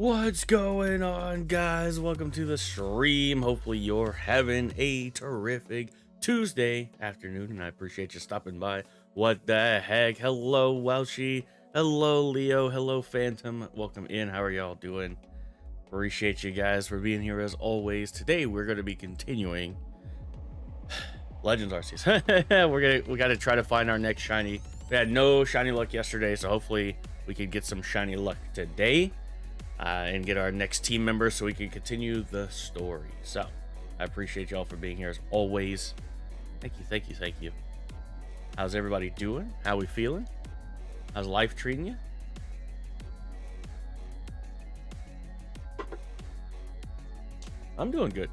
What's going on, guys? Welcome to the stream. Hopefully you're having a terrific Tuesday afternoon, and I appreciate you stopping by. What the heck? Hello, Welshie. Hello, Leo. Hello, Phantom. Welcome in. How are y'all doing? Appreciate you guys for being here as always. Today we're going to be continuing Legends Arceus. we got to try to find our next shiny. We had no shiny luck yesterday, so hopefully we can get some shiny luck today. And get our next team member so we can continue the story. So, I appreciate y'all for being here as always. Thank you. How's everybody doing? How we feeling? How's life treating you? I'm doing good.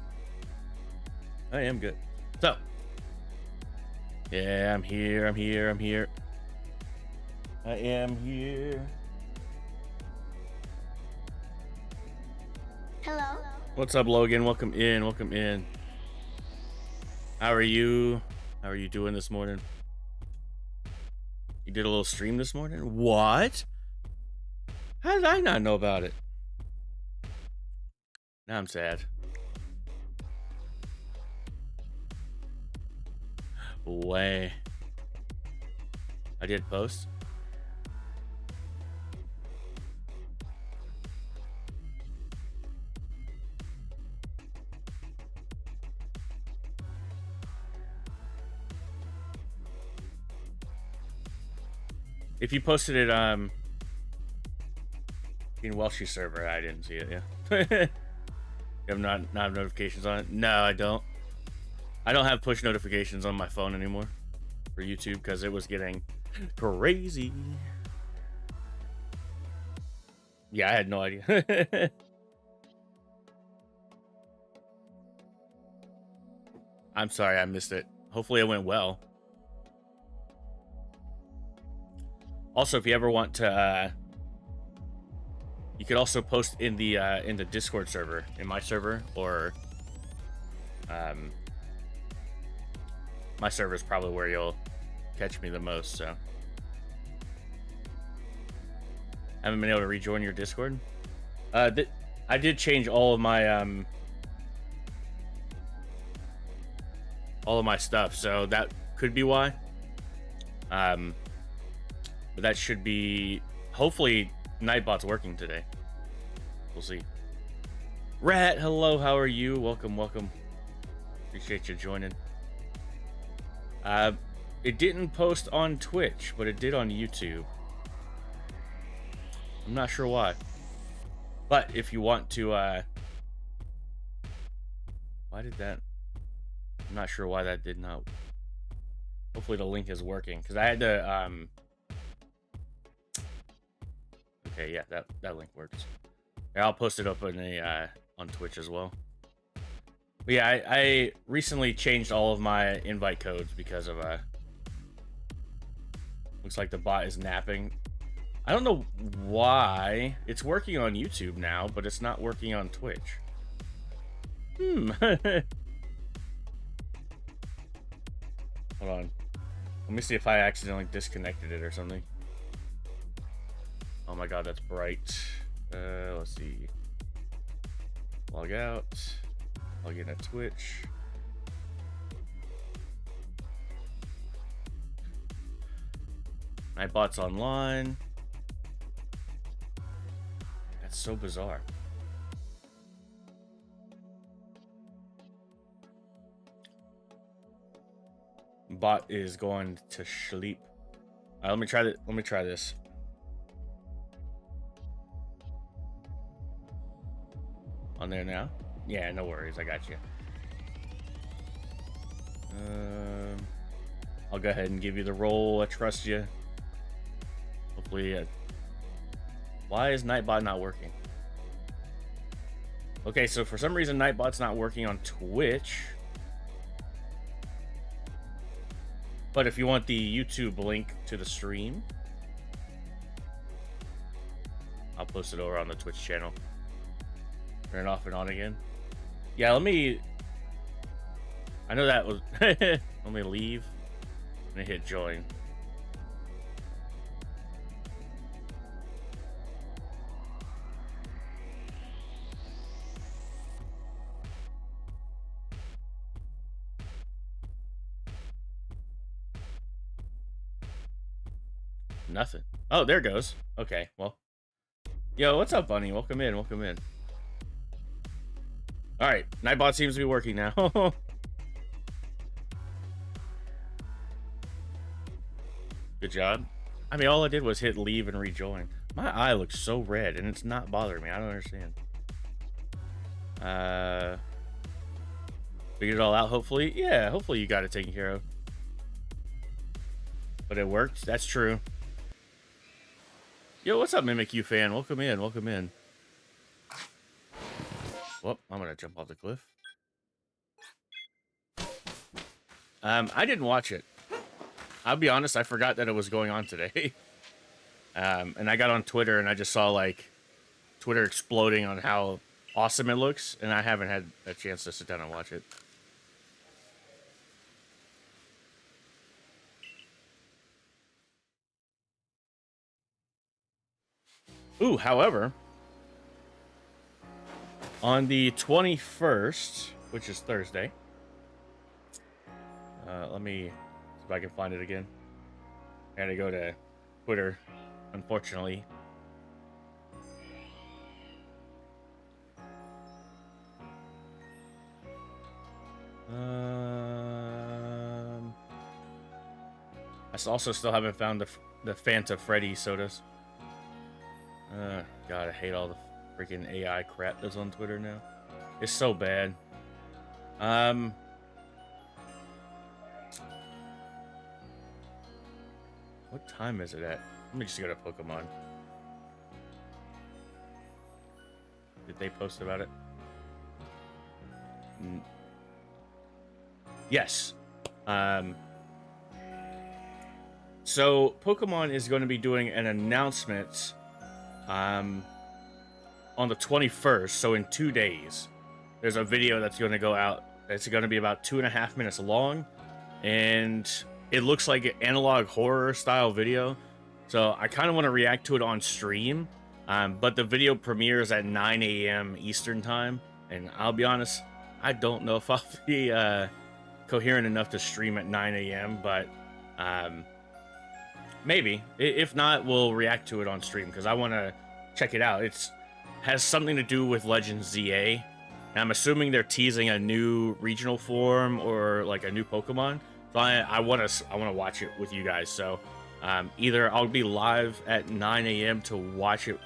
I am good. So, yeah, I'm here. I am here. Hello. What's up, Logan? Welcome in. How are you? How are you doing this morning? You did a little stream this morning? What? How did I not know about it? Now I'm sad. Way. I did post. If you posted it in Welshie server, I didn't see it. Yeah. You have not have notifications on it? No, I don't. I don't have push notifications on my phone anymore for YouTube because it was getting crazy. Yeah, I had no idea. I'm sorry, I missed it. Hopefully it went well. Also, if you ever want to, you could also post in the Discord server, in my server, or my server is probably where you'll catch me the most. So, haven't been able to rejoin your Discord. I did change all of my stuff, so that could be why. But that should be, hopefully, Nightbot's working today. We'll see. Rat, hello, how are you? Welcome. Appreciate you joining. It didn't post on Twitch, but it did on YouTube. I'm not sure why. But if you want to, why did that? I'm not sure why that did not. Hopefully the link is working, because I had to, okay, yeah, that link works. Yeah, I'll post it up on on Twitch as well. But yeah, I recently changed all of my invite codes because of looks like the bot is napping. I don't know why. It's working on YouTube now, but it's not working on Twitch. Hold on. Let me see if I accidentally disconnected it or something. Oh my god, that's bright. Let's see. Log out. Log in at Twitch. Nightbot's online. That's so bizarre. Bot is going to sleep. Let me try that. Let me try this. On there now? Yeah, no worries. I got you. I'll go ahead and give you the role. I trust you. Hopefully, why is Nightbot not working? Okay, so for some reason, Nightbot's not working on Twitch. But if you want the YouTube link to the stream, I'll post it over on the Twitch channel. Turn it off and on again. Yeah, let me... I know that was... Let me leave. And hit join. Nothing. Oh, there goes. Okay, well. Yo, what's up, Bunny? Welcome in, welcome in. Alright, Nightbot seems to be working now. Good job. I mean, all I did was hit leave and rejoin. My eye looks so red, and it's not bothering me. I don't understand. Figured it all out, hopefully. Yeah, hopefully you got it taken care of. But it worked. That's true. Yo, what's up, Mimic You fan? Welcome in, welcome in. Well, I'm gonna jump off the cliff. I didn't watch it. I'll be honest, I forgot that it was going on today. And I got on Twitter and I just saw like Twitter exploding on how awesome it looks, and I haven't had a chance to sit down and watch it. Ooh, however, on the 21st, which is Thursday, let me see if I can find it again. I gotta go to Twitter, unfortunately. I also still haven't found the Fanta Freddy sodas. God, I hate all the freaking AI crap that's on Twitter now. It's so bad. What time is it at? Let me just go to Pokemon. Did they post about it? Yes. So Pokemon is going to be doing an announcement on the 21st, so in 2 days. There's a video that's going to go out. It's going to be about 2.5 minutes long, and it looks like an analog horror style video. So I kind of want to react to it on stream, but the video premieres at 9 a.m. Eastern time, and I'll be honest, I don't know if I'll be coherent enough to stream at 9 a.m., but maybe. If not, we'll react to it on stream, because I want to check it out. It has something to do with Legends ZA, and I'm assuming they're teasing a new regional form or like a new Pokemon. So I want to watch it with you guys. So either I'll be live at 9 a.m. to watch it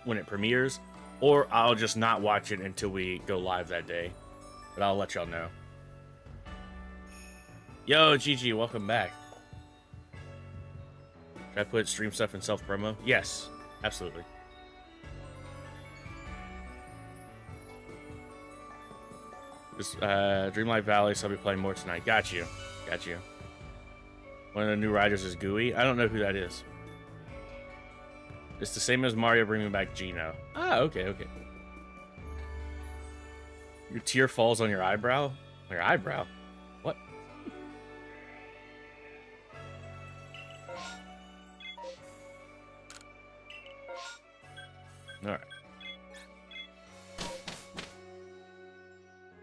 when it premieres, or I'll just not watch it until we go live that day. But I'll let y'all know. Yo, GG, welcome back. Should I put stream stuff in self-promo? Yes, absolutely. Just Dreamlight Valley, so I'll be playing more tonight. Got you. Got you. One of the new riders is Gooey. I don't know who that is. It's the same as Mario bringing back Geno. Ah, okay, okay. Your tear falls on your eyebrow? Your eyebrow? What? Alright.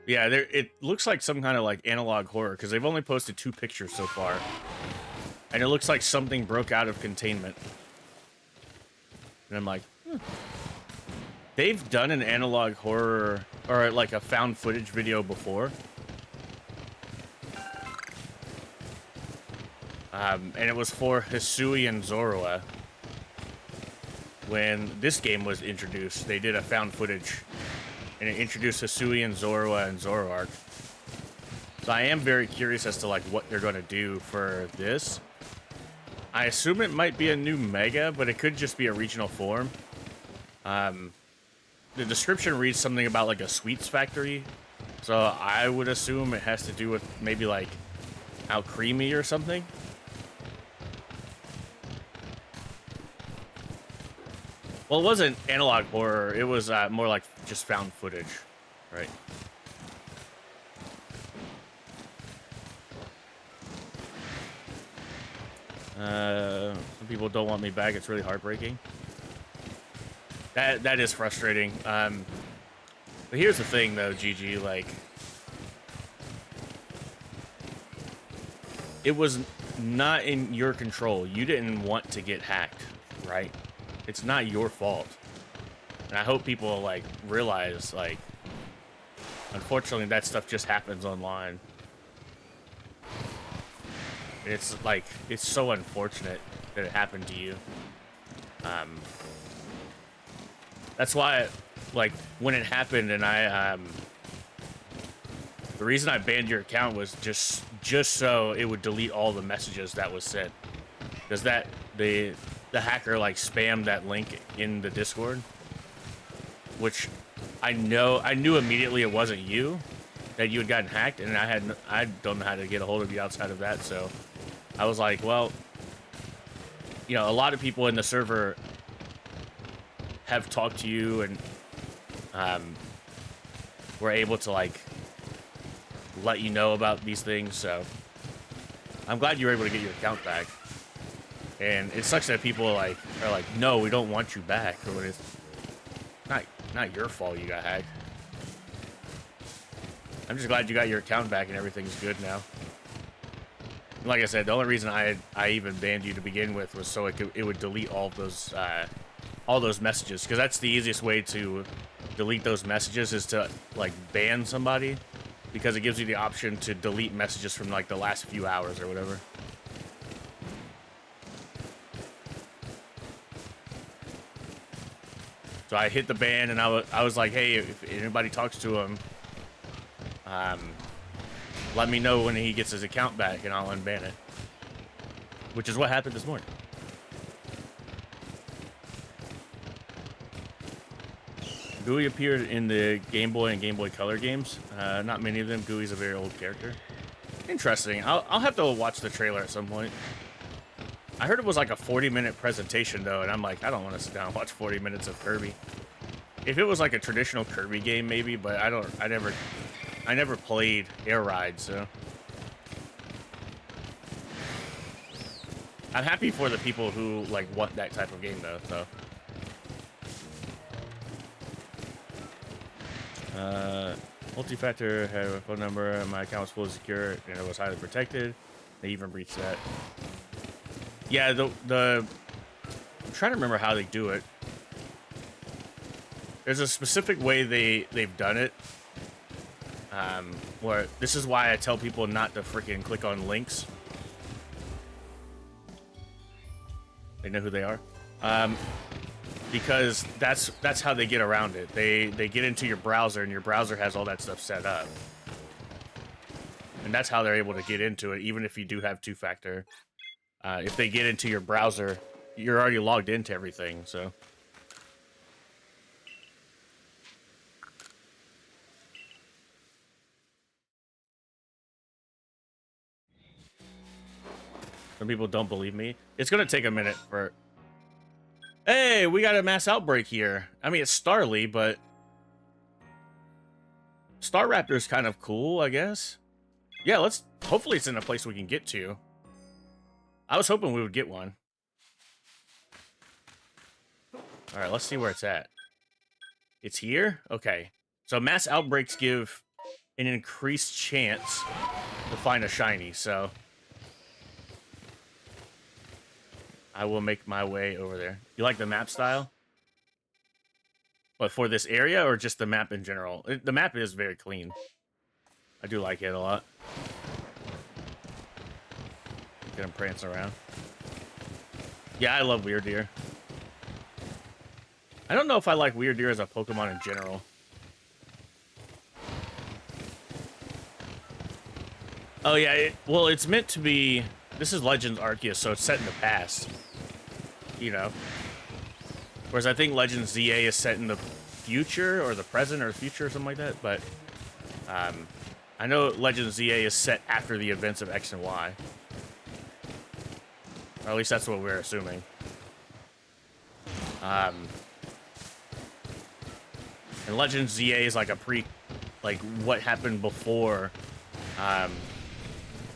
Yeah, it looks like some kind of like analog horror, because they've only posted 2 pictures so far. And it looks like something broke out of containment. And I'm like, They've done an analog horror, or like a found footage video before. And it was for Hisui and Zorua. When this game was introduced, they did a found footage. And it introduced Hisui and Zorua and Zoroark. So I am very curious as to like what they're going to do for this. I assume it might be a new Mega, but it could just be a regional form. The description reads something about like a sweets factory. So I would assume it has to do with maybe like how creamy or something. Well, it wasn't analog horror. It was more like just found footage, right? Some people don't want me back. It's really heartbreaking. That is frustrating. But here's the thing, though, GG. Like, it was not in your control. You didn't want to get hacked, right? It's not your fault. And I hope people, like, realize, like, unfortunately, that stuff just happens online. It's, like, it's so unfortunate that it happened to you. That's why, like, when it happened and the reason I banned your account was just so it would delete all the messages that was sent. Because the hacker, like, spammed that link in the Discord, which I knew immediately it wasn't you, that you had gotten hacked, and I don't know how to get a hold of you outside of that. So I was like, well, you know, a lot of people in the server have talked to you and were able to, like, let you know about these things. So I'm glad you were able to get your account back. And it sucks that people, like, are like, no, we don't want you back, or when it's not your fault you got hacked. I'm just glad you got your account back and everything's good now. And like I said, the only reason I even banned you to begin with was so it would delete all those messages, because that's the easiest way to delete those messages, is to, like, ban somebody, because it gives you the option to delete messages from, like, the last few hours or whatever. So I hit the ban, and I was like, hey, if anybody talks to him, let me know when he gets his account back, and I'll unban it. Which is what happened this morning. Gooey appeared in the Game Boy and Game Boy Color games. Not many of them. Gooey's a very old character. Interesting. I'll have to watch the trailer at some point. I heard it was like a 40-minute presentation, though, and I'm like, I don't want to sit down and watch 40 minutes of Kirby. If it was like a traditional Kirby game, maybe, but I never played Air Ride, so. I'm happy for the people who, like, want that type of game, though, so. Multi-factor, had a phone number, my account was fully secure, and it was highly protected. They even breached that. Yeah, I'm trying to remember how they do it. There's a specific way they've done it. Where this is why I tell people not to freaking click on links. They know who they are. Because that's how they get around it. They get into your browser, and your browser has all that stuff set up. And that's how they're able to get into it, even if you do have two-factor. If they get into your browser, you're already logged into everything, so. Some people don't believe me. It's gonna take a minute for... Hey, we got a mass outbreak here. I mean, it's Starly, but... Star Raptor's kind of cool, I guess. Yeah, hopefully it's in a place we can get to. I was hoping we would get one. Alright, let's see where it's at. It's here? Okay. So mass outbreaks give an increased chance to find a shiny, so... I will make my way over there. You like the map style? What, for this area or just the map in general? The map is very clean. I do like it a lot. Get him prancing around. Yeah, I love Weird Deer. I don't know if I like Weird Deer as a Pokemon in general. Oh yeah, well, it's meant to be... This is Legends Arceus, so it's set in the past. You know. Whereas I think Legends ZA is set in the future, or the present, or the future, or something like that. But I know Legends ZA is set after the events of X and Y. Or at least that's what we're assuming. And Legends ZA is like a like what happened before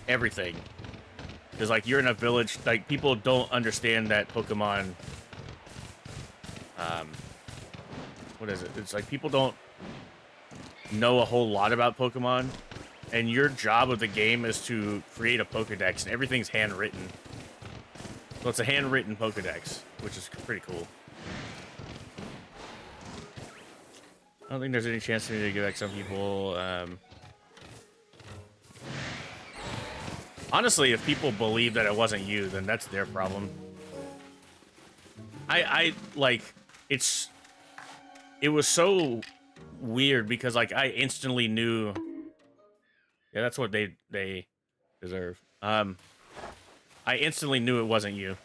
everything. Because, like, you're in a village, like, people don't understand that Pokemon, what is it? It's like people don't know a whole lot about Pokemon and your job of the game is to create a Pokedex, and everything's handwritten. So it's a handwritten Pokedex, which is pretty cool. I don't think there's any chance for me to give back some people. Honestly, if people believe that it wasn't you, then that's their problem. I like, it was so weird because, like, I instantly knew. Yeah, that's what they deserve. I instantly knew it wasn't you.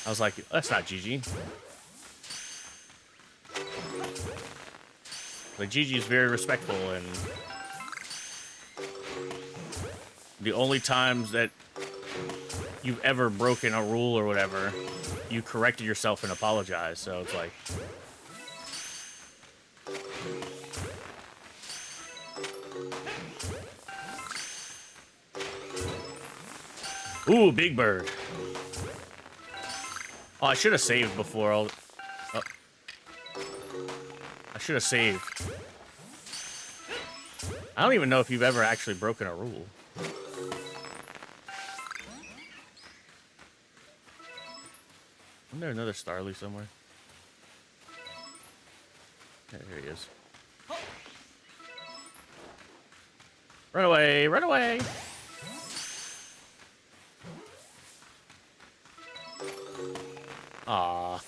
I was like, that's not Gigi. Like, Gigi is very respectful, and the only times that you've ever broken a rule or whatever, you corrected yourself and apologized. So it's like, ooh, Big Bird. Oh, I should have saved before. I should have saved. I don't even know if you've ever actually broken a rule. Isn't there another Starly somewhere? Yeah, here he is. Run away! Run away! Aw.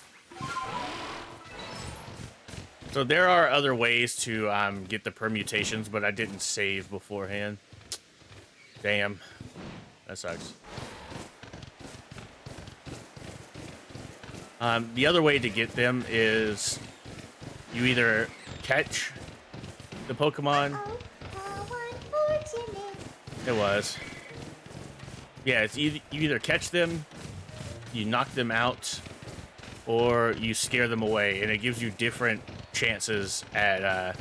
So there are other ways to get the permutations, but I didn't save beforehand. Damn. That sucks. The other way to get them is you either catch the Pokemon. It was. Yeah, it's you either catch them, you knock them out, or you scare them away, and it gives you different chances at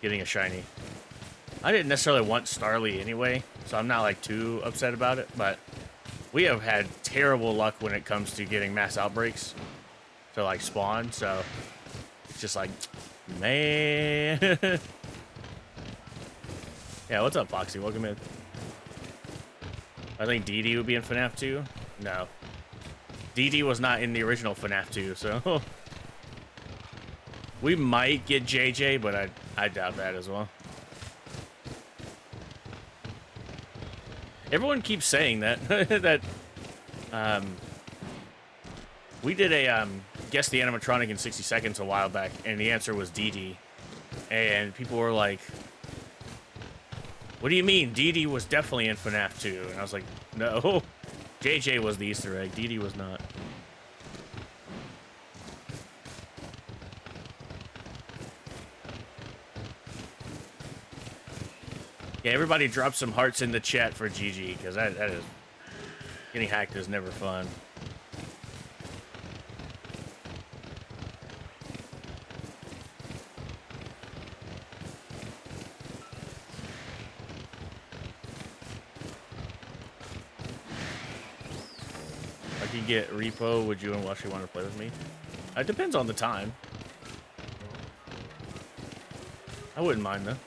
getting a shiny. I didn't necessarily want Starly anyway, so I'm not like too upset about it, but we have had terrible luck when it comes to getting mass outbreaks to like spawn, so it's just like, man. Yeah, what's up, Foxy? Welcome in. I think Dee Dee would be in FNAF 2. No. Dee Dee was not in the original FNAF 2, so we might get JJ, but I doubt that as well. Everyone keeps saying that that we did a guess the animatronic in 60 seconds a while back, and the answer was Dee Dee, and people were like, "What do you mean? Dee Dee was definitely in FNAF 2," and I was like, "No, JJ was the Easter egg. Dee Dee was not." Yeah, everybody drop some hearts in the chat for GG, because that is... Getting hacked is never fun. If I could get Repo, would you and Washy want to play with me? It depends on the time. I wouldn't mind, though.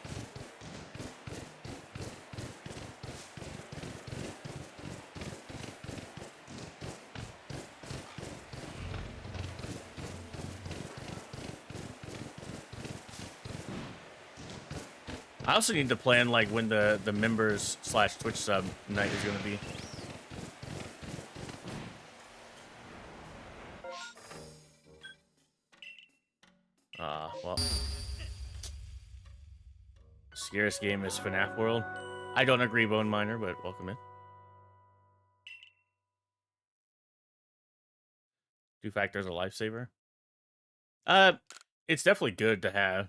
I also need to plan like when the members / Twitch sub night is going to be. Well. Scariest game is FNAF World. I don't agree, Bone Miner, but welcome in. Two-factor's a lifesaver. It's definitely good to have.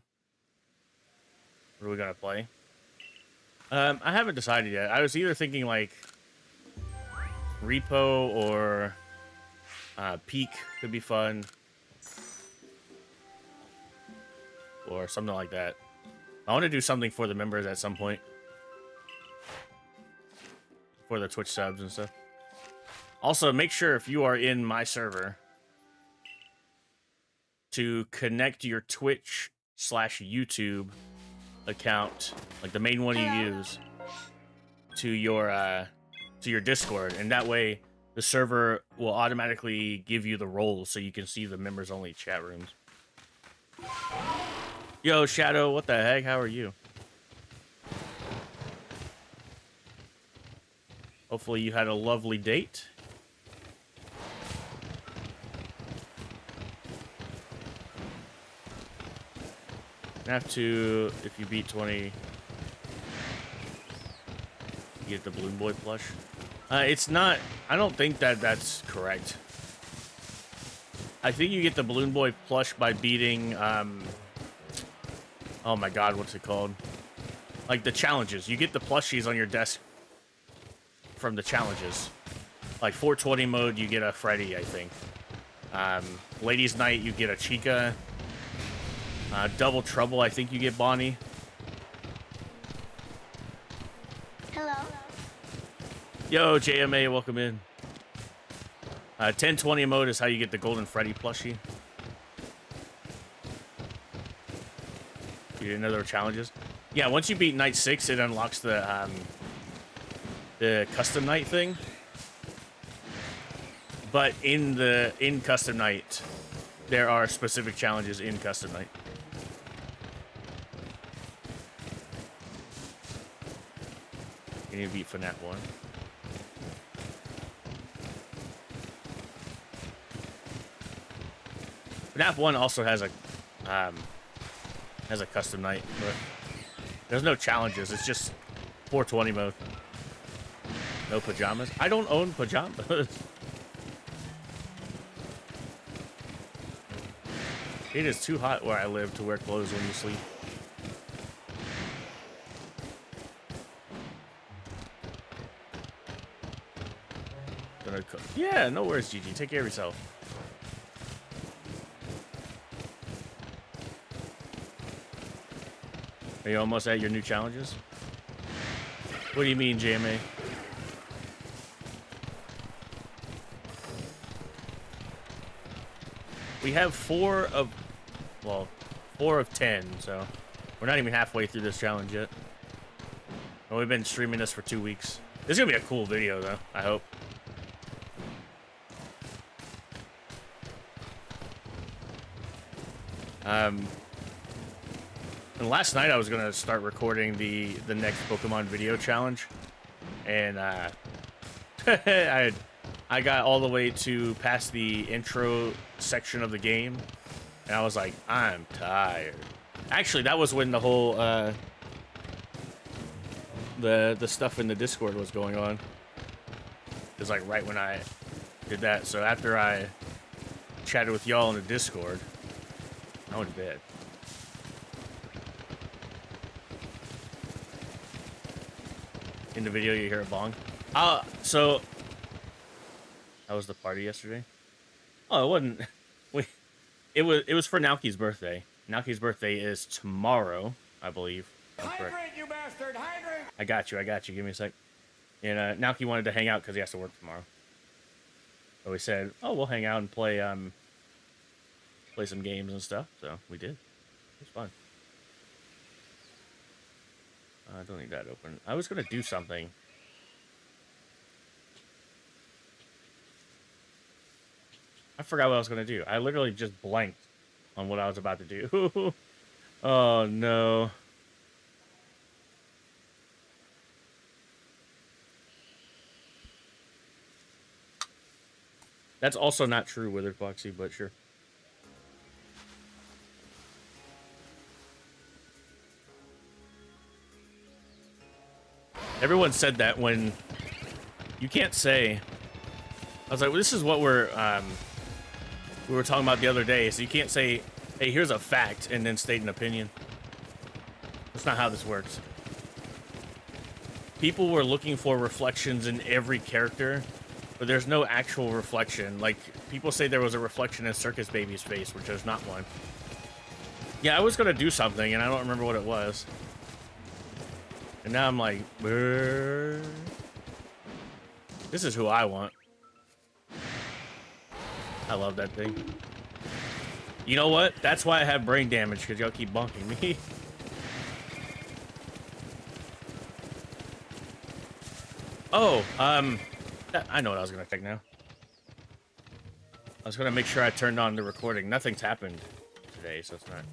What are we gonna play? I haven't decided yet. I was either thinking like Repo or Peak could be fun, or something like that. I want to do something for the members at some point, for the Twitch subs and stuff. Also, make sure if you are in my server to connect your Twitch / YouTube account, like the main one you use, to your Discord, and that way the server will automatically give you the roles so you can see the members only chat rooms. Yo, Shadow, what the heck? How are you? Hopefully you had a lovely date. You have to, if you beat 20, you get the Balloon Boy plush. It's not, I don't think that's correct. I think you get the Balloon Boy plush by beating, oh my god, what's it called? Like the challenges. You get the plushies on your desk from the challenges. Like 420 mode, you get a Freddy, I think. Ladies Night, you get a Chica. Double Trouble, I think you get Bonnie. Hello. Yo, JMA, welcome in. 1020 mode is how you get the Golden Freddy plushie. You didn't know there were challenges? Yeah, once you beat Night 6, it unlocks the Custom Night thing. But in Custom Night, there are specific challenges in Custom Night. You need to beat FNAF 1. FNAF 1 also has a custom night, but there's no challenges. It's just 420 mode. No pajamas. I don't own pajamas. It is too hot where I live to wear clothes when you sleep. Yeah, no worries, GG. Take care of yourself. Are you almost at your new challenges? What do you mean, JMA? We have 4 of 10, so we're not even halfway through this challenge yet. And we've been streaming this for 2 weeks. This is gonna be a cool video, though, I hope. And last night I was gonna start recording the next Pokemon video challenge, and I got all the way to past the intro section of the game, and I was like, I'm tired. Actually, that was when the whole the stuff in the Discord was going on. It was like right when I did that. So after I chatted with y'all in the Discord, I went to bed. In the video, you hear a bong. So that was the party yesterday. Oh, it wasn't. It was for Naoki's birthday. Naoki's birthday is tomorrow, I believe. Hydrate, you bastard! Hydrate! I got you. Give me a sec. And Naoki wanted to hang out because he has to work tomorrow. So we said, oh, we'll hang out and play some games and stuff. So we did. It was fun. I don't need that open. I was gonna do something. I forgot what I was gonna do. I literally just blanked on what I was about to do. Oh no. That's also not true, Withered Foxy, but sure. Everyone said that when you can't say. I was like, well, this is what we were talking about the other day. So you can't say, hey, here's a fact, and then state an opinion. That's not how this works. People were looking for reflections in every character, but there's no actual reflection. Like, people say there was a reflection in Circus Baby's face, which there's not one. Yeah, I was gonna do something, and I don't remember what it was. And now I'm like, brr. This is who I want. I love that thing. You know what? That's why I have brain damage, because y'all keep bonking me. Oh, I know what I was gonna check now. I was gonna make sure I turned on the recording. Nothing's happened today, so it's not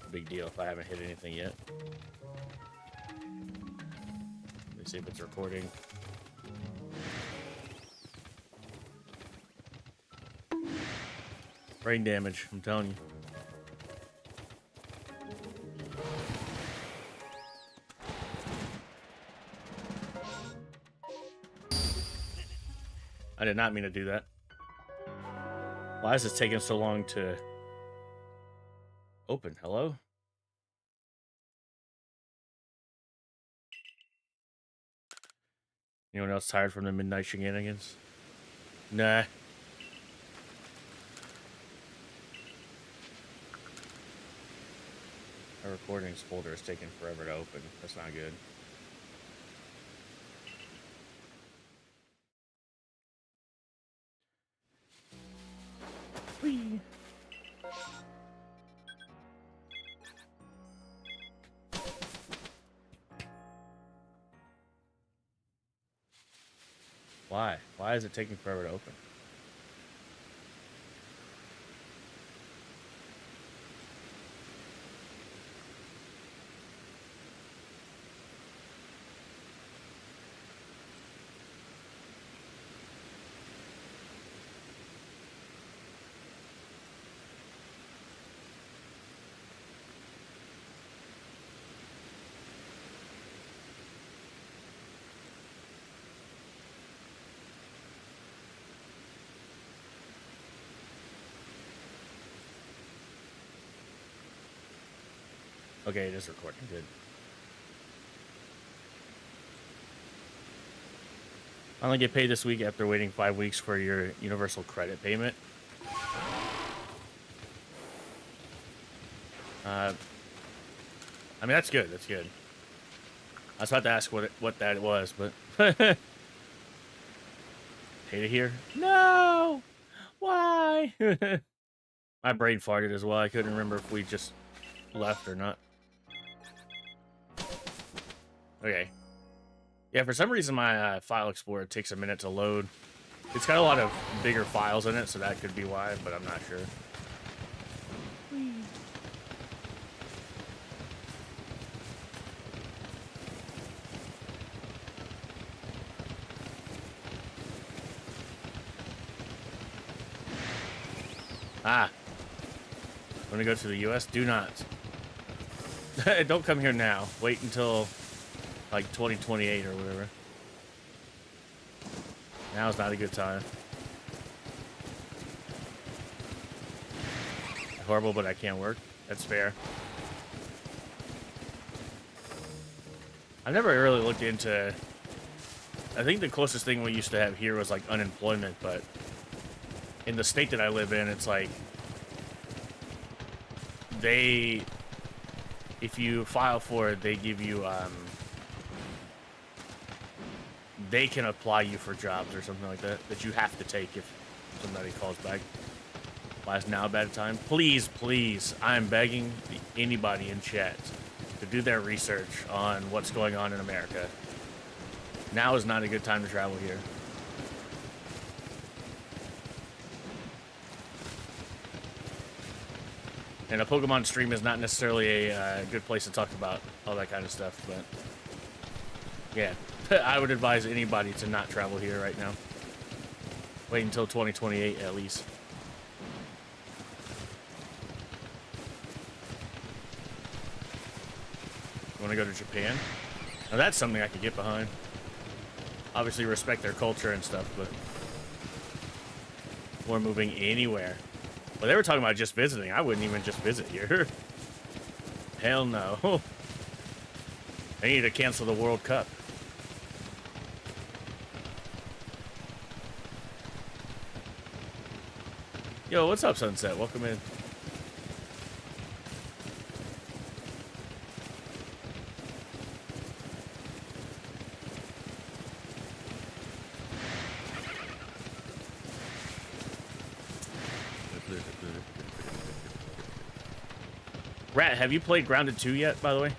a big deal if I haven't hit anything yet. Let me see if it's recording. Brain damage, I'm telling you. I did not mean to do that. Why is this taking so long to open? Hello? Anyone else tired from the midnight shenanigans? Nah. Our recordings folder is taking forever to open. That's not good. Whee. Why? Why is it taking forever to open? Okay, it is recording. Good. I only get paid this week after waiting 5 weeks for your universal credit payment. I mean, that's good. That's good. I was about to ask what that was, but hate to hear. No, why? My brain farted as well. I couldn't remember if we just left or not. Okay. Yeah, for some reason my file explorer takes a minute to load. It's got a lot of bigger files in it, so that could be why, but I'm not sure. Ah. Want to go to the US? Do not. Don't come here now. Wait until like 2028 or whatever. Now's not a good time. Horrible, but I can't work. That's fair. I've never really looked into... I think the closest thing we used to have here was like unemployment, but in the state that I live in, it's like if you file for it, they give you they can apply you for jobs or something like that you have to take if somebody calls back. Why is now a bad time? Please, please, I'm begging anybody in chat to do their research on what's going on in America. Now is not a good time to travel here. And a Pokemon stream is not necessarily a good place to talk about all that kind of stuff, but yeah, I would advise anybody to not travel here right now. Wait until 2028 at least. Want to go to Japan? Now that's something I could get behind. Obviously respect their culture and stuff, but we're moving anywhere. Well, they were talking about just visiting. I wouldn't even just visit here. Hell no. They need to cancel the World Cup. Yo, what's up, Sunset? Welcome in. Rat, have you played Grounded 2 yet, by the way?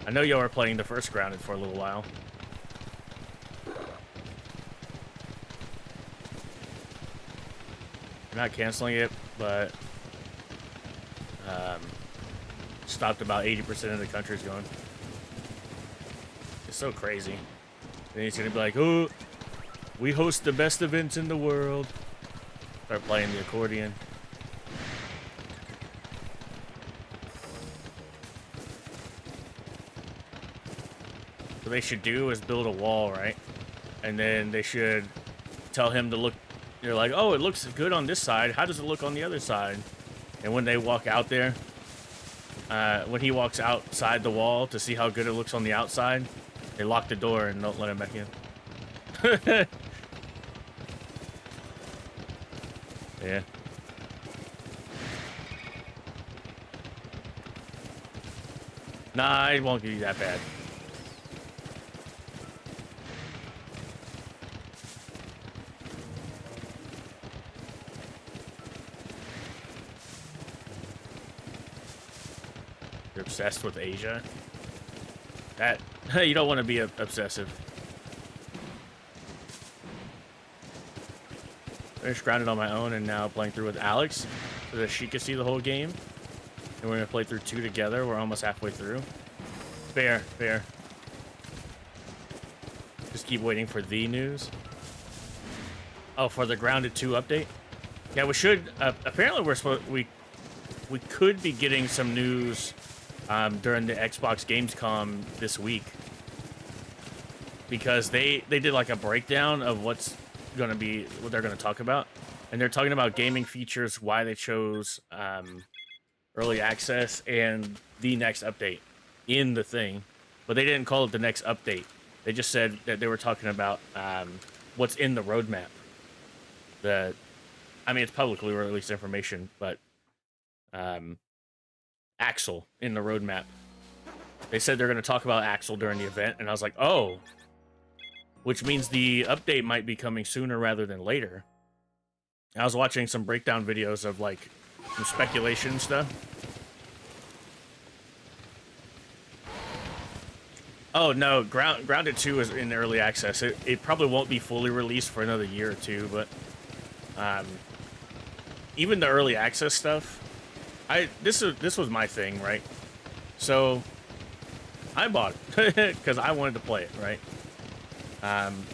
I know y'all were playing the first Grounded for a little while. not canceling it, but stopped about 80% of the countries going. It's so crazy. Then he's gonna be like, oh, we host the best events in the world. Start playing the accordion. What they should do is build a wall, right? And then they should tell him to look. They're like, oh, it looks good on this side. How does it look on the other side? And when they walk out there, when he walks outside the wall to see how good it looks on the outside, they lock the door and don't let him back in. Yeah. Nah, it won't give you that bad. You're obsessed with Asia? That, you don't want to be obsessive. Finished grounded on my own and now playing through with Alex so that she can see the whole game. And we're going to play through 2 together. We're almost halfway through. Fair, fair. Just keep waiting for the news. Oh, for the Grounded 2 update? Yeah, we should. Apparently, we could be getting some news during the Xbox Gamescom this week, because they did like a breakdown of what they're going to talk about, and they're talking about gaming features, why they chose early access and the next update in the thing, but they didn't call it the next update. They just said that they were talking about what's in the roadmap. I mean, it's publicly released information, but Axel in the roadmap. They said they're going to talk about Axel during the event, and I was like, oh, which means the update might be coming sooner rather than later. I was watching some breakdown videos of like some speculation stuff. Oh no, Grounded 2 is in early access. It probably won't be fully released for another year or two, but even the early access stuff, this was my thing, right? So I bought it because I wanted to play it, right?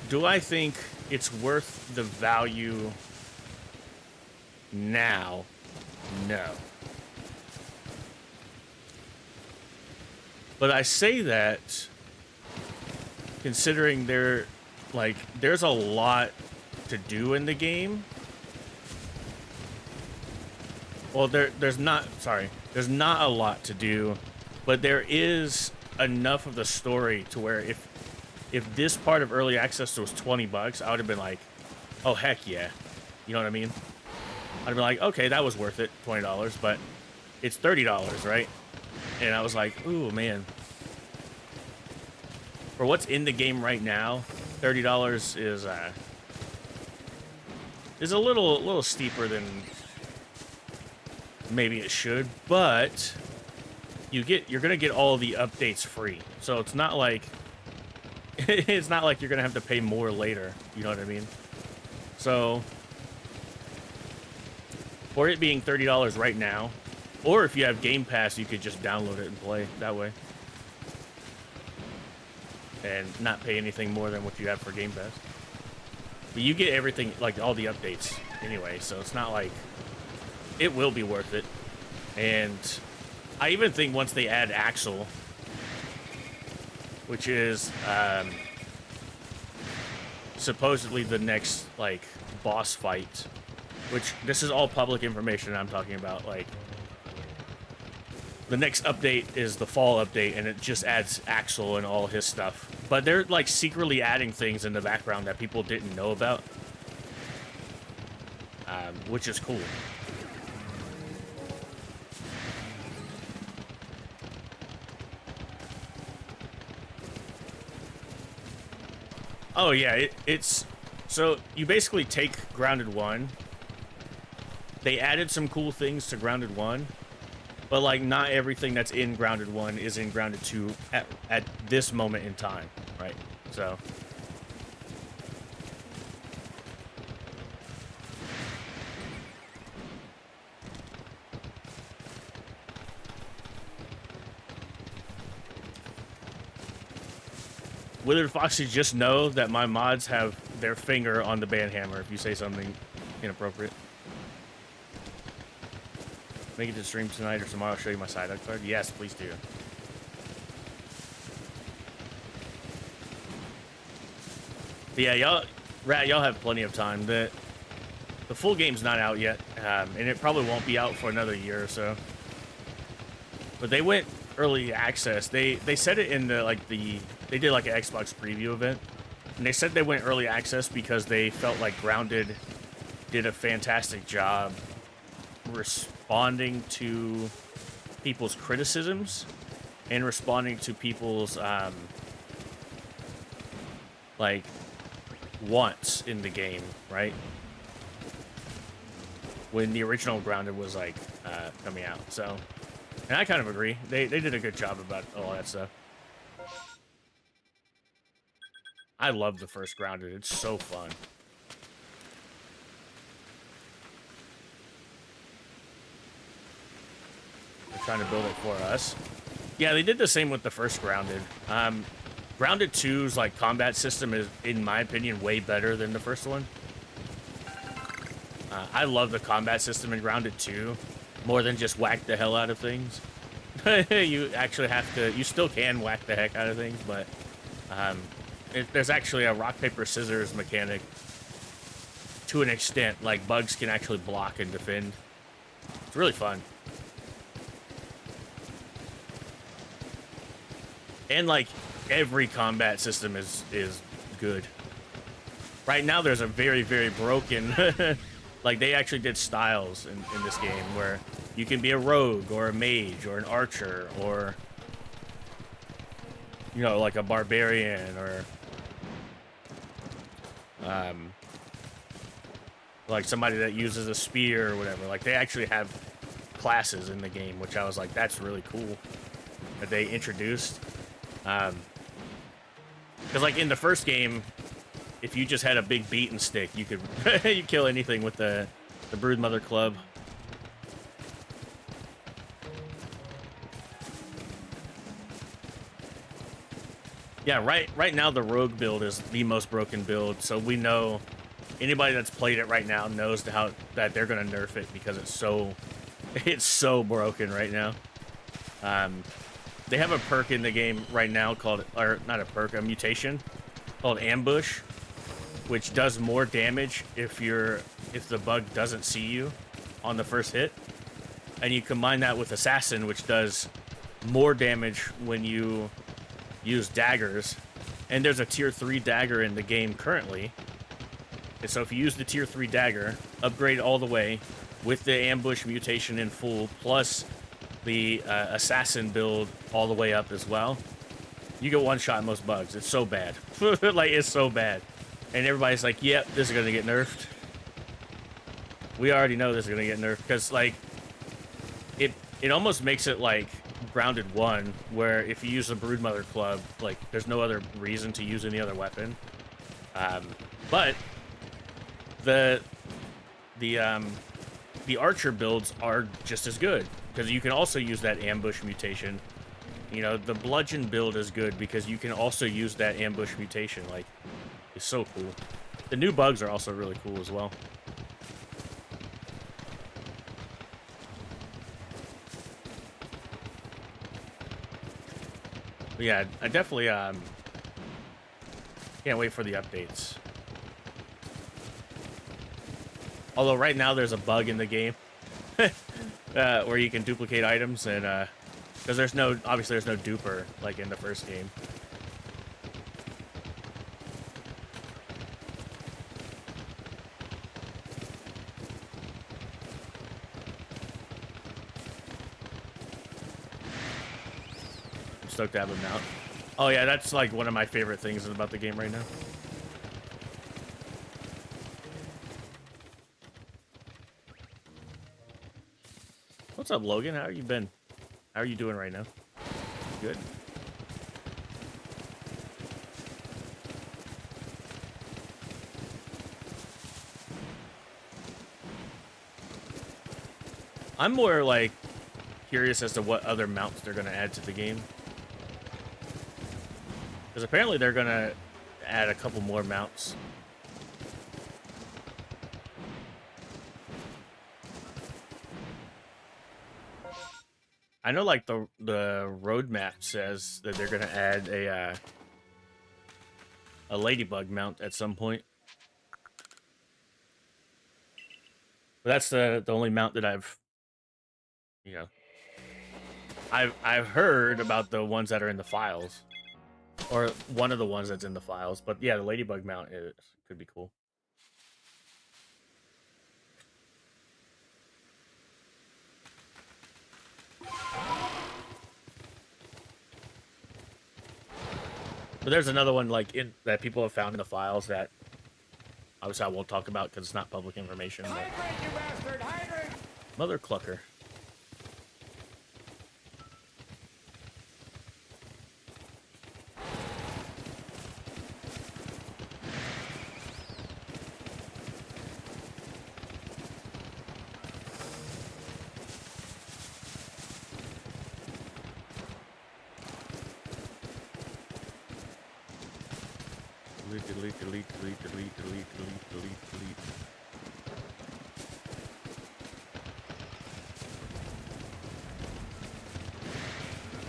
Do I think it's worth the value now? No. But I say that considering there's a lot to do in the game. Well, there's not a lot to do, but there is enough of the story to where if this part of early access was $20, I would have been like, oh heck yeah. You know what I mean? I'd have been like, okay, that was worth it, $20, but it's $30, right? And I was like, ooh man. For what's in the game right now, $30 is a little steeper than maybe it should, but you're gonna get all the updates free. So it's not like you're gonna have to pay more later. You know what I mean? So for it being $30 right now, or if you have Game Pass, you could just download it and play that way, and not pay anything more than what you have for Game Pass. But you get everything, like all the updates anyway, so it's not like it will be worth it. And I even think once they add Axel, which is supposedly the next like boss fight, which this is all public information I'm talking about, like the next update is the fall update, and it just adds Axel and all his stuff. But they're like secretly adding things in the background that people didn't know about, which is cool. Oh yeah, it's so you basically take Grounded 1. They added some cool things to Grounded 1, but like not everything that's in Grounded 1 is in Grounded 2 at this moment in time, right? So Withered Foxy, just know that my mods have their finger on the ban hammer if you say something inappropriate. Make it to stream tonight or tomorrow. I'll show you my side card. Yes, please do. But yeah, y'all have plenty of time. The full game's not out yet, and it probably won't be out for another year or so. But they went early access. They said it in they did like an Xbox preview event, and they said they went early access because they felt like Grounded did a fantastic job responding to people's criticisms and responding to people's like wants in the game, right? When the original Grounded was like coming out. So, and I kind of agree. They did a good job about all that stuff. I love the first Grounded. It's so fun. They're trying to build it for us. Yeah, they did the same with the first Grounded. Grounded 2's like combat system is, in my opinion, way better than the first one. I love the combat system in Grounded 2 more than just whack the hell out of things. You actually have to, you still can whack the heck out of things, but there's actually a rock, paper, scissors mechanic to an extent. Like, bugs can actually block and defend. It's really fun. And, like, every combat system is good. Right now, there's a very, very broken... like, they actually did styles in this game where you can be a rogue or a mage or an archer or, you know, like a barbarian or... like somebody that uses a spear or whatever. Like, they actually have classes in the game, which I was like, that's really cool that they introduced. Because, like, in the first game, if you just had a big beaten stick, you could you kill anything with the Broodmother Club. Yeah, right now the rogue build is the most broken build, so we know anybody that's played it right now knows that they're gonna nerf it because it's so broken right now. They have a perk in the game right now called, or not a perk, a mutation called Ambush, which does more damage if the bug doesn't see you on the first hit. And you combine that with Assassin, which does more damage when you use daggers. And there's a tier 3 dagger in the game currently. And so if you use the tier 3 dagger, upgrade all the way with the ambush mutation in full, plus the assassin build all the way up as well, you get one shot most bugs. It's so bad. Like, it's so bad. And everybody's like, yep, this is gonna get nerfed. We already know this is gonna get nerfed because, like, it almost makes it like Grounded 1, where if you use the Broodmother Club, like, there's no other reason to use any other weapon. But the archer builds are just as good because you can also use that ambush mutation. You know, the bludgeon build is good because you can also use that ambush mutation. Like, it's so cool. The new bugs are also really cool as well. But yeah, I definitely can't wait for the updates. Although right now there's a bug in the game where you can duplicate items, and because obviously there's no duper like in the first game. I'm stoked to have him out. Oh yeah, that's like one of my favorite things about the game right now. What's up, Logan? How you been? How are you doing right now? Good. I'm more like curious as to what other mounts they're gonna add to the game. Because apparently they're gonna add a couple more mounts. I know, like the roadmap says that they're gonna add a ladybug mount at some point. But that's the only mount that I've, you know, I've heard about the ones that are in the files, or one of the ones that's in the files. But yeah, the ladybug mount could be cool. But there's another one like that people have found in the files that obviously I won't talk about because it's not public information. But... Hydrant, you bastard! Hydrant! Mother clucker. Delete.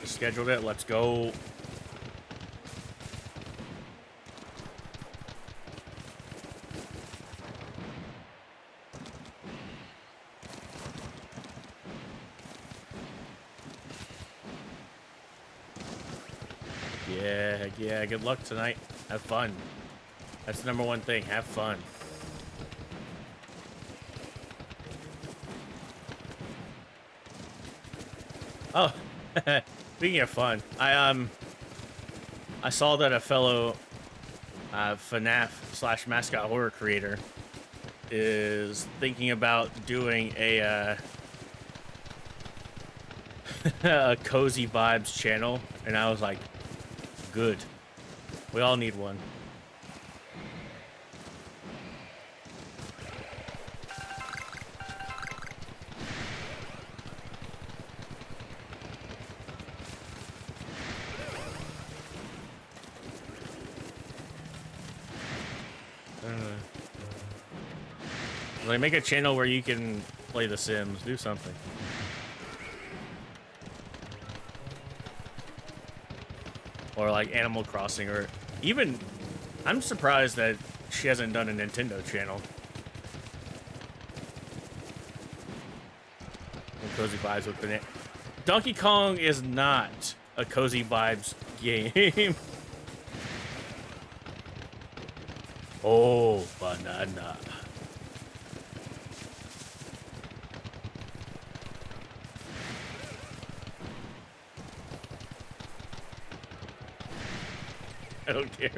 Scheduled it. Let's go. Yeah. Good luck tonight. Have fun. That's the number one thing. Have fun. Oh, speaking of fun, I saw that a fellow FNAF / mascot horror creator is thinking about doing a a cozy vibes channel, and I was like, good. We all need one. Like, make a channel where you can play The Sims. Do something. Or like Animal Crossing, or even... I'm surprised that she hasn't done a Nintendo channel. Cozy vibes with Banana. Donkey Kong is not a cozy vibes game. Oh, banana. I don't care.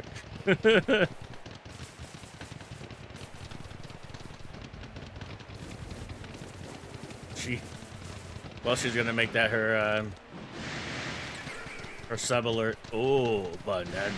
She's gonna make that her sub alert. Oh, banana.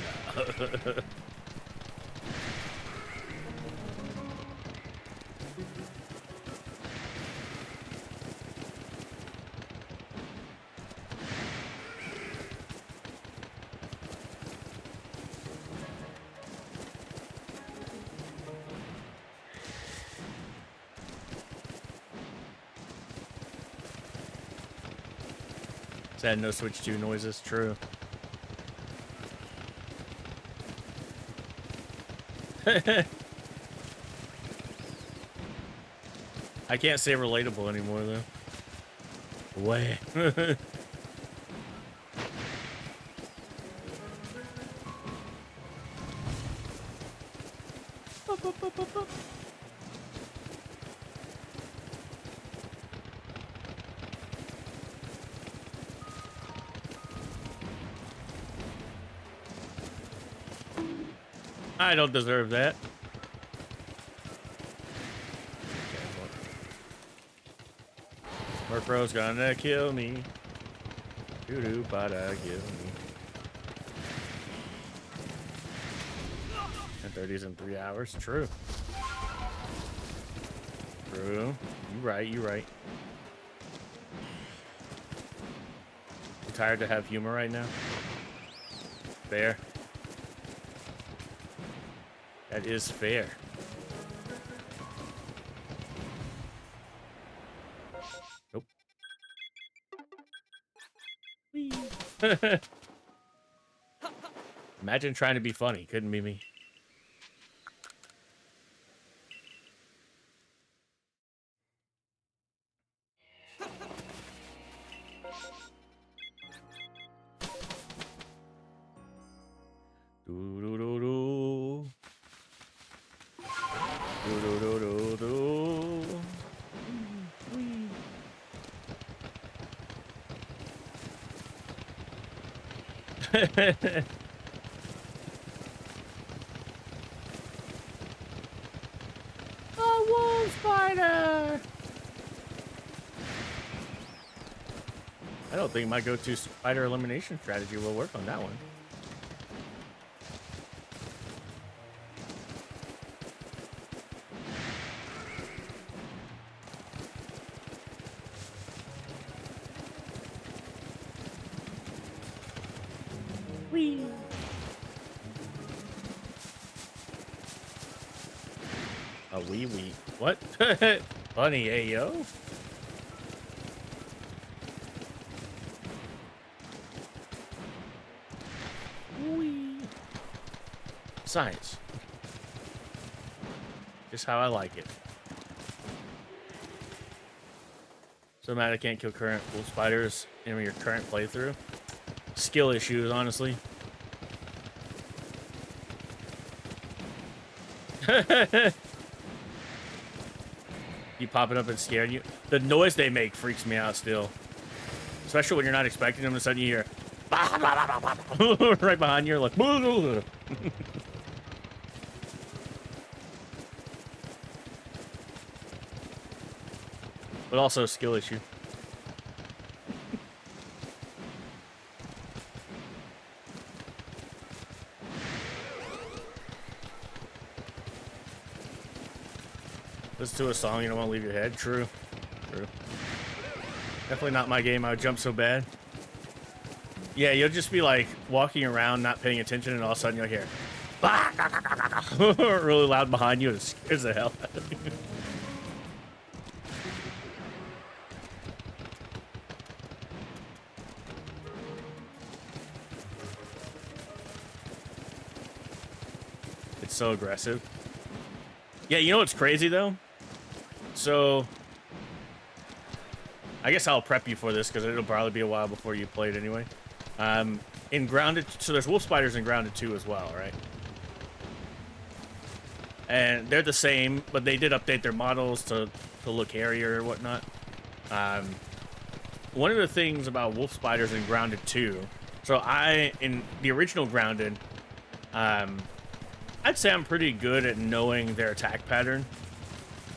Sad no Switch 2 noises, true. I can't say relatable anymore, though. Way. I don't deserve that. Murkro's gonna kill me. Doo-doo, bada, kill me. And 30's in 3 hours. True. True. You right. You tired to have humor right now? Fair. That is fair. Nope. Whee. Imagine trying to be funny. Couldn't be me. Do do do do. Do do do do do. A wolf spider. I don't think my go-to spider elimination strategy will work on that one. Whee! A wee wee. What? Funny, ayo. Wee. Science. Just how I like it. So mad I can't kill current wolf spiders in your current playthrough. Skill issues, honestly. Keep popping up and scaring you. The noise they make freaks me out still. Especially when you're not expecting them, and suddenly you hear right behind you, like but also a skill issue. Listen to a song, you don't want to leave your head. True. True. Definitely not my game. I would jump so bad. Yeah, you'll just be like walking around, not paying attention, and all of a sudden you'll hear really loud behind you, and it scares the hell out of you. It's so aggressive. Yeah, you know what's crazy though? So, I guess I'll prep you for this because it'll probably be a while before you play it anyway. In Grounded, so there's wolf spiders in Grounded 2 as well, right? And they're the same, but they did update their models to look hairier or whatnot. One of the things about wolf spiders in Grounded 2, so in the original Grounded, I'd say I'm pretty good at knowing their attack pattern.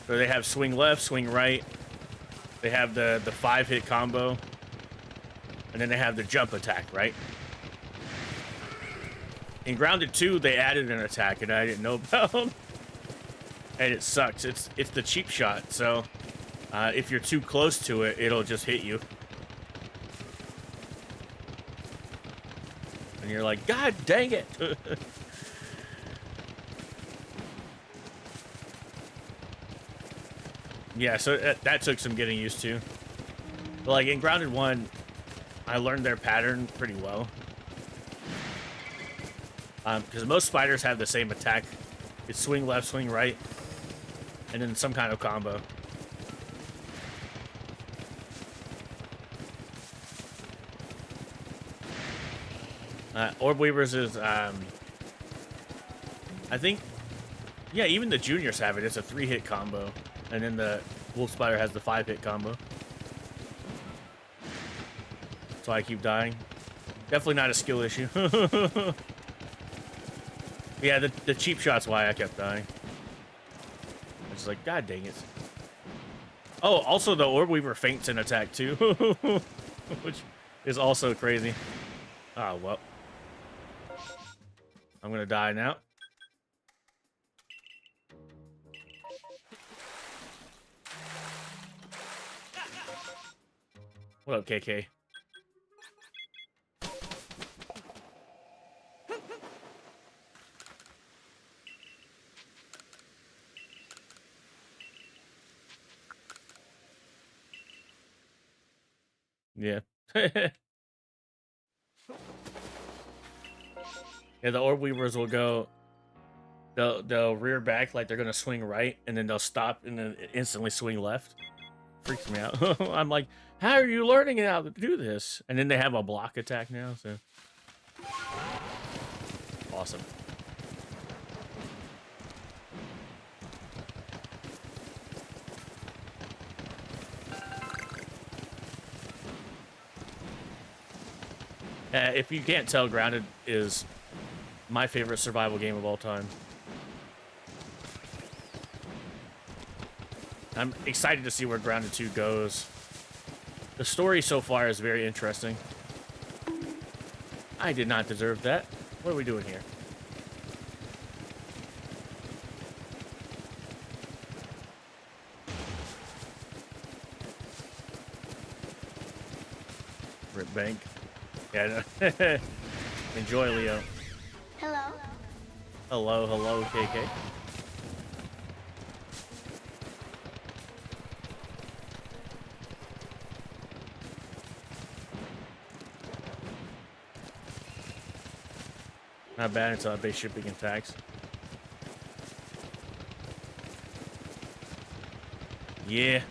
So they have swing left, swing right. They have the 5-hit combo. And then they have the jump attack, right? In Grounded 2, they added an attack, and I didn't know about. And it sucks. It's the cheap shot, so if you're too close to it, it'll just hit you. And you're like, God dang it! Yeah, so that took some getting used to. But like in Grounded 1, I learned their pattern pretty well. Because most spiders have the same attack. It's swing left, swing right, and then some kind of combo. Orb Weavers is, I think, yeah, even the juniors have it. It's a 3-hit combo. And then the wolf spider has the 5-hit combo. So I keep dying. Definitely not a skill issue. Yeah, the cheap shot's why I kept dying. I was like, God dang it. Oh, also the Orb Weaver feints an attack too. Which is also crazy. Oh, well. I'm gonna die now. What up, KK? Yeah. Yeah, the orb weavers will go. They'll rear back like they're gonna swing right, and then they'll stop and then instantly swing left. Freaks me out. I'm like, how are you learning how to do this? And then they have a block attack now, so awesome. If you can't tell, Grounded is my favorite survival game of all time. I'm excited to see where Grounded 2 goes. The story so far is very interesting. I did not deserve that. What are we doing here? Rip Bank. Yeah, no. Enjoy, Leo. Hello. Hello, hello, KK. Not bad until I base shipping and tax. Yeah.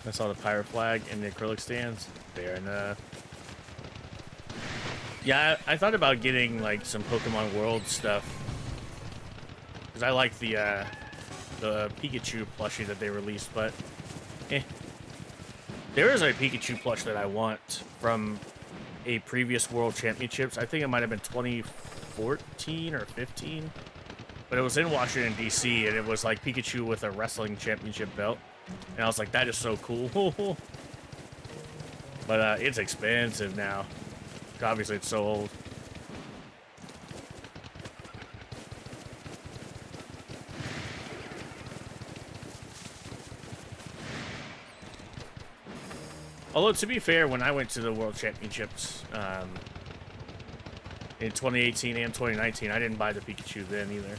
I saw the pirate flag and the acrylic stands. Fair enough. Yeah, I thought about getting like some Pokemon World stuff because I like the Pikachu plushie that they released, but there is a Pikachu plush that I want from a previous World Championships. I think it might have been 2014 or 15, but it was in Washington D.C. and it was like Pikachu with a wrestling championship belt. And I was like, that is so cool. But it's expensive now. Obviously, it's so old. Although, to be fair, when I went to the World Championships in 2018 and 2019, I didn't buy the Pikachu then either.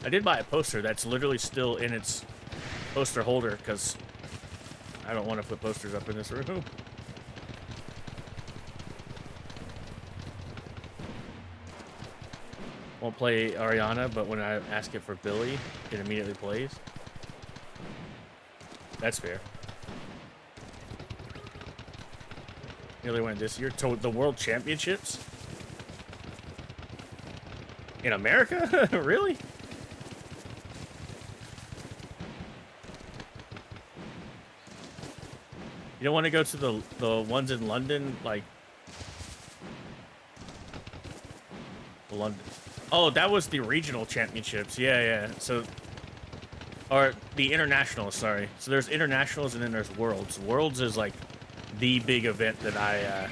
I did buy a poster that's literally still in its poster holder because I don't want to put posters up in this room. Won't play Ariana, but when I ask it for Billy, it immediately plays. That's fair. Nearly went this year to the World Championships in America. Really? You don't want to go to the ones in London, like London. Oh, that was the regional championships. Yeah, yeah. So, or the internationals. Sorry. So there's internationals and then there's worlds. Worlds is like the big event that I.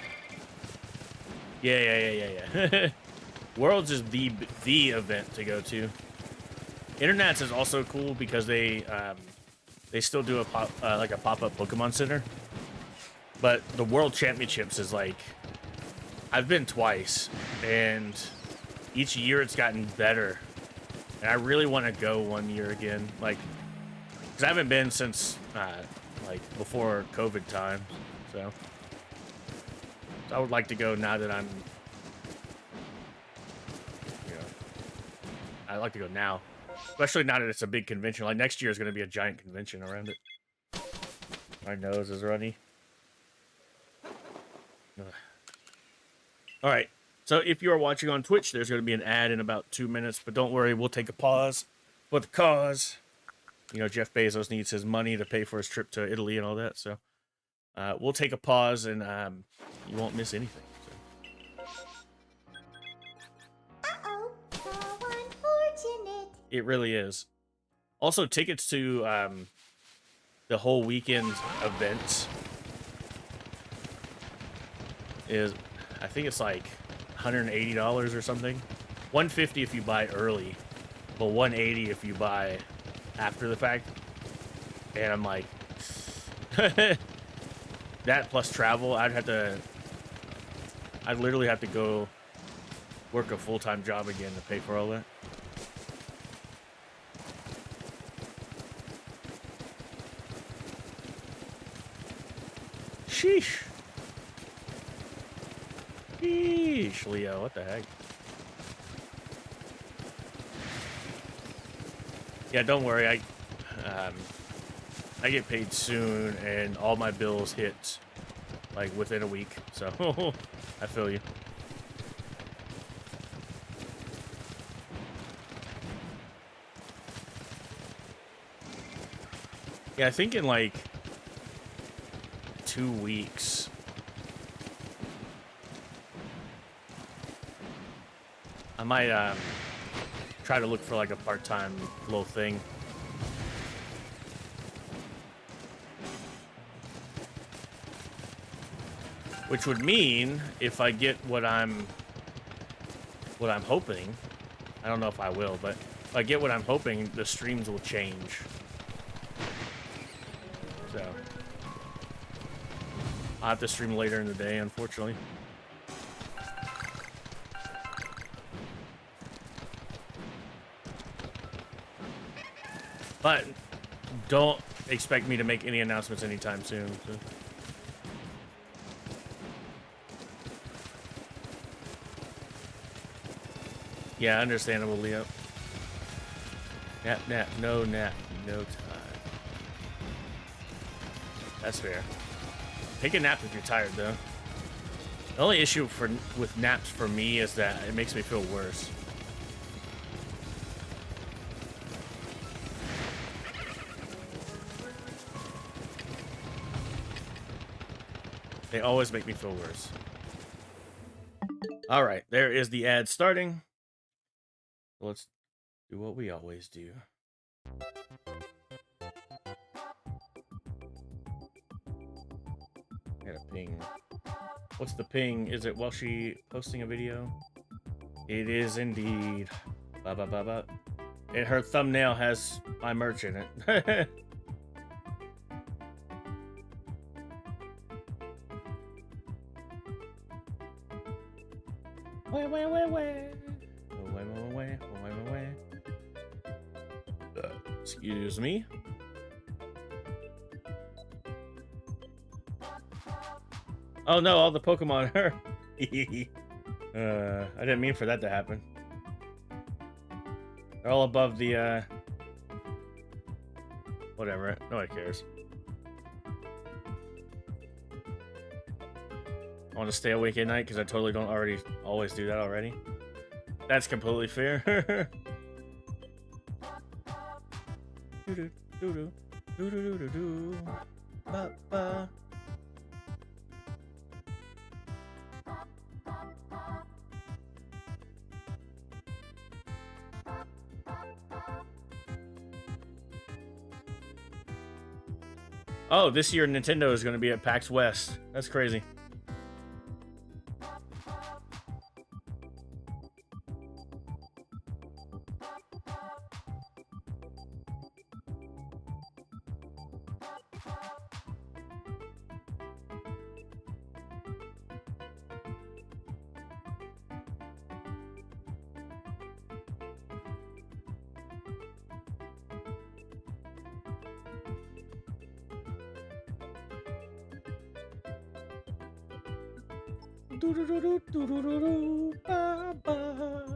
Yeah. Worlds is the event to go to. Internets is also cool because they still do a pop-up Pokemon Center. But the World Championships is like, I've been twice, and each year it's gotten better. And I really want to go one year again, like, because I haven't been since, like, before COVID time, so I would like to go now that I'm, you know, I'd like to go now. Especially now that it's a big convention. Like, next year is going to be a giant convention around it. My nose is runny. All right, so if you are watching on Twitch, there's going to be an ad in about 2 minutes, but don't worry, we'll take a pause for the cause. You know, Jeff Bezos needs his money to pay for his trip to Italy and all that, so we'll take a pause, and you won't miss anything. So. Uh-oh, how unfortunate. It really is. Also, tickets to the whole weekend events is, I think it's like $180 or something. $150 if you buy early, but $180 if you buy after the fact. And I'm like, that plus travel, I'd literally have to go work a full-time job again to pay for all that. Sheesh. Sheesh, Leo, what the heck? Yeah, don't worry, I get paid soon, and all my bills hit, like, within a week, so I feel you. Yeah, I think in, like, 2 weeks, I might, try to look for, like, a part-time little thing. Which would mean, if I get what I'm hoping, I don't know if I will, but if I get what I'm hoping, the streams will change. So, I'll have to stream later in the day, unfortunately. But don't expect me to make any announcements anytime soon. So. Yeah, understandable, Leo. Nap, no time. That's fair. Take a nap if you're tired, though. The only issue with naps for me is that it makes me feel worse. They always make me feel worse. All right, there is the ad starting. Let's do what we always do. Got a ping. What's the ping? Is it while she posting a video? It is indeed. Ba ba ba ba. And her thumbnail has my merch in it. Excuse me. Oh no, all the Pokemon are. I didn't mean for that to happen. They're all above the, whatever. Nobody cares. I want to stay awake at night because I totally don't always do that already. That's completely fair. Ba, ba. Oh, this year Nintendo is going to be at PAX West. That's crazy. Ba, ba.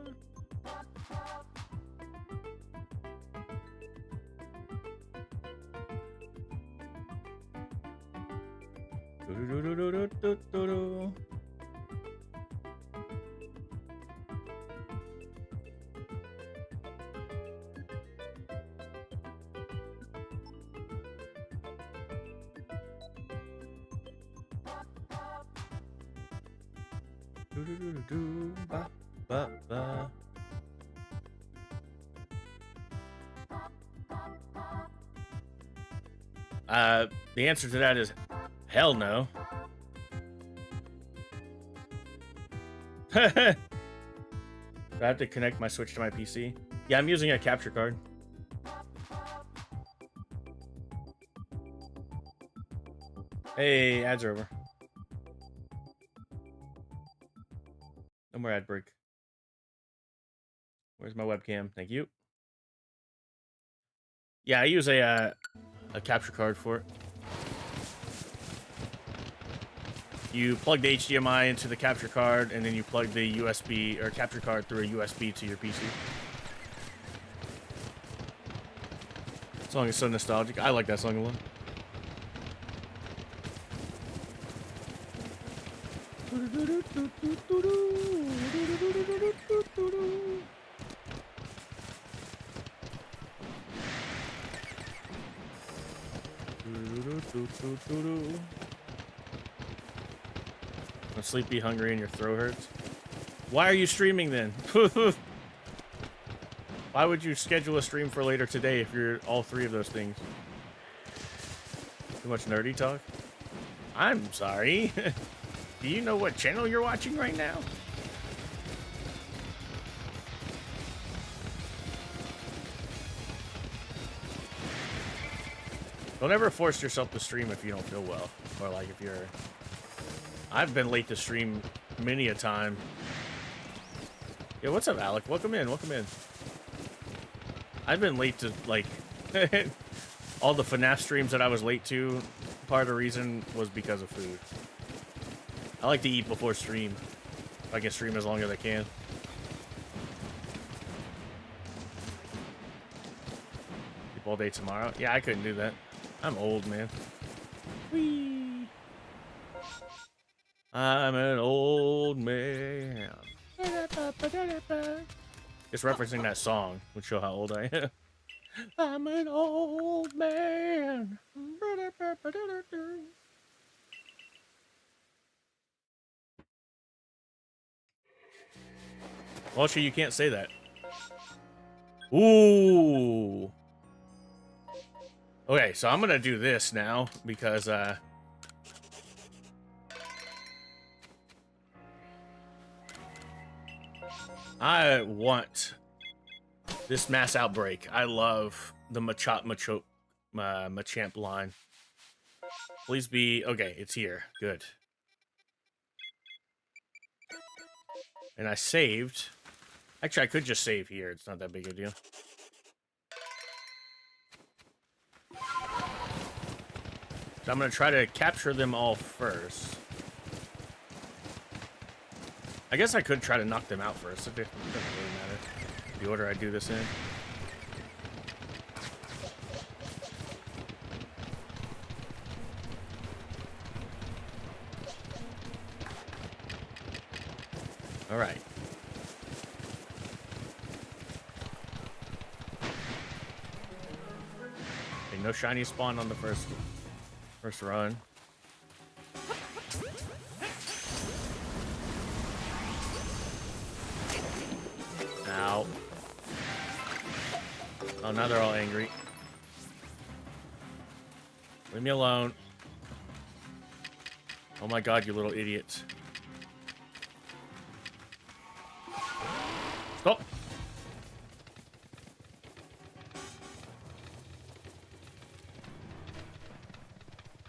Ba, ba, ba. The answer to that is hell no. Do I have to connect my Switch to my PC? Yeah, I'm using a capture card. Hey, ads are over. No more ad break. Where's my webcam? Thank you. Yeah, I use a capture card for it. You plug the HDMI into the capture card, and then you plug the USB or capture card through a USB to your PC. The song is so nostalgic. I like that song a lot. I'm sleepy, hungry, and your throat hurts. Why are you streaming then? Why would you schedule a stream for later today if you're all three of those things? Too much nerdy talk? I'm sorry. Do you know what channel you're watching right now? Don't ever force yourself to stream if you don't feel well. Or like if you're... I've been late to stream many a time. Yo, what's up, Alec? Welcome in, welcome in. I've been late to, like... all the FNAF streams that I was late to, part of the reason was because of food. I like to eat before stream. If I can stream as long as I can. Sleep all day tomorrow? Yeah, I couldn't do that. I'm old, man. Whee! I'm an old man. Just referencing that song would show how old I am. I'm an old man. Well, sure, you can't say that. Ooh. Okay, so I'm gonna do this now because I want this mass outbreak. I love the Machamp line. Please be okay. It's here. Good. And I saved. Actually, I could just save here. It's not that big a deal. So I'm going to try to capture them all first. I guess I could try to knock them out first. It doesn't really matter the order I do this in. All right. Okay, no shiny spawn on the first run. Ow. Oh, now they're all angry. Leave me alone. Oh my god, you little idiots. Stop.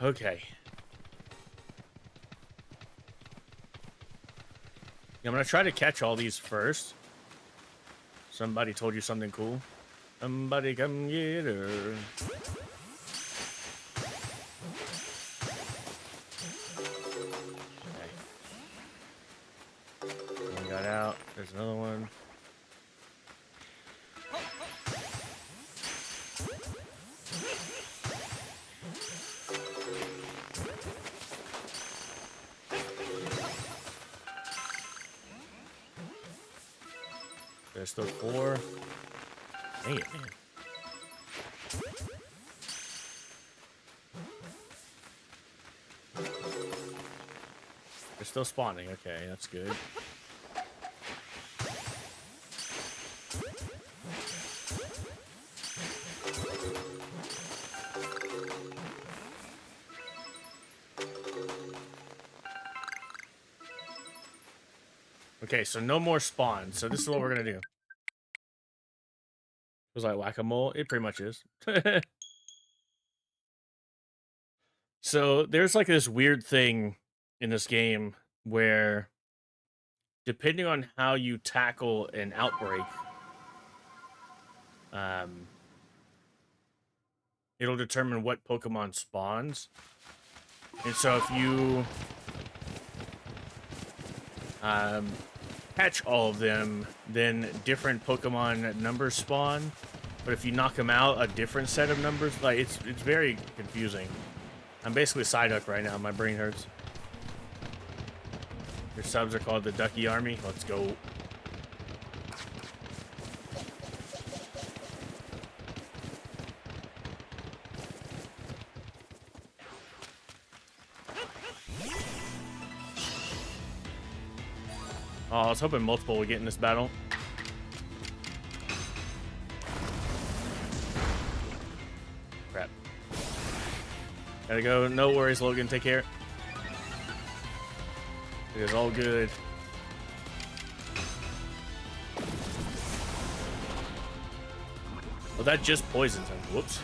Okay. Yeah, I'm gonna try to catch all these first. Somebody told you something cool. Somebody come get her. Okay. One got out. There's another one. There's still 4. Dang it, man. They're still spawning. Okay, that's good. Okay, so no more spawns. So this is what we're gonna do. It was like whack-a-mole. It pretty much is. So there's like this weird thing in this game where depending on how you tackle an outbreak, um, it'll determine what Pokemon spawns. And so if you catch all of them, then different Pokemon numbers spawn. But if you knock them out, a different set of numbers. Like it's very confusing. I'm basically Psyduck right now. My brain hurts. Your subs are called the Ducky Army. Let's go. Oh, I was hoping multiple would get in this battle. Crap. Gotta go. No worries, Logan. Take care. It is all good. Well, that just poisons him. Whoops.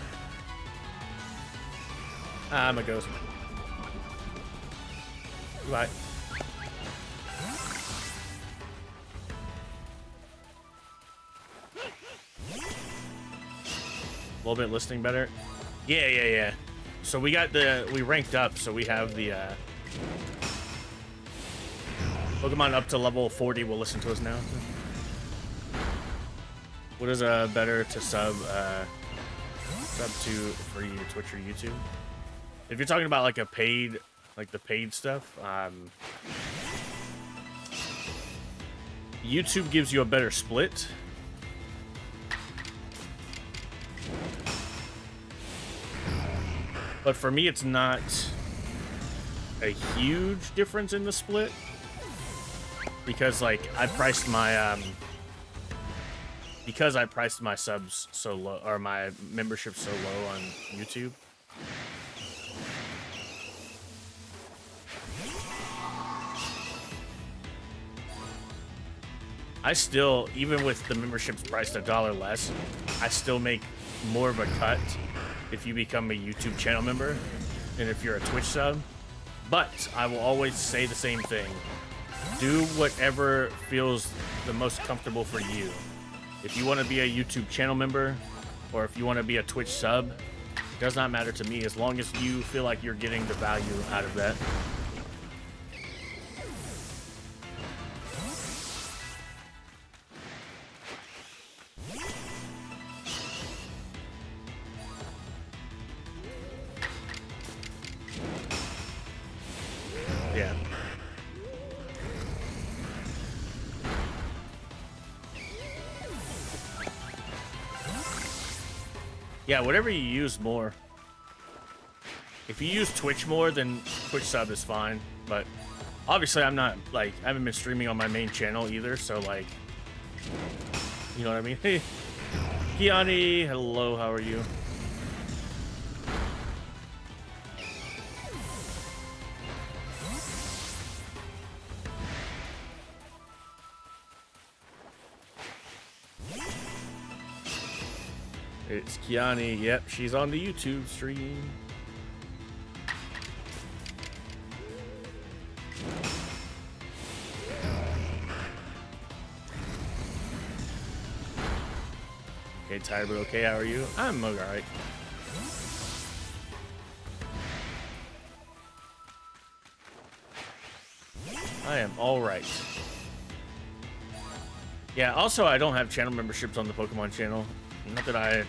I'm a ghost. Goodbye. A little bit listening better. Yeah. So we ranked up, so we have the Pokemon up to level 40 will listen to us now. What is better to sub to for you, Twitch or YouTube? If you're talking about like a paid, like the paid stuff, YouTube gives you a better split. But for me, it's not a huge difference in the split because, like, I priced my subs so low, or my membership so low on YouTube. I still, even with the memberships priced $1 less, I still make more of a cut if you become a YouTube channel member than if you're a Twitch sub. But I will always say the same thing. Do whatever feels the most comfortable for you. If you want to be a YouTube channel member or if you want to be a Twitch sub, it does not matter to me as long as you feel like you're getting the value out of that. Yeah. Yeah, whatever you use more. If you use Twitch more, then Twitch sub is fine. But obviously, I'm not, like, I haven't been streaming on my main channel either, so, like, you know what I mean? Hey, Kiani, hello, how are you? It's Kiani. Yep, she's on the YouTube stream. Okay, tired but okay. How are you? I'm alright. I am alright. Yeah, also I don't have channel memberships on the Pokemon channel. Not that I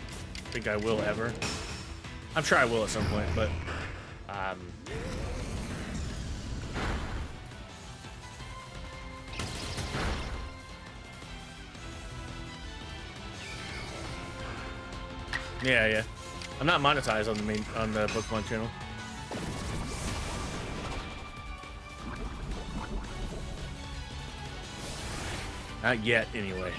think I will ever. I'm sure I will at some point, but yeah. I'm not monetized on the Pokemon channel. Not yet, anyway.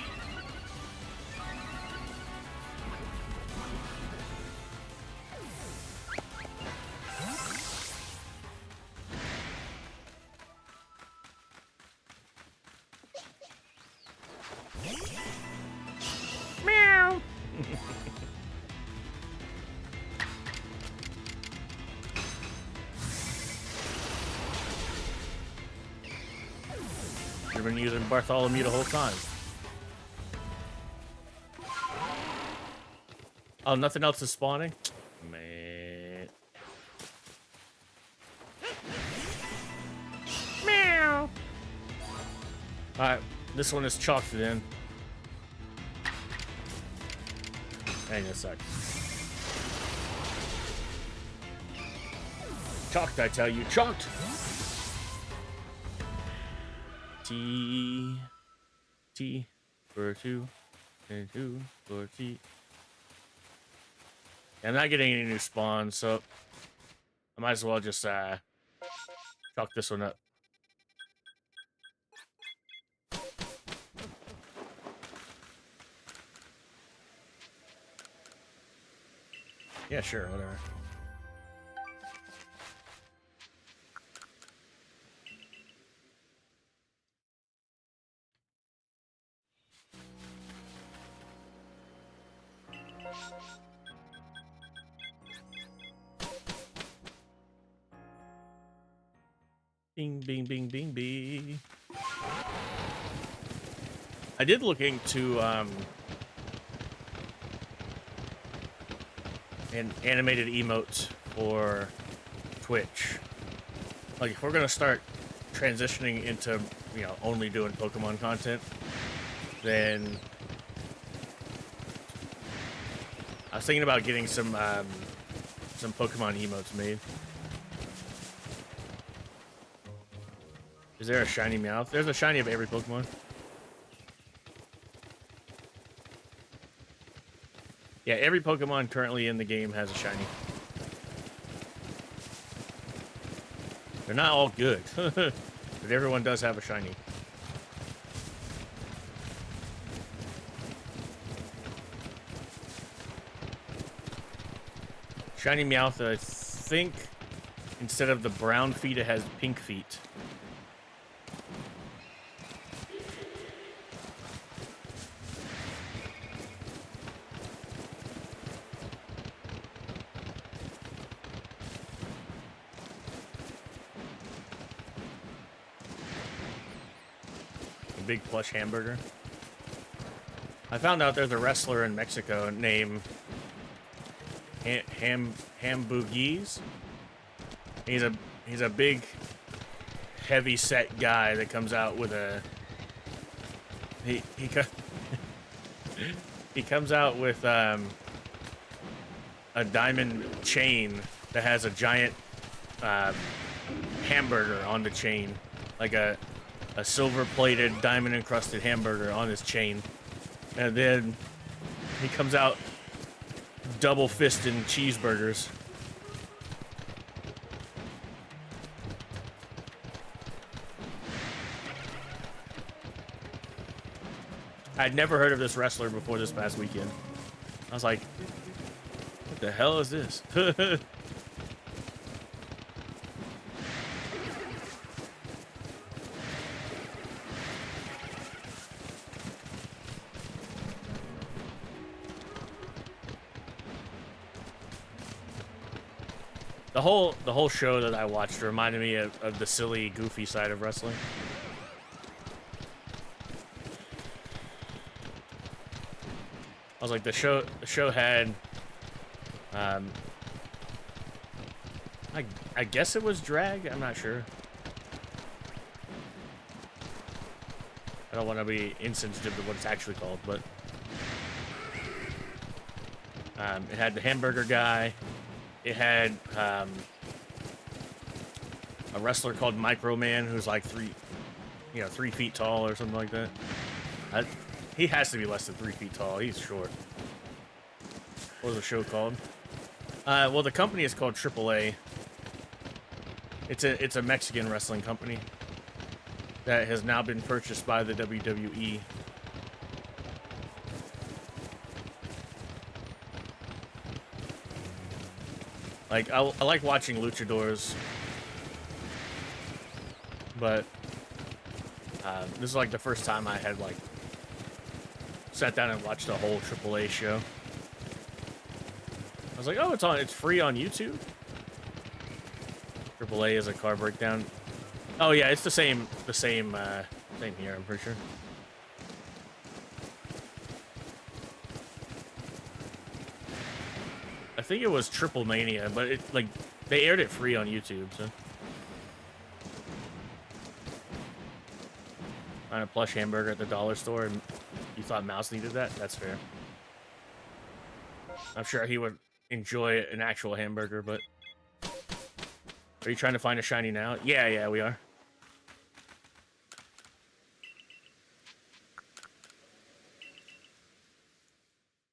have been using Bartholomew the whole time. Oh, nothing else is spawning? Man. Meow. Alright, this one is chalked in. Hang on a sec. Chalked, I tell you, chalked! T for 2 and 2 for T. I'm not getting any new spawns, so I might as well just chalk this one up. Yeah, sure, whatever. Bing, bing, bing, bing, bing. I did look into an animated emotes for Twitch. Like, if we're gonna start transitioning into, you know, only doing Pokemon content, then I was thinking about getting some Pokemon emotes made. Is there a shiny Meowth? There's a shiny of every Pokemon. Yeah, every Pokemon currently in the game has a shiny. They're not all good, but everyone does have a shiny. Shiny Meowth, I think, instead of the brown feet, it has pink feet. Big plush hamburger. I found out there's a wrestler in Mexico named Hamburguese. He's a big, heavy set guy that comes out with a he comes out with a diamond chain that has a giant hamburger on the chain, like a silver-plated, diamond-encrusted hamburger on his chain. And then he comes out double-fisting cheeseburgers. I'd never heard of this wrestler before this past weekend. I was like, what the hell is this? The whole show that I watched reminded me of the silly, goofy side of wrestling. I was like, the show had, I guess it was drag. I'm not sure. I don't want to be insensitive to what it's actually called, but it had the hamburger guy. It had a wrestler called Micro Man, who's like 3 feet tall or something like that. He has to be less than 3 feet tall. He's short. What was the show called? Well, the company is called AAA. It's a Mexican wrestling company that has now been purchased by the WWE. Like, I like watching luchadors, but this is like the first time I had like sat down and watched a whole AAA show. I was like, oh, it's free on YouTube. AAA is a car breakdown. Oh yeah, it's the same Same here, I'm pretty sure. I think it was Triple Mania, but it like they aired it free on YouTube, so. Find a plush hamburger at the dollar store and you thought Mouse needed that? That's fair. I'm sure he would enjoy an actual hamburger, but... Are you trying to find a shiny now? Yeah, we are.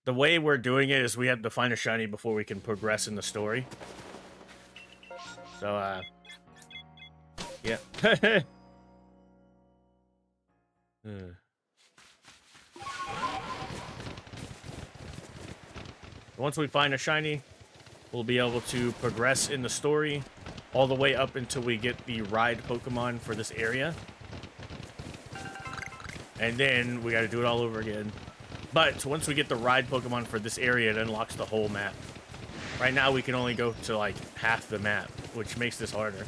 The way we're doing it is we have to find a shiny before we can progress in the story. So, yeah. Once we find a shiny, we'll be able to progress in the story all the way up until we get the ride Pokemon for this area. And then we got to do it all over again. But once we get the ride Pokemon for this area, it unlocks the whole map. Right now, we can only go to like half the map, which makes this harder.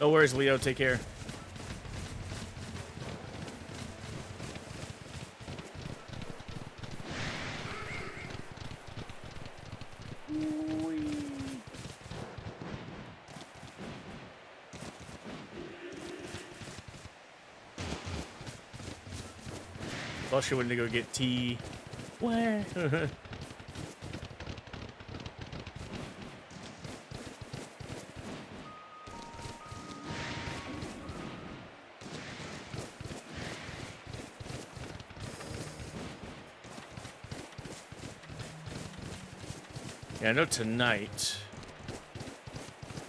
No worries, Leo. Take care. Well, she went to go get tea. Where? Yeah, I know tonight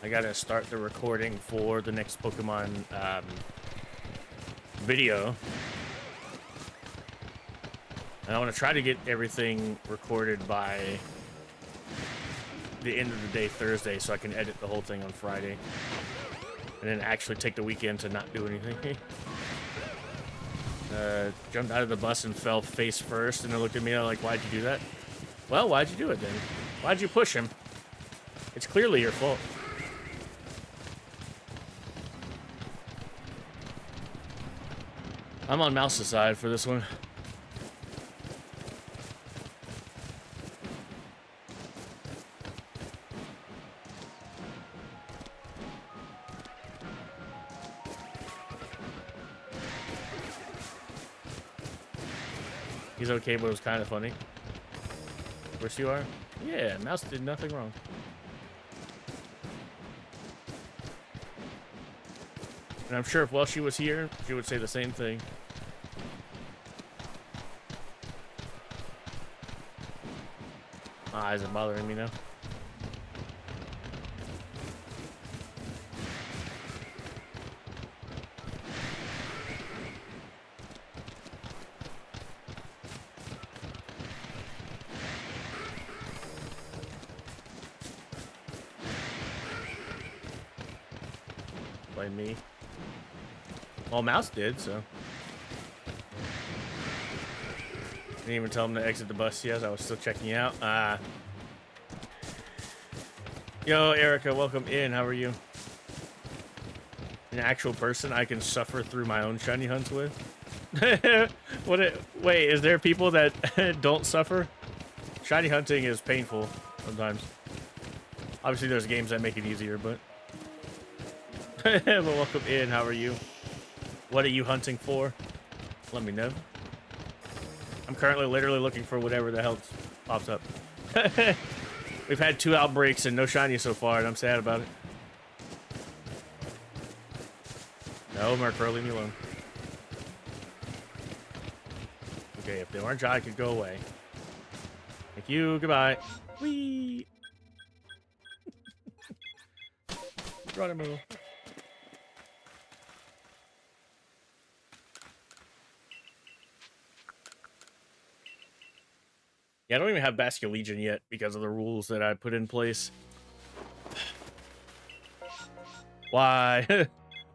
I gotta start the recording for the next Pokemon video. And I want to try to get everything recorded by the end of the day Thursday so I can edit the whole thing on Friday. And then actually take the weekend to not do anything. Jumped out of the bus and fell face first, and they looked at me like, why'd you do that? Well, why'd you do it then? Why'd you push him? It's clearly your fault. I'm on Mouse's side for this one. He's okay, but it was kind of funny. Of course you are? Yeah, Mouse did nothing wrong. And I'm sure if Welshie was here, she would say the same thing. My eyes are bothering me now. Me. Well, Mouse did, so. Didn't even tell him to exit the bus yet. I was still checking you out. Yo, Erica, welcome in. How are you? An actual person I can suffer through my own shiny hunts with? Wait, is there people that don't suffer? Shiny hunting is painful sometimes. Obviously, there's games that make it easier, but... Well, welcome in. How are you? What are you hunting for? Let me know. I'm currently literally looking for whatever the hell pops up. We've had 2 outbreaks and no shiny so far, and I'm sad about it. No, Murkrow, leave me alone. Okay, if they weren't I could go away. Thank you. Goodbye. Whee! Geronimo. Yeah, I don't even have Basculegion yet because of the rules that I put in place. Why?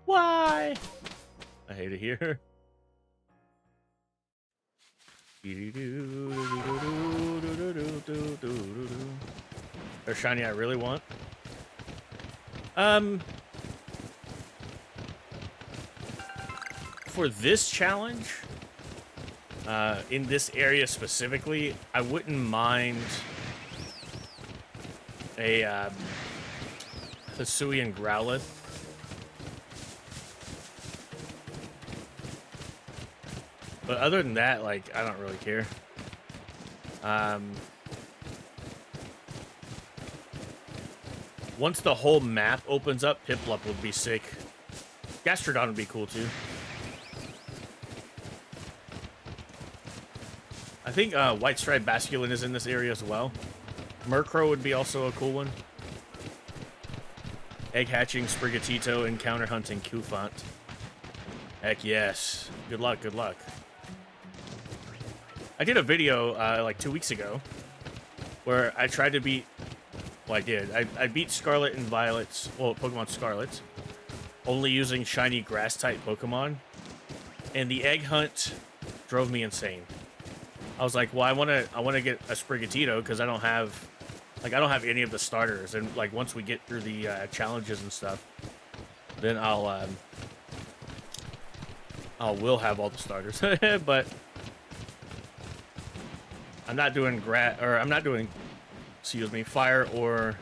Why? I hate it here. There's shiny I really want. For this challenge, in this area specifically, I wouldn't mind a Hisuian Growlithe. But other than that, like, I don't really care. Once the whole map opens up, Piplup would be sick. Gastrodon would be cool too. I think White Stripe Basculin is in this area as well. Murkrow would be also a cool one. Egg hatching, Sprigatito, encounter hunting, Cufant. Heck yes. Good luck, good luck. I did a video like 2 weeks ago where I tried to beat, well, I did. I beat Scarlet and Violet's, well, Pokemon Scarlet, only using shiny grass type Pokemon. And the egg hunt drove me insane. I was like, well, I want to get a Sprigatito because I don't have any of the starters. And like once we get through the challenges and stuff, then I will have all the starters. But I'm not doing excuse me, fire or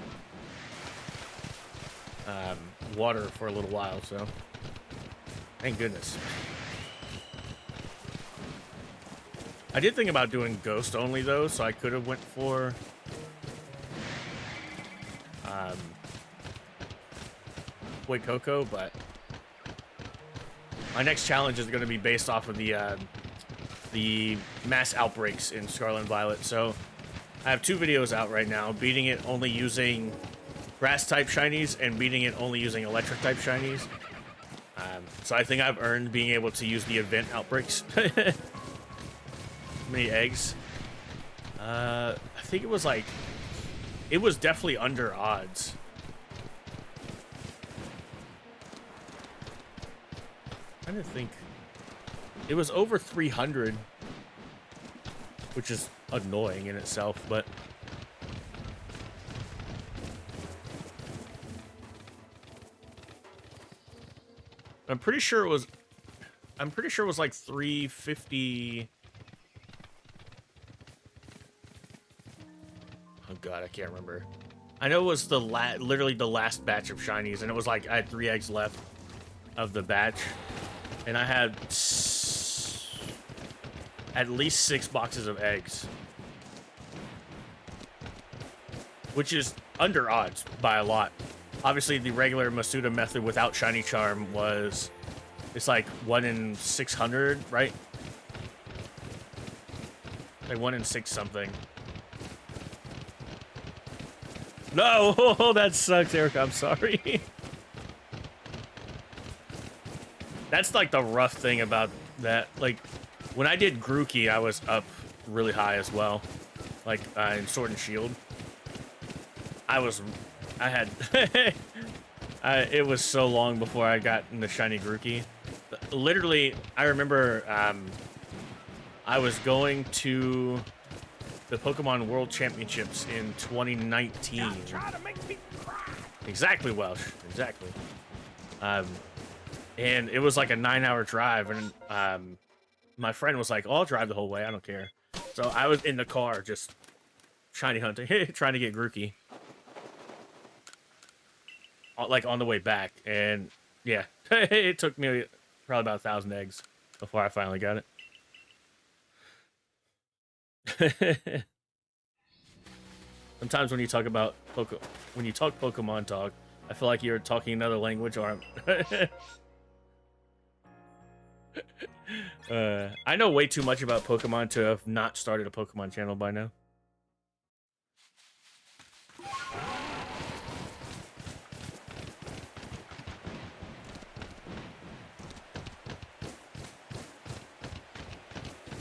water for a little while, so thank goodness. I did think about doing ghost only though, so I could have went for Boy Coco, but my next challenge is going to be based off of the mass outbreaks in Scarlet and Violet. So I have 2 videos out right now, beating it only using grass type shinies and beating it only using electric type shinies. So I think I've earned being able to use the event outbreaks. Many eggs. I think it was like, it was definitely under odds. I'm trying to think. It was over 300, which is annoying in itself, but I'm pretty sure it was like 350. Oh god, I can't remember. I know it was the literally the last batch of shinies, and it was like I had 3 eggs left of the batch, and I had at least 6 boxes of eggs, which is under odds by a lot. Obviously, the regular Masuda method without shiny charm it's like 1 in 600, right? Like 1 in 6 something. No, oh, that sucks, Erica. I'm sorry. That's like the rough thing about that. Like when I did Grookey, I was up really high as well. Like in Sword and Shield, it was so long before I got in the shiny Grookey. Literally, I remember I was going to the Pokemon World Championships in 2019. Exactly, Welsh. Exactly. And it was like a 9-hour drive, and my friend was like, oh, I'll drive the whole way. I don't care. So I was in the car just shiny hunting, trying to get Grookey. Like on the way back, and yeah, it took me probably about 1,000 eggs before I finally got it. Sometimes when you talk about Pokemon talk, I feel like you're talking another language, or I know way too much about Pokemon to have not started a Pokemon channel by now.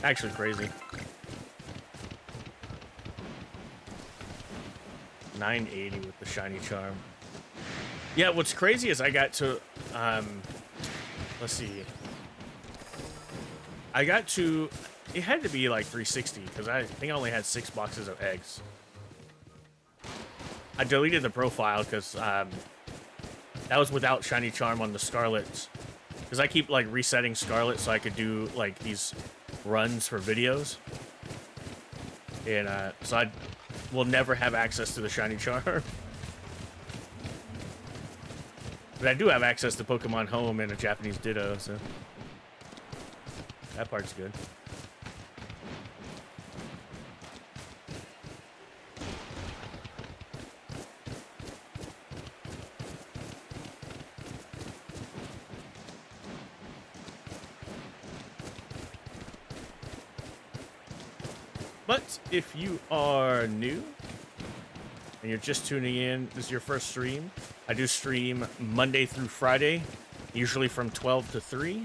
Actually crazy. 980 with the shiny charm. Yeah, what's crazy is I got to, let's see. I got to, it had to be like 360 because I think I only had 6 boxes of eggs. I deleted the profile because that was without shiny charm on the scarlets. Because I keep like resetting scarlet so I could do like these runs for videos. And so I will never have access to the shiny charm. But I do have access to Pokemon Home and a Japanese Ditto, so that part's good. But if you are new and you're just tuning in, this is your first stream, I do stream Monday through Friday, usually from 12 to 3.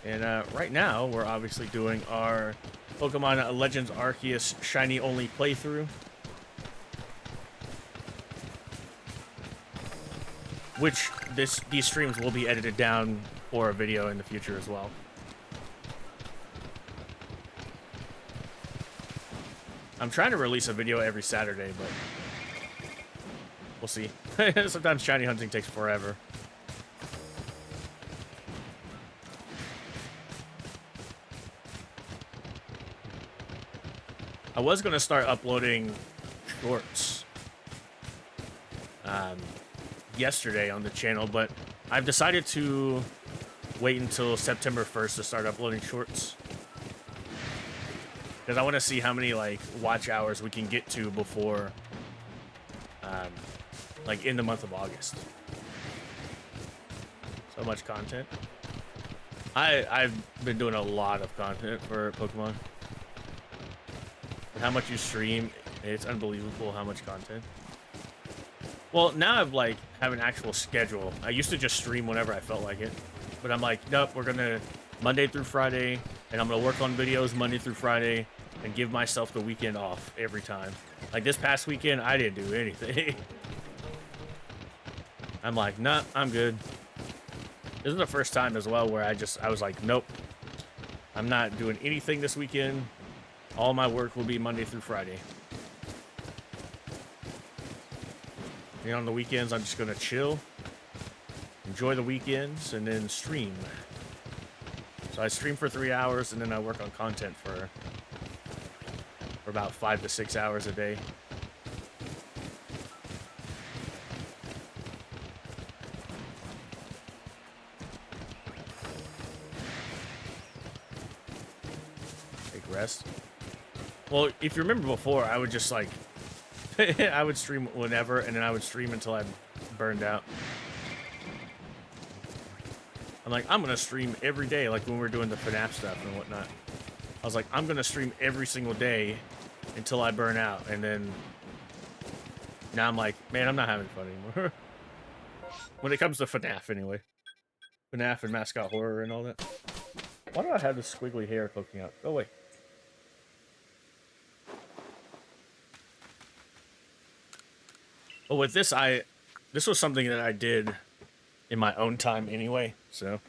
And right now, we're obviously doing our Pokemon Legends Arceus Shiny Only playthrough. Which these streams will be edited down for a video in the future as well. I'm trying to release a video every Saturday, but we'll see. Sometimes shiny hunting takes forever. I was going to start uploading shorts yesterday on the channel, but I've decided to wait until September 1st to start uploading shorts. Because I want to see how many, like, watch hours we can get to before, like, in the month of August. So much content. I've been doing a lot of content for Pokemon. And how much you stream, it's unbelievable how much content. Well, now I've, like, have an actual schedule. I used to just stream whenever I felt like it. But I'm like, nope, we're going to Monday through Friday, and I'm going to work on videos Monday through Friday, and give myself the weekend off every time. Like this past weekend, I didn't do anything. I'm like, nah, I'm good. This is the first time as well where I was like, nope, I'm not doing anything this weekend. All my work will be Monday through Friday. And on the weekends, I'm just gonna chill, enjoy the weekends, and then stream. So I stream for 3 hours, and then I work on content for about 5 to 6 hours a day. Take rest. Well, if you remember before, I would just like, I would stream whenever, and then I would stream until I burned out. I'm like, I'm gonna stream every day, like when we were doing the FNAF stuff and whatnot. I was like, I'm gonna stream every single day until I burn out, and then now I'm like, man, I'm not having fun anymore. When it comes to FNAF, anyway. FNAF and Mascot Horror and all that. Why do I have this squiggly hair poking out? Go away. But with this, this was something that I did in my own time anyway, so.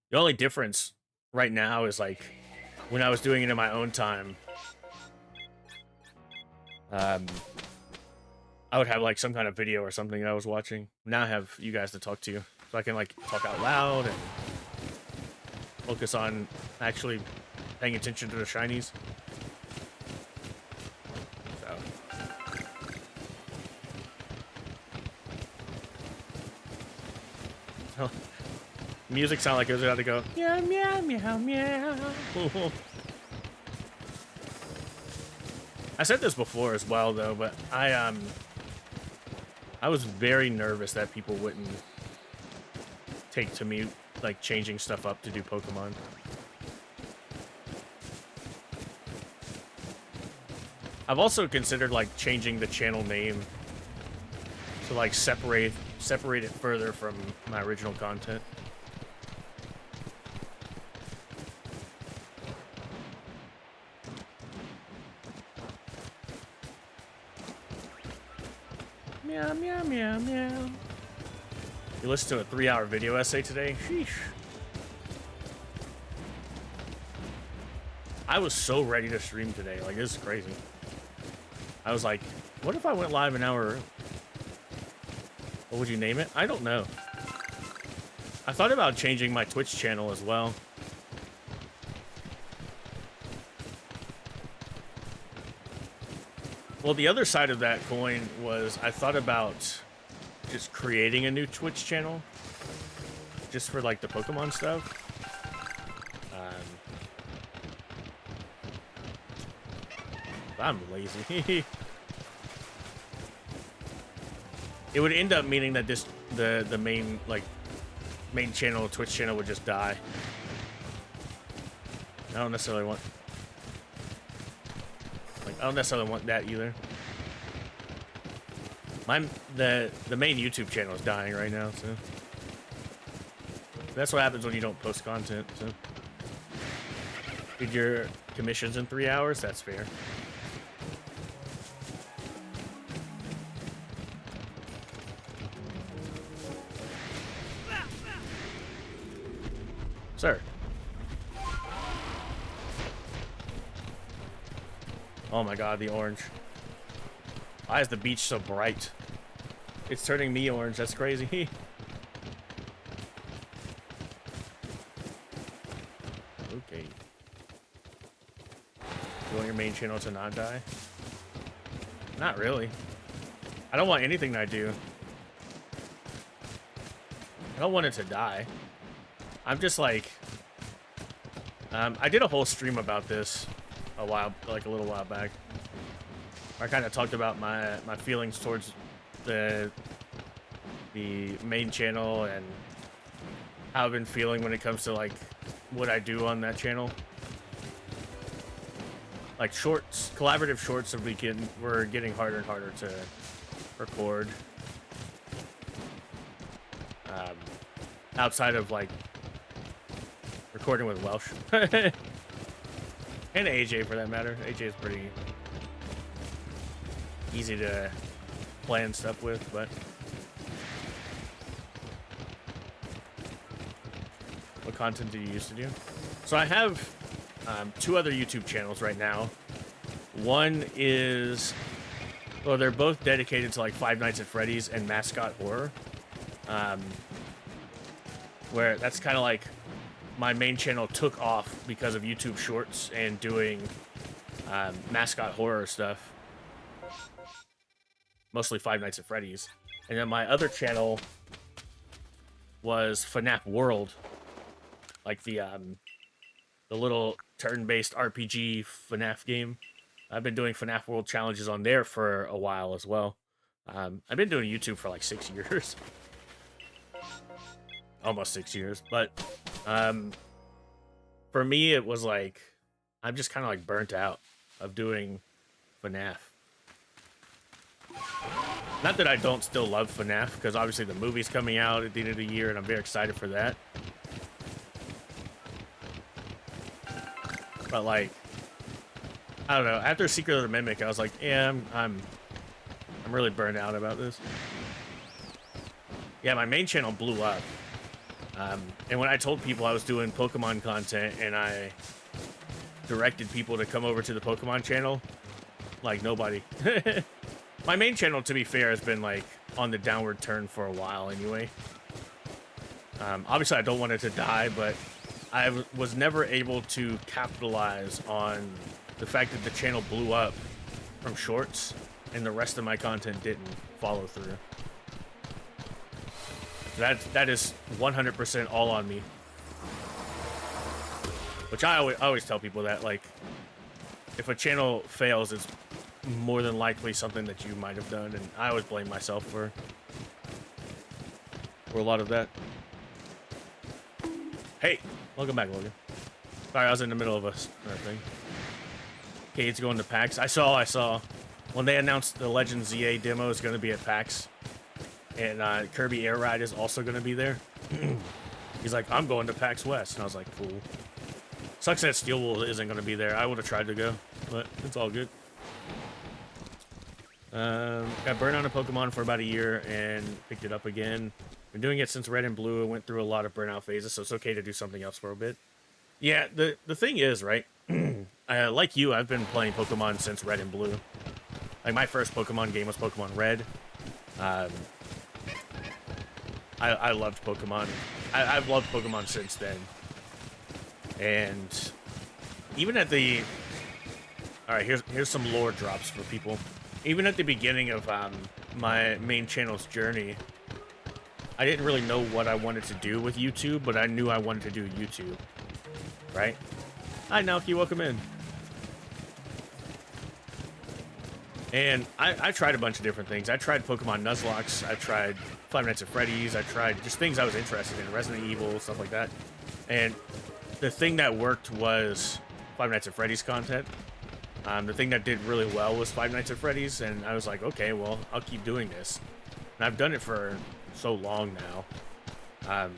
The only difference right now is like, when I was doing it in my own time, I would have like some kind of video or something that I was watching. Now I have you guys to talk to, so I can like talk out loud and focus on actually paying attention to the shinies. So, music sound like it was about to go meow meow meow meow. I said this before as well though, but I was very nervous that people wouldn't take to me like changing stuff up to do Pokemon. I've also considered like changing the channel name to like separate it further from my original content. Meow, meow, meow, meow. You listened to a 3-hour video essay today? Sheesh. I was so ready to stream today. Like, this is crazy. I was like, what if I went live an hour early? What would you name it? I don't know. I thought about changing my Twitch channel as well. Well, the other side of that coin was I thought about just creating a new Twitch channel just for like the Pokemon stuff. I'm lazy. It would end up meaning that the main channel, Twitch channel, would just die. I don't necessarily want that either. The main YouTube channel is dying right now, so that's what happens when you don't post content. So did your commissions in 3 hours? That's fair. Sir. Oh my god, the orange. Why is the beach so bright? It's turning me orange. That's crazy. Okay. You want your main channel to not die? Not really. I don't want anything that I do. I don't want it to die. I'm just like, I did a whole stream about this a little while back. I kind of talked about my feelings towards the main channel and how I've been feeling when it comes to like what I do on that channel. Like shorts, collaborative shorts were getting harder and harder to record. Outside of like recording with Welsh. And AJ for that matter. AJ is pretty easy to plan stuff with, but what content do you used to do? So I have 2 other YouTube channels right now. One is, well, they're both dedicated to like Five Nights at Freddy's and mascot horror. Where that's kind of like my main channel took off because of YouTube Shorts and doing mascot horror stuff. Mostly Five Nights at Freddy's. And then my other channel was FNAF World. Like the little turn-based RPG FNAF game. I've been doing FNAF World challenges on there for a while as well. I've been doing YouTube for like 6 years. Almost 6 years, but for me it was like I'm just kind of like burnt out of doing FNAF. Not that I don't still love FNAF, because obviously the movie's coming out at the end of the year and I'm very excited for that. But like, I don't know, after Secret of the Mimic I was like, yeah, I'm really burned out about this. Yeah, my main channel blew up. And when I told people I was doing Pokemon content and I directed people to come over to the Pokemon channel, like nobody. My main channel, to be fair, has been like on the downward turn for a while anyway. Obviously I don't want it to die, but I was never able to capitalize on the fact that the channel blew up from shorts and the rest of my content didn't follow through. That is 100% all on me. Which I always tell people that, like, if a channel fails, it's more than likely something that you might have done, and I always blame myself for a lot of that. Hey, welcome back, Logan. Sorry, I was in the middle of a thing. Cade's going to PAX. I saw. When they announced the Legend ZA demo is going to be at PAX. And Kirby Air Ride is also going to be there. He's like, I'm going to PAX West. And I was like, cool. Sucks that Steel Wool isn't going to be there. I would have tried to go, but it's all good. Got burned on a Pokemon for about a year and picked it up again. Been doing it since Red and Blue. I went through a lot of burnout phases, so it's okay to do something else for a bit. Yeah, the thing is, right? Like you, I've been playing Pokemon since Red and Blue. Like, my first Pokemon game was Pokemon Red. I loved Pokemon. I've loved Pokemon since then. And even at the... Alright, here's some lore drops for people. Even at the beginning of my main channel's journey, I didn't really know what I wanted to do with YouTube, but I knew I wanted to do YouTube. Right? Hi, Naoki, welcome in. And I tried a bunch of different things. I tried Pokemon Nuzlocke, I tried Five Nights at Freddy's, I tried just things I was interested in, Resident Evil, stuff like that. And the thing that worked was Five Nights at Freddy's content. The thing that did really well was Five Nights at Freddy's, and I was like, okay, well, I'll keep doing this. And I've done it for so long now.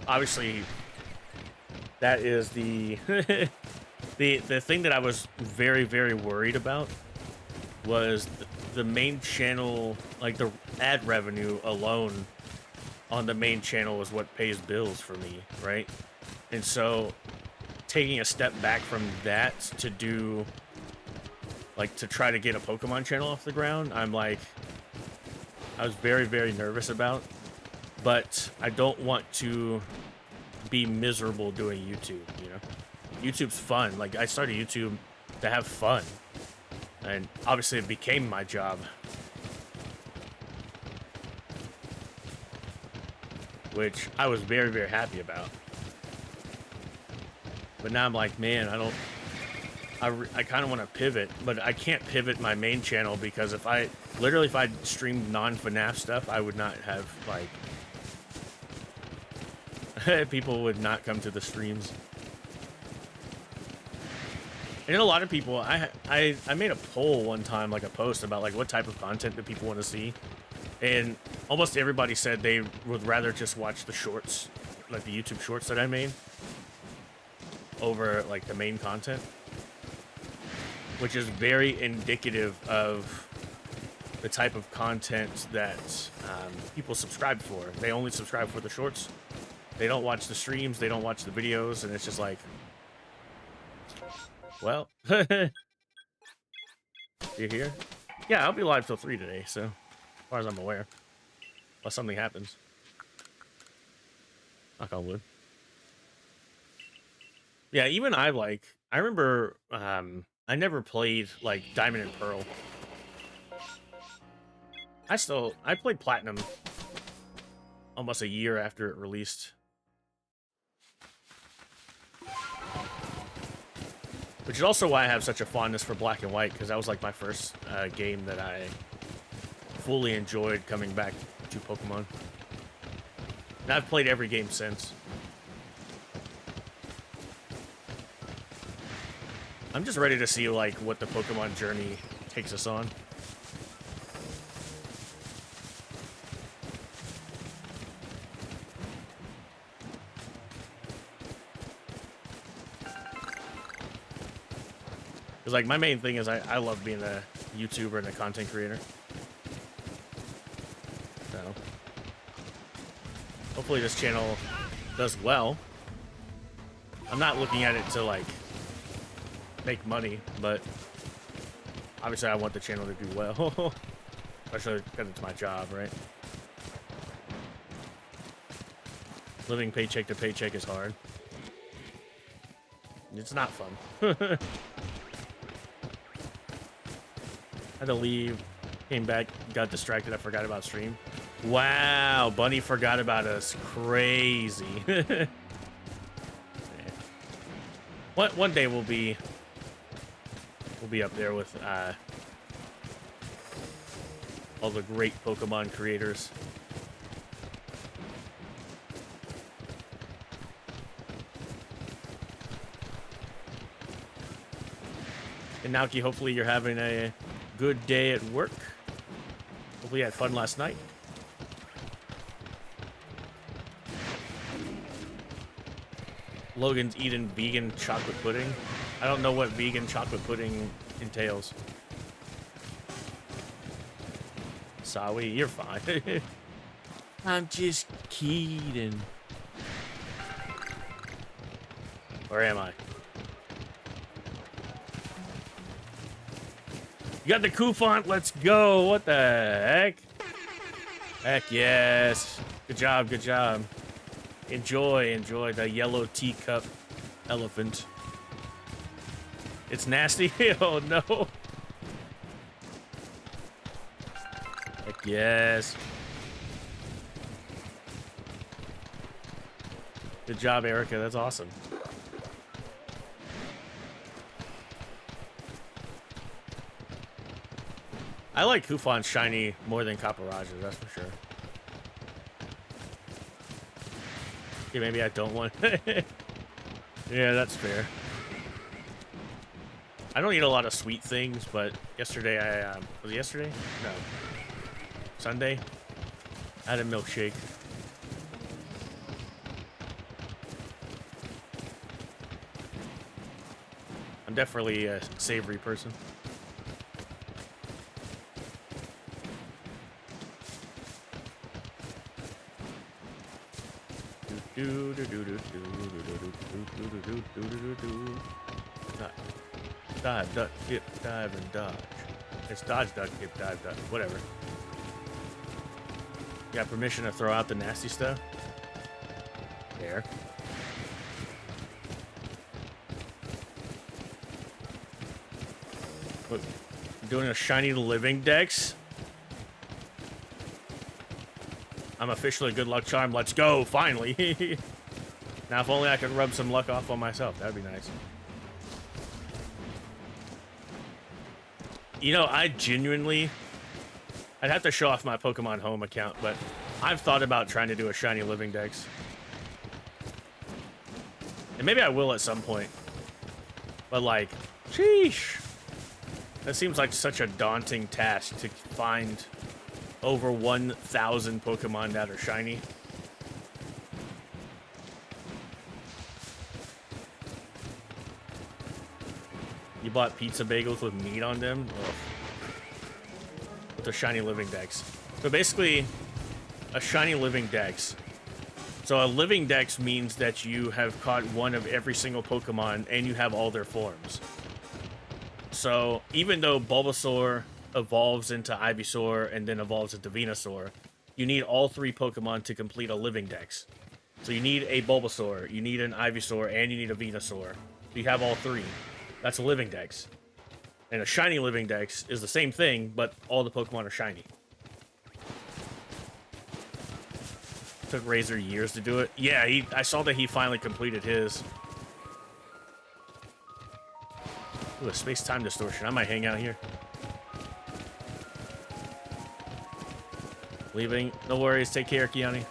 Obviously, that is the the thing that I was very, very worried about was the main channel, like the ad revenue alone on the main channel is what pays bills for me, right? And so taking a step back from that to do, like, to try to get a Pokemon channel off the ground, I was very, very nervous about, but I don't want to be miserable doing YouTube, you know? YouTube's fun. Like, I started YouTube to have fun, and obviously it became my job. Which I was very, very happy about. But now I'm like, man, I kind of want to pivot, but I can't pivot my main channel because if I streamed non-FNAF stuff, I would not have, like, people would not come to the streams. And a lot of people, I made a poll one time, like a post about like what type of content do people want to see, and almost everybody said they would rather just watch the shorts, like the YouTube shorts that I made, over like the main content, which is very indicative of the type of content that people subscribe for. They only subscribe for the shorts. They don't watch the streams. They don't watch the videos, and it's just like, well, you're here? Yeah, I'll be live till 3 today, so as far as I'm aware, unless something happens. Knock on wood. Yeah, even I remember, I never played, like, Diamond and Pearl. I played Platinum almost a year after it released. Which is also why I have such a fondness for Black and White, because that was, like, my first game that I fully enjoyed coming back to Pokemon. And I've played every game since. I'm just ready to see, like, what the Pokemon journey takes us on. Because, like, my main thing is I love being a YouTuber and a content creator. So, hopefully this channel does well. I'm not looking at it to, like, make money, but obviously I want the channel to do well. Especially because it's my job, right? Living paycheck to paycheck is hard. It's not fun. Had to leave, came back, got distracted, I forgot about stream. Wow, Bunny forgot about us. Crazy. One day we'll be up there with all the great Pokemon creators. And Naoki, hopefully you're having a good day at work. Hopefully you had fun last night. Logan's eating vegan chocolate pudding. I don't know what vegan chocolate pudding entails. Sawi, you're fine. I'm just kidding. Where am I? You got the Koufant, let's go. What the heck? Heck yes. Good job, good job. Enjoy the yellow teacup elephant. It's nasty. Oh no. Heck yes. Good job, Erica. That's awesome. I like Koufant shiny more than Caparaja, that's for sure. Okay, maybe I don't want. Yeah, that's fair. I don't eat a lot of sweet things, but yesterday I was it yesterday? No, Sunday. I had a milkshake. I'm definitely a savory person. Dive, duck, dip, dive, and dodge. It's dodge, duck, dip, dive, duck, whatever. You got permission to throw out the nasty stuff? There. Look, I'm doing a shiny living dex. I'm officially a good luck charm. Let's go, finally. Now, if only I could rub some luck off on myself. That'd be nice. You know, I'd have to show off my Pokemon Home account, but I've thought about trying to do a shiny living dex. And maybe I will at some point. But, like, sheesh. That seems like such a daunting task to find over 1,000 Pokemon that are shiny. You bought pizza bagels with meat on them? Ugh. With a shiny living dex. So basically, a shiny living dex. So a living dex means that you have caught one of every single Pokemon and you have all their forms. So even though Bulbasaur evolves into Ivysaur and then evolves into Venusaur, you need all three Pokemon to complete a living dex. So you need a Bulbasaur, you need an Ivysaur, and you need a Venusaur. So you have all three. That's a living dex. And a shiny living dex is the same thing, but all the Pokemon are shiny. Took Razor years to do it. Yeah, I saw that he finally completed his. Ooh, a space-time distortion. I might hang out here. Leaving. No worries. Take care, Kiani.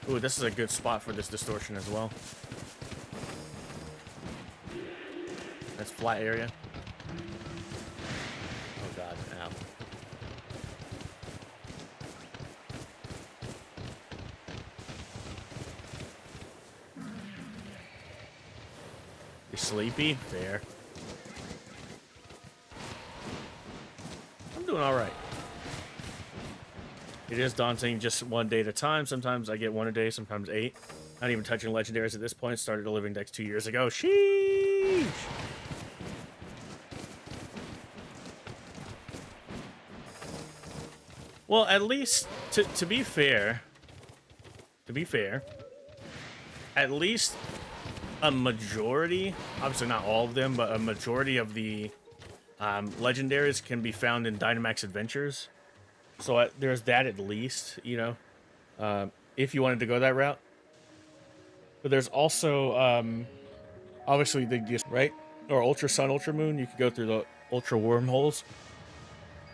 Ooh, this is a good spot for this distortion as well. That's flat area. Oh god, ow. You sleepy? Fair. I'm doing alright. It is daunting just one day at a time. Sometimes I get one a day, sometimes 8. Not even touching legendaries at this point. Started a living dex 2 years ago. Sheesh! Well, at least, to be fair, at least a majority, obviously not all of them, but a majority of the legendaries can be found in Dynamax Adventures. So there's that at least, you know, if you wanted to go that route. But there's also, obviously, right? Or Ultra Sun, Ultra Moon. You could go through the Ultra Wormholes.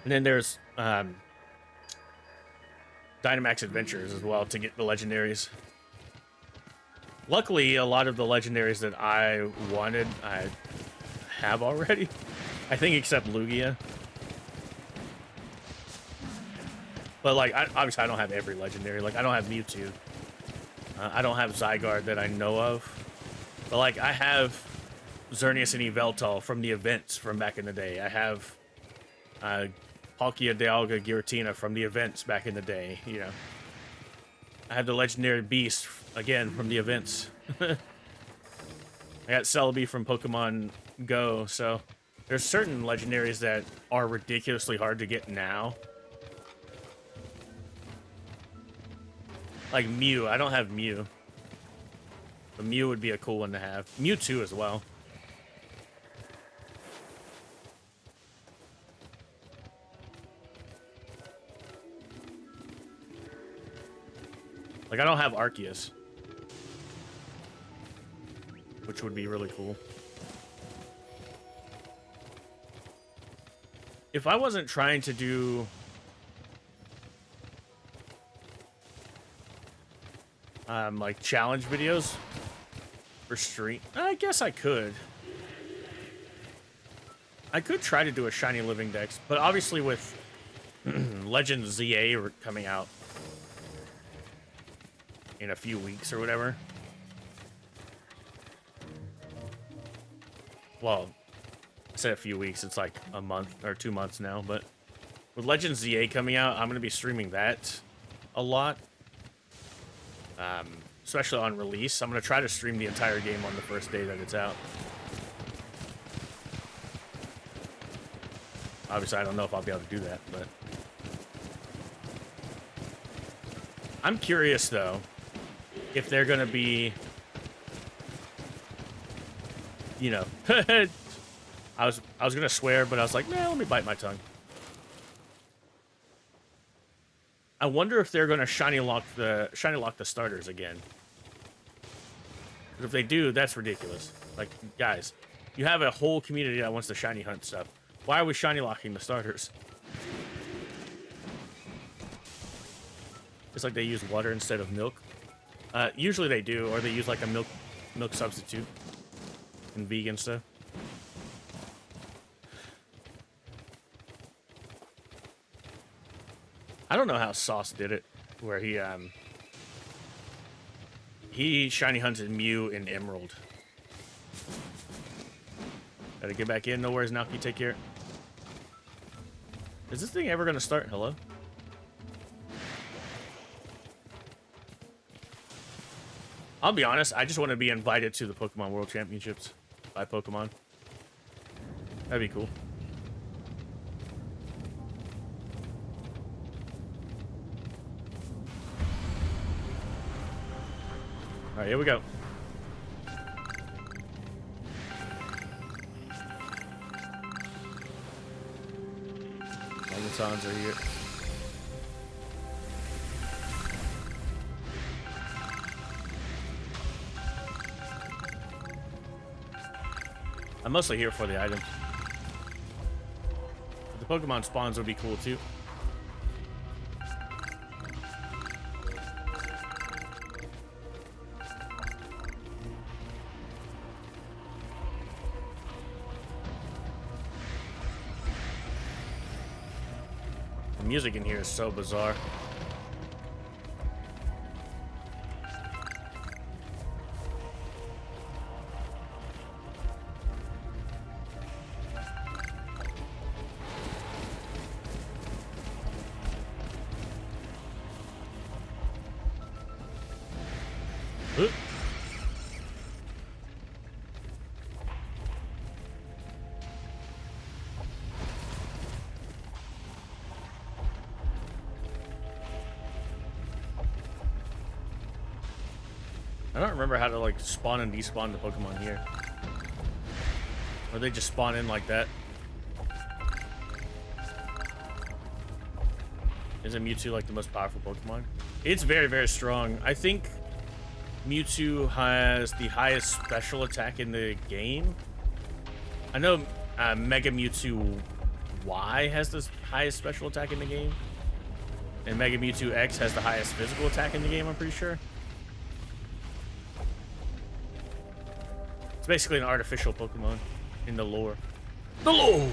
And then there's Dynamax Adventures as well to get the legendaries. Luckily, a lot of the legendaries that I wanted, I have already. I think except Lugia. But like, obviously I don't have every legendary. Like I don't have Mewtwo. I don't have Zygarde that I know of. But like I have Xerneas and Yveltal from the events from back in the day. I have Palkia, Dialga, Giratina from the events back in the day, you know. I have the legendary beast again from the events. I got Celebi from Pokemon Go, so there's certain legendaries that are ridiculously hard to get now. Like Mew, I don't have Mew. But Mew would be a cool one to have. Mewtwo as well. Like, I don't have Arceus. Which would be really cool. If I wasn't trying to do... like, challenge videos for stream, I guess I could. I could try to do a Shiny Living Dex, but obviously with Legend ZA coming out in a few weeks or whatever. Well, I said a few weeks, it's like a month or 2 months now, but with Legend ZA coming out, I'm going to be streaming that a lot. Especially on release. I'm going to try to stream the entire game on the first day that it's out. Obviously, I don't know if I'll be able to do that, but... I'm curious, though, if they're going to be... You know... I was going to swear, but I was like, nah, let me bite my tongue. I wonder if they're going to shiny lock the starters again. But if they do, that's ridiculous. Like, guys, you have a whole community that wants to shiny hunt stuff. Why are we shiny locking the starters? It's like they use water instead of milk. Usually they do, or they use like a milk substitute and vegan stuff. I don't know how Sauce did it, where he shiny hunted Mew in Emerald. Gotta get back in. No worries, Naoki. Take care. Is this thing ever gonna start? Hello? I'll be honest, I just want to be invited to the Pokemon World Championships by Pokemon. That'd be cool. Alright, here we go. Magnetrons are here. I'm mostly here for the items. The Pokemon spawns would be cool too. The music in here is so bizarre. I don't remember how to like spawn and despawn the Pokemon here. Or they just spawn in like that. Isn't Mewtwo like the most powerful Pokemon? It's very, very strong. I think Mewtwo has the highest special attack in the game. I know Mega Mewtwo Y has the highest special attack in the game. And Mega Mewtwo X has the highest physical attack in the game, I'm pretty sure. It's basically an artificial Pokemon in the lore. The lore!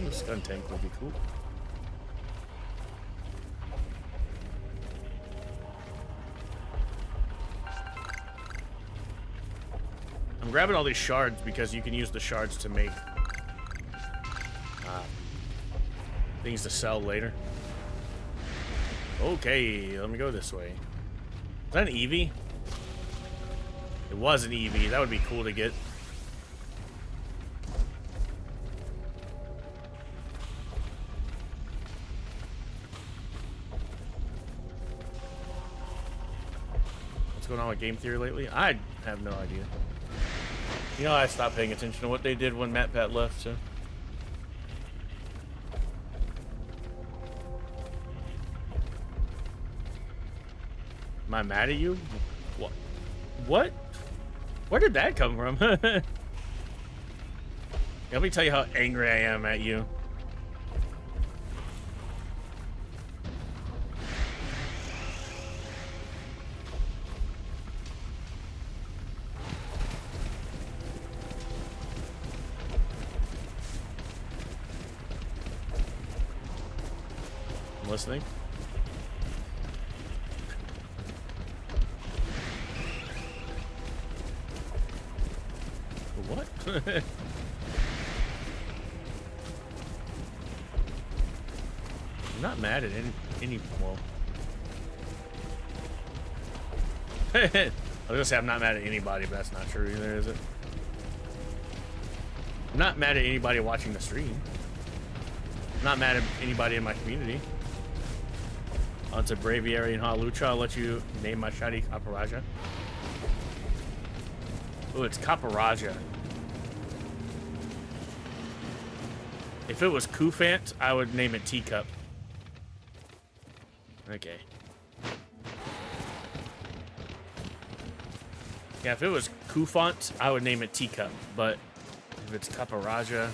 The stun tank would be cool. I'm grabbing all these shards because you can use the shards to make things to sell later. Okay, let me go this way. Is that an Eevee? It was an Eevee. That would be cool to get. What's going on with game theory lately? I have no idea. You know, I stopped paying attention to what they did when MatPat left, so. Am I mad at you? What? What? Where did that come from? Let me tell you how angry I am at you. I'm listening. What? I'm not mad at any well. I was gonna say I'm not mad at anybody, but that's not true either, is it? I'm not mad at anybody watching the stream. I'm not mad at anybody in my community. Oh, it's a Braviary and Hawlucha. I'll let you name my shiny Caparaja. Oh, it's Caparaja. If it was Kufant, I would name it Teacup. Okay. Yeah, if it was Kufant, I would name it Teacup. But if it's Caparaja...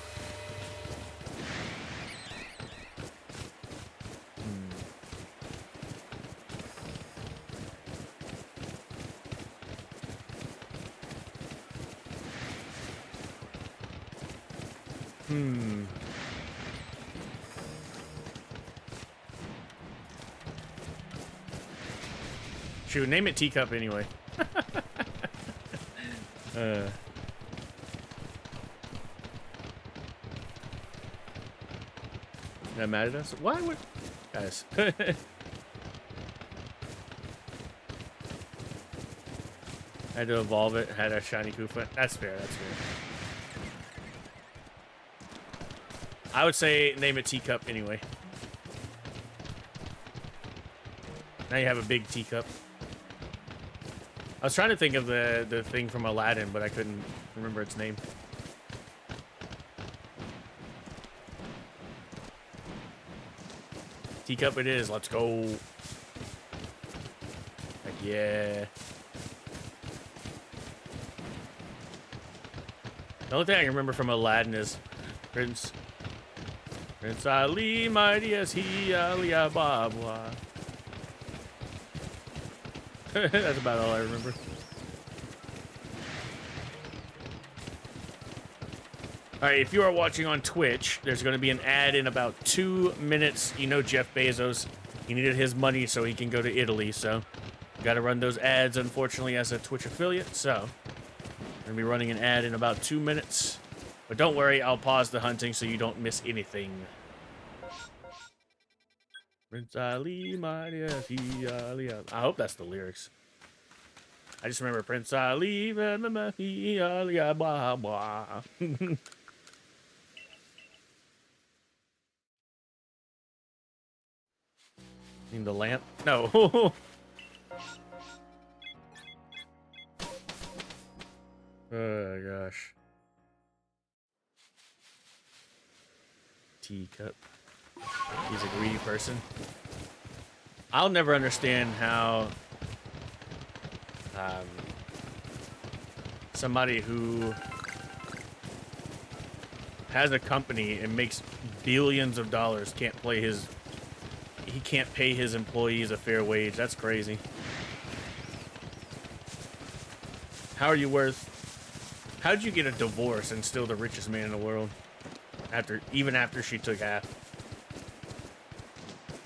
Shoot, name it Teacup anyway. Not mad at us? Why would... Guys. I had to evolve it, had a shiny Koopa. That's fair, that's fair. I would say name it Teacup anyway. Now you have a big teacup. I was trying to think of the thing from Aladdin, but I couldn't remember its name. Teacup it is. Let's go. Heck yeah. The only thing I can remember from Aladdin is Prince Ali, mighty as he, Ali Ababa. That's about all I remember. Alright, if you are watching on Twitch, there's going to be an ad in about 2 minutes. You know Jeff Bezos, he needed his money so he can go to Italy, so got to run those ads, unfortunately, as a Twitch affiliate, so I'm going to be running an ad in about 2 minutes. But don't worry, I'll pause the hunting so you don't miss anything. Prince Ali, mighty as he, Ali. I hope that's the lyrics. I just remember Prince Ali, mighty Ali, blah, blah. Need the lamp? No. Oh gosh. Teacup. He's a greedy person. I'll never understand how somebody who has a company and makes billions of dollars can't pay his employees a fair wage. That's crazy. How are you worth? How'd you get a divorce and still the richest man in the world? even after she took half.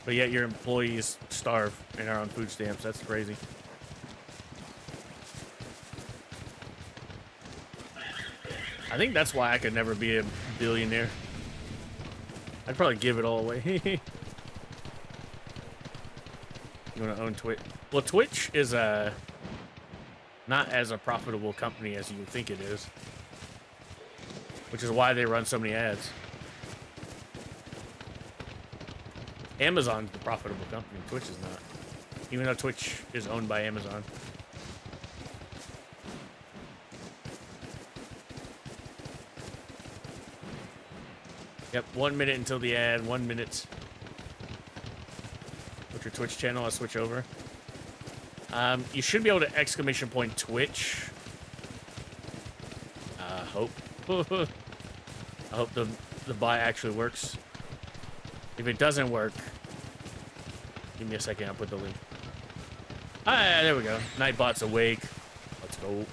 But yet your employees starve and are on food stamps. That's crazy. I think that's why I could never be a billionaire. I'd probably give it all away. You want to own Twitch? Well, Twitch is not as a profitable company as you think it is, which is why they run so many ads. Amazon's the profitable company. Twitch is not, even though Twitch is owned by Amazon. Yep, 1 minute until the ad. 1 minute. What's your Twitch channel? I'll switch over. You should be able to exclamation point Twitch. Hope. I hope the buy actually works. If it doesn't work, give me a second. I'll put the link. Ah, there we go. Nightbot's awake. Let's go.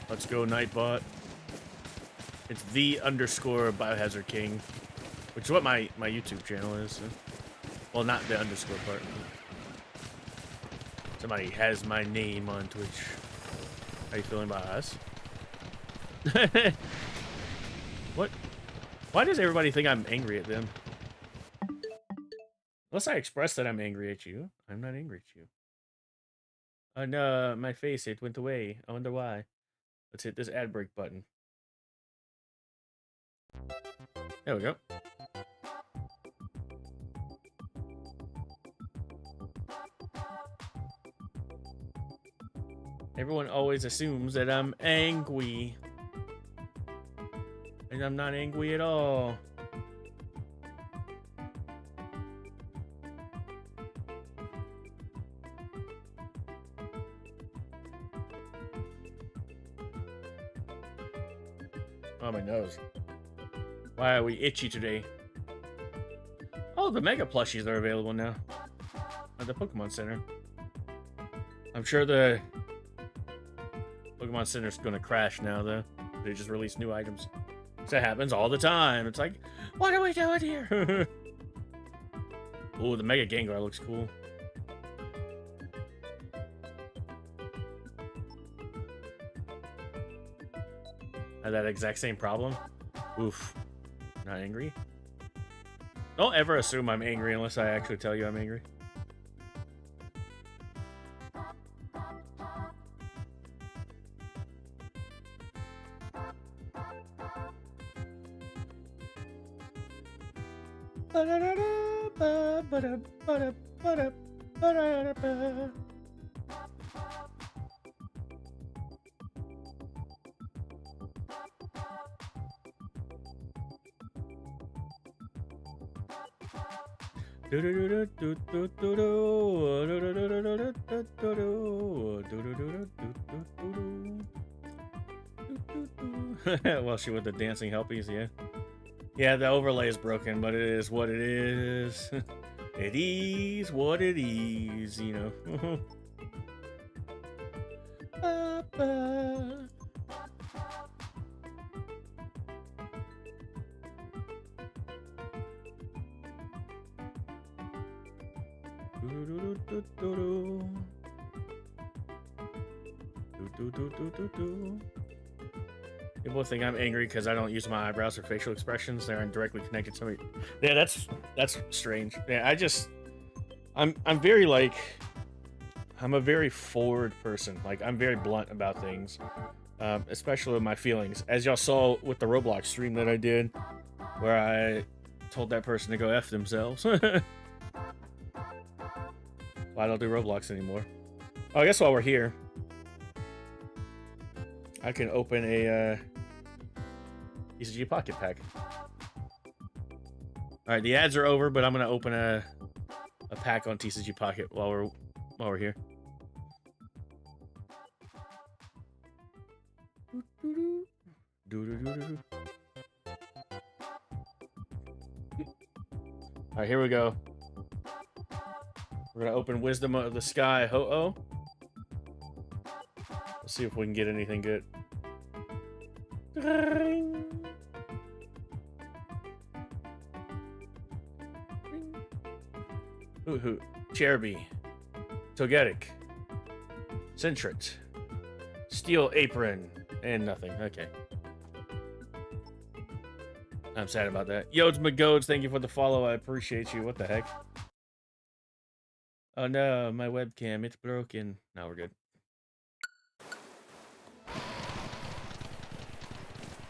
Let's go, Nightbot. It's the _ Biohazard King, which is what my YouTube channel is. Well, not the underscore part. Somebody has my name on Twitch. How you feeling about us? What? Why does everybody think I'm angry at them? Unless I express that I'm angry at you. I'm not angry at you. Oh no, my face, it went away. I wonder why. Let's hit this ad break button. There we go. Everyone always assumes that I'm angry. And I'm not angry at all. Oh, my nose. Why are we itchy today? Oh, the Mega Plushies are available now at the Pokemon Center. I'm sure the Pokemon Center's gonna crash now, though. They just released new items. That happens all the time. It's like, what are we doing here? Oh, the Mega Gengar looks cool. Had that exact same problem. Oof. Not angry? Don't ever assume I'm angry unless I actually tell you I'm angry. Well, she with the dancing helpies, yeah. Yeah, the overlay is broken, but it is what it is. It is what it is, you know. People think I'm angry because I don't use my eyebrows or facial expressions. They aren't directly connected to me. Yeah, that's strange. Yeah, I'm very like, I'm a very forward person. Like, I'm very blunt about things, especially with my feelings. As y'all saw with the Roblox stream that I did, where I told that person to go F themselves. Well, I don't do Roblox anymore. Oh, I guess while we're here, I can open a TCG Pocket Pack. All right, the ads are over, but I'm gonna open a pack on TCG Pocket while we're here. right, here we go. We're gonna open Wisdom of the Sky, Ho-Oh. Let's see if we can get anything good. Hoo-hoo. Cherubi. Togetic. Centret. Steel Apron. And nothing. Okay. I'm sad about that. Yodes McGodes, thank you for the follow. I appreciate you. What the heck? Oh no, my webcam, it's broken. Now we're good.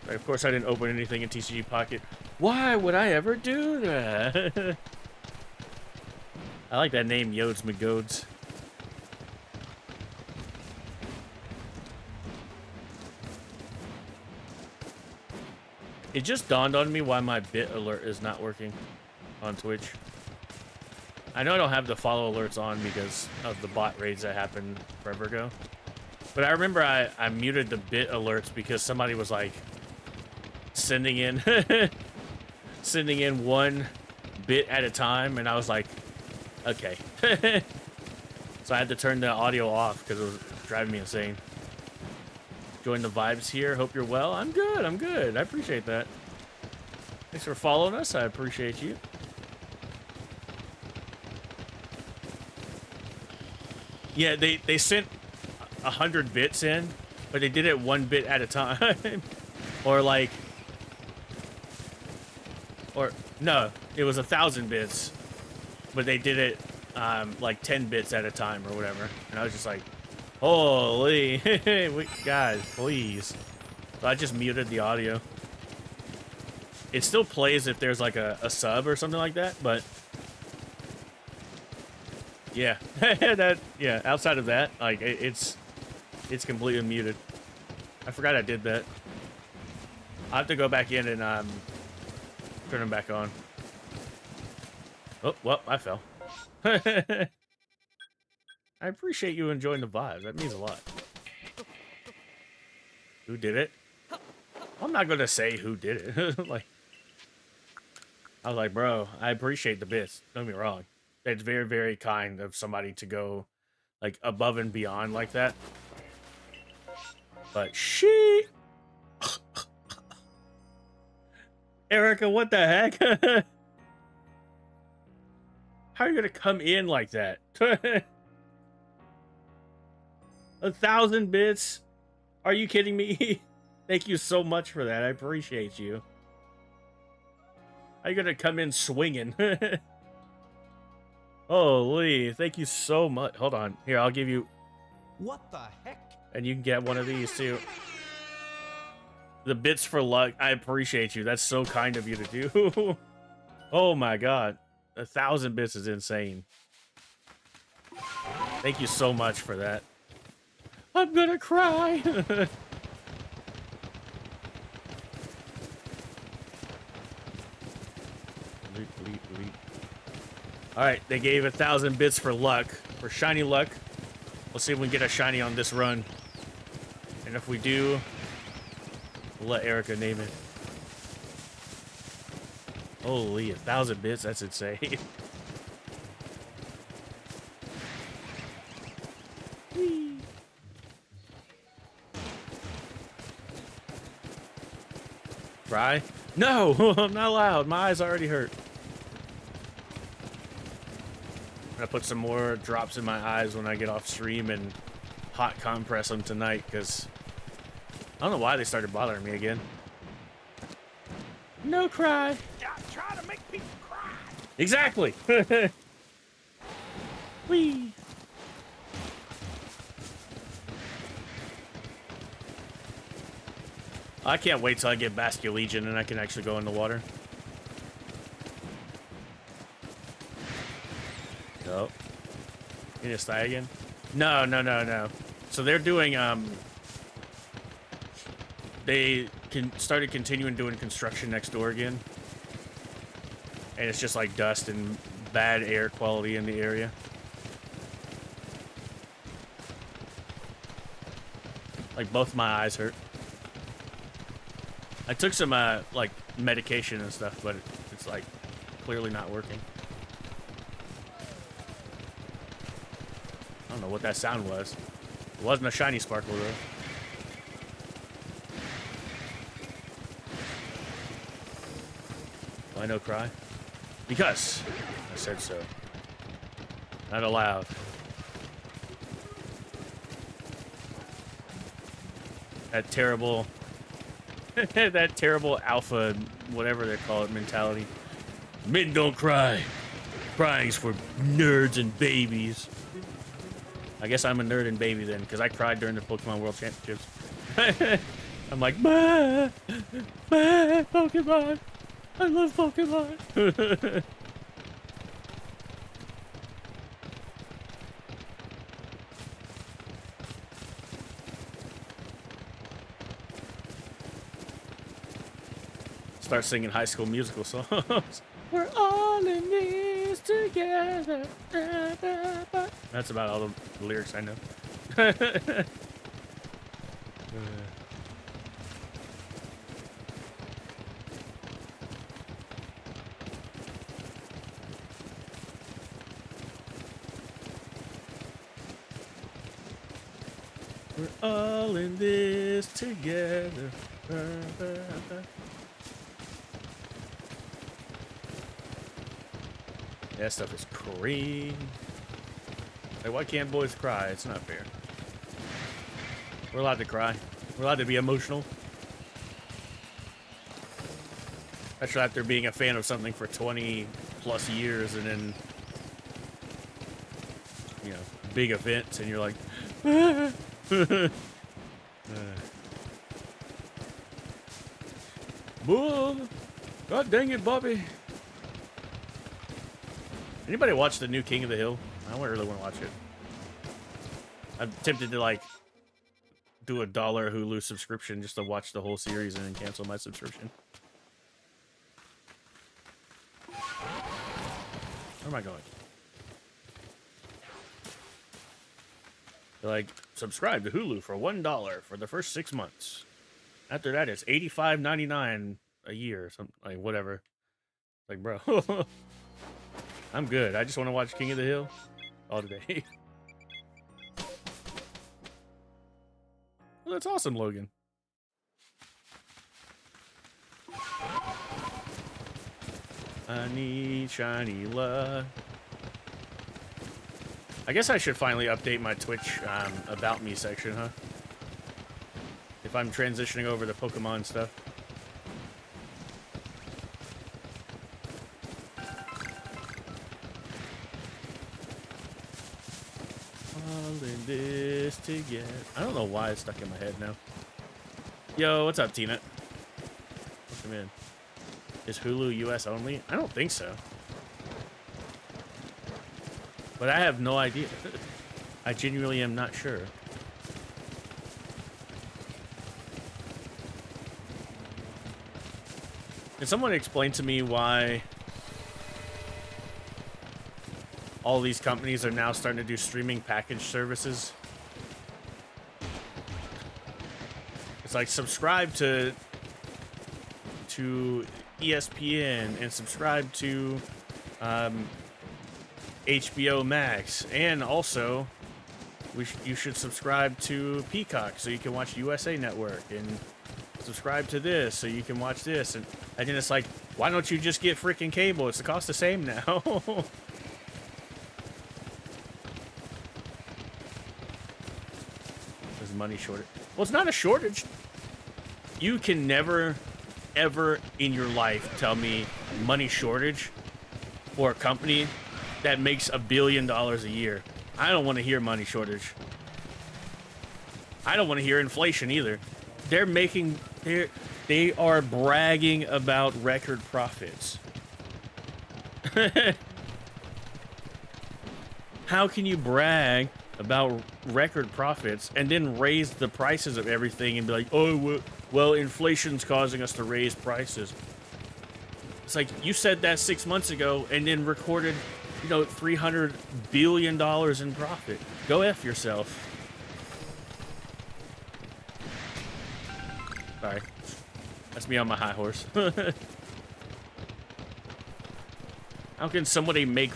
Right, of course I didn't open anything in TCG Pocket. Why would I ever do that? I like that name, Yodes McGodes. It just dawned on me why my bit alert is not working on Twitch. I know I don't have the follow alerts on because of the bot raids that happened forever ago. But I remember I muted the bit alerts because somebody was like sending in sending in one bit at a time, and I was like, okay. So I had to turn the audio off because it was driving me insane. Join the vibes here. Hope you're well. I'm good. I'm good. I appreciate that. Thanks for following us. I appreciate you. Yeah, they sent 100 bits in, but they did it 1 bit at a time. Or like, or no, it was 1,000 bits, but they did it like 10 bits at a time or whatever. And I was just like, holy, guys, please. So I just muted the audio. It still plays if there's like a sub or something like that, but yeah, yeah. Outside of that, like it's completely muted. I forgot I did that. I have to go back in and turn them back on. Oh, well, I fell. I appreciate you enjoying the vibes. That means a lot. Who did it? I'm not gonna say who did it. Like, I was like, bro, I appreciate the bits. Don't get me wrong. It's very, very kind of somebody to go like above and beyond like that. But she, Erica, what the heck? How are you gonna come in like that? 1,000 bits? Are you kidding me? Thank you so much for that. I appreciate you. How are you gonna come in swinging? Holy, thank you so much. Hold on. Here, I'll give you... What the heck? And you can get one of these, too. The bits for luck. I appreciate you. That's so kind of you to do. Oh, my God. 1,000 bits is insane. Thank you so much for that. I'm gonna cry. All right, they gave 1,000 bits for luck, for shiny luck. Let's see if we can get a shiny on this run. And if we do, we'll let Erica name it. Holy, 1,000 bits, that's insane. Cry? No, I'm not allowed. My eyes already hurt. I'm gonna put some more drops in my eyes when I get off stream and hot compress them tonight, because I don't know why they started bothering me again. No cry. Try to make people cry. Exactly. Whee. I can't wait till I get Basculegion and I can actually go in the water. Nope. You just die again? No, no, no, no. So they're doing, they started continuing doing construction next door again. And it's just like dust and bad air quality in the area. Like both my eyes hurt. I took some like medication and stuff, but it's like clearly not working. don't know what that sound was. It wasn't a shiny sparkle though. Why no cry? Because I said so. Not allowed. That terrible, that terrible alpha, whatever they call it, mentality. Men don't cry. Crying's for nerds and babies. I guess I'm a nerd and baby then, because I cried during the Pokemon World Championships. I'm like, bah, bah, Pokemon. I love Pokemon. Start singing High School Musical songs. We're all in this together. That's about all the lyrics I know. We're all in this together. That stuff is cream. Like, why can't boys cry? It's not fair. We're allowed to cry. We're allowed to be emotional. Especially after being a fan of something for 20 plus years and then, you know, big events and you're like, Bull! God dang it, Bobby! Anybody watch the new King of the Hill? I don't really want to watch it. I'm tempted to, like, do a $1 Hulu subscription just to watch the whole series and then cancel my subscription. Where am I going? They're like, subscribe to Hulu for $1 for the first 6 months. After that, it's $85.99 a year, or something, like, whatever. Like, bro. I'm good. I just want to watch King of the Hill all day. Well, that's awesome, Logan. I need shiny luck. I guess I should finally update my Twitch About Me section, huh? If I'm transitioning over to Pokemon stuff. This together. I don't know why it's stuck in my head now. Yo, what's up, Tina? Welcome in. Is Hulu US only? I don't think so. But I have no idea. I genuinely am not sure. Can someone explain to me why all these companies are now starting to do streaming package services? It's like subscribe to ESPN and subscribe to HBO Max, and also you should subscribe to Peacock so you can watch USA Network, and subscribe to this so you can watch this, and then it's like, why don't you just get freaking cable? It's the cost the same now. There's money shortage. Well, it's not a shortage. You can never, ever in your life tell me money shortage for a company that makes $1 billion a year. I don't want to hear money shortage. I don't want to hear inflation either. They are bragging about record profits. How can you brag about record profits and then raise the prices of everything and be like, oh, well, inflation's causing us to raise prices? It's like, you said that 6 months ago and then recorded, you know, $300 billion in profit. Go F yourself. Sorry. That's me on my high horse. How can somebody make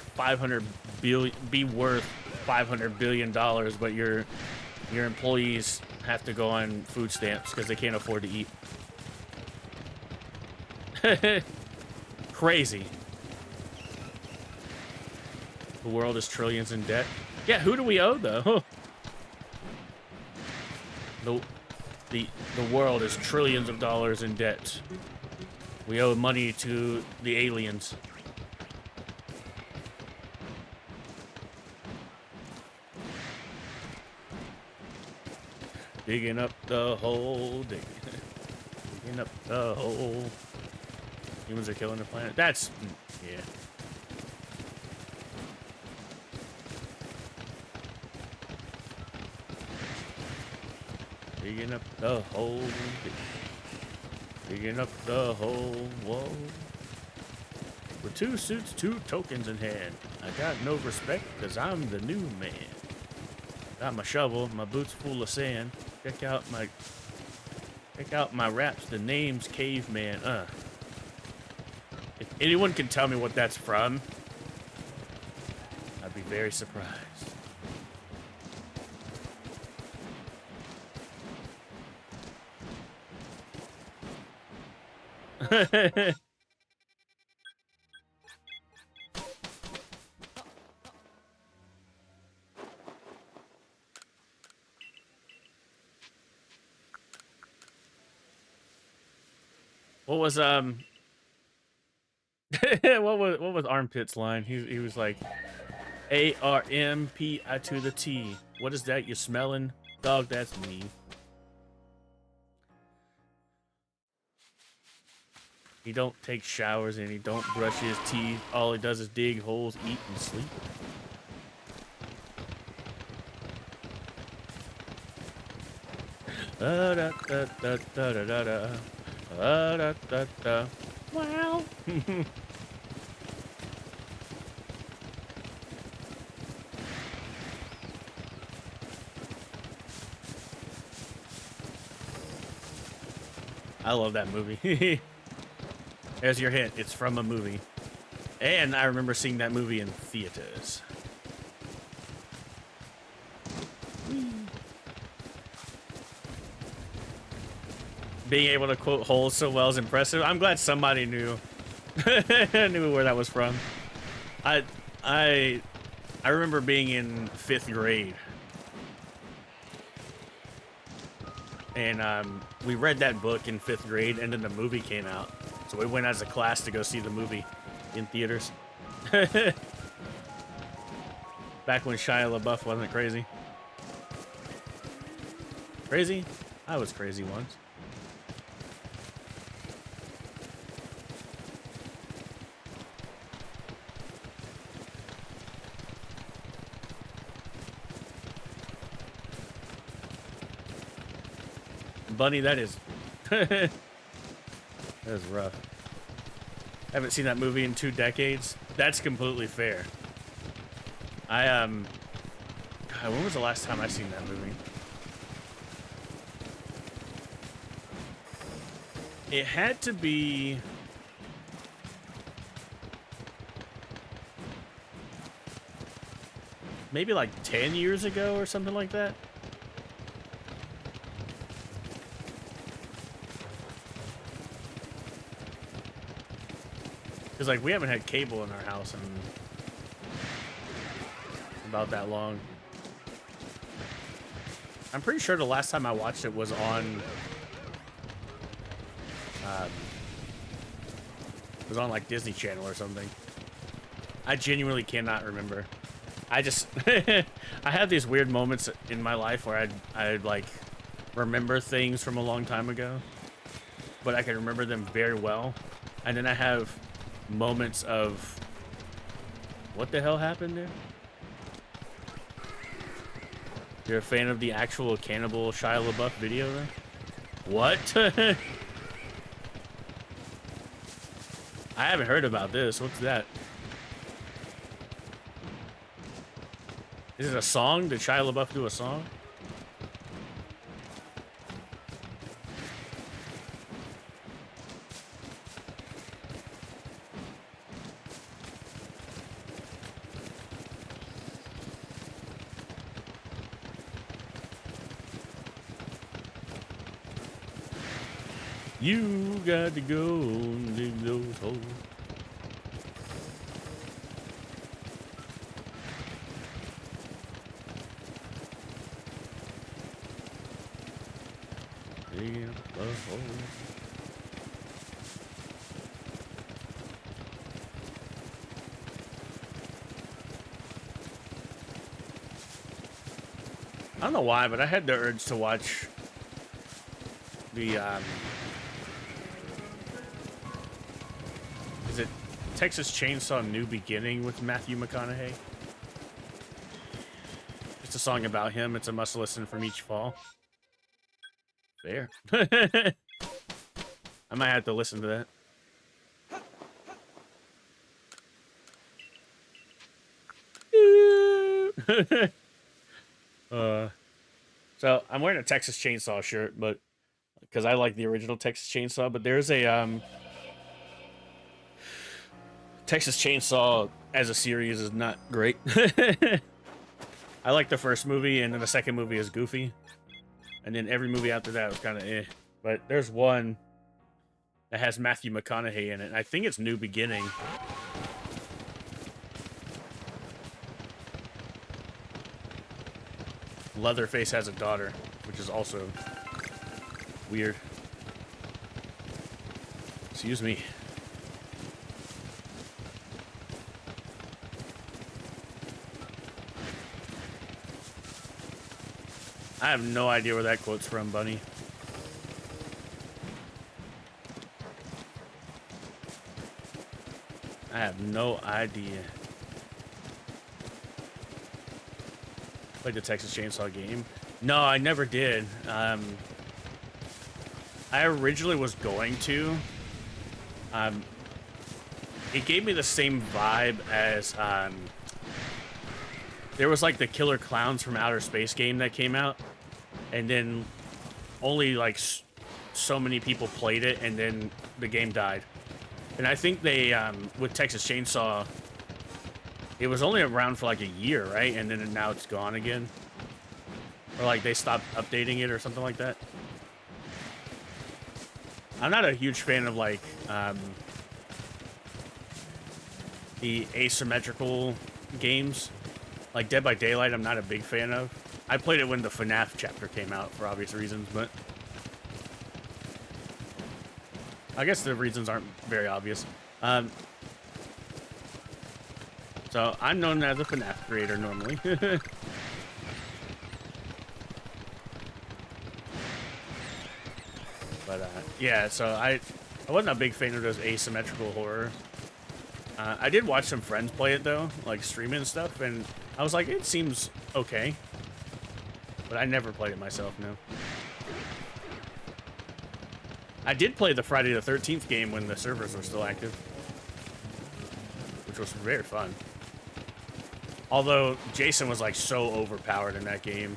be worth $500 billion, but your employees have to go on food stamps because they can't afford to eat. Crazy. The world is trillions in debt. Yeah, who do we owe though? The world is trillions of dollars in debt. We owe money to the aliens. Digging up the hole, digging up the hole. Humans are killing the planet. That's, yeah. Digging up the hole, digging up the hole, whoa. With 2 suits, 2 tokens in hand. I got no respect, cause I'm the new man. Got my shovel, my boots full of sand. Check out my raps, the name's Caveman, If anyone can tell me what that's from, I'd be very surprised. What was what was Armpit's line? He was like ARMPI to the T. What is that? You smelling? Dog, that's me. He don't take showers and he don't brush his teeth. All he does is dig holes, eat, and sleep. Da da da da da da da da. Da da da. Wow. I love that movie. There's your hint. It's from a movie. And I remember seeing that movie in theaters. Being able to quote holes so well is impressive. I'm glad somebody knew knew where that was from. I remember being in 5th grade. And we read that book in 5th grade, and then the movie came out. So we went as a class to go see the movie in theaters. Back when Shia LaBeouf wasn't crazy. Crazy? I was crazy once. Bunny, that is that is rough. Haven't seen that movie in 2 decades. That's completely fair. God, when was the last time I seen that movie? It had to be maybe like 10 years ago or something like that. Because, like, we haven't had cable in our house in about that long. I'm pretty sure the last time I watched it was on... like, Disney Channel or something. I genuinely cannot remember. I just... I have these weird moments in my life where I'd, like, remember things from a long time ago. But I can remember them very well. And then I have... moments of what the hell happened there? You're a fan of the actual Cannibal Shia LaBeouf video there? What? I haven't heard about this. What's that? Is it a song? Did Shia LaBeouf do a song? You got to go and dig those holes. Dig up the holes. I don't know why, but I had the urge to watch the, is it Texas Chainsaw New Beginning with Matthew McConaughey? Just a song about him. It's a must listen from each fall. Fair. I might have to listen to that. So I'm wearing a Texas Chainsaw shirt, but because I like the original Texas Chainsaw, but there's a Texas Chainsaw as a series is not great. I like the first movie, and then the second movie is goofy, and then every movie after that was kind of eh. But there's one that has Matthew McConaughey in it. I think it's New Beginning. Leatherface has a daughter, which is also weird. Excuse me. I have no idea where that quote's from, Bunny. I have no idea. Played the Texas Chainsaw game? No, I never did. I originally was going to. It gave me the same vibe as there was like the Killer Clowns from Outer Space game that came out, and then only like so many people played it, and then the game died. And I think they with Texas Chainsaw, it was only around for like a year, right? And then now it's gone again. Or like they stopped updating it or something like that. I'm not a huge fan of like the asymmetrical games. Like Dead by Daylight, I'm not a big fan of. I played it when the FNAF chapter came out for obvious reasons, but I guess the reasons aren't very obvious. So I'm known as a FNAF creator normally. But yeah, so I wasn't a big fan of those asymmetrical horror. I did watch some friends play it though, like streaming and stuff, and I was like, it seems okay. But I never played it myself, no. I did play the Friday the 13th game when the servers were still active, which was very fun. Although Jason was like so overpowered in that game,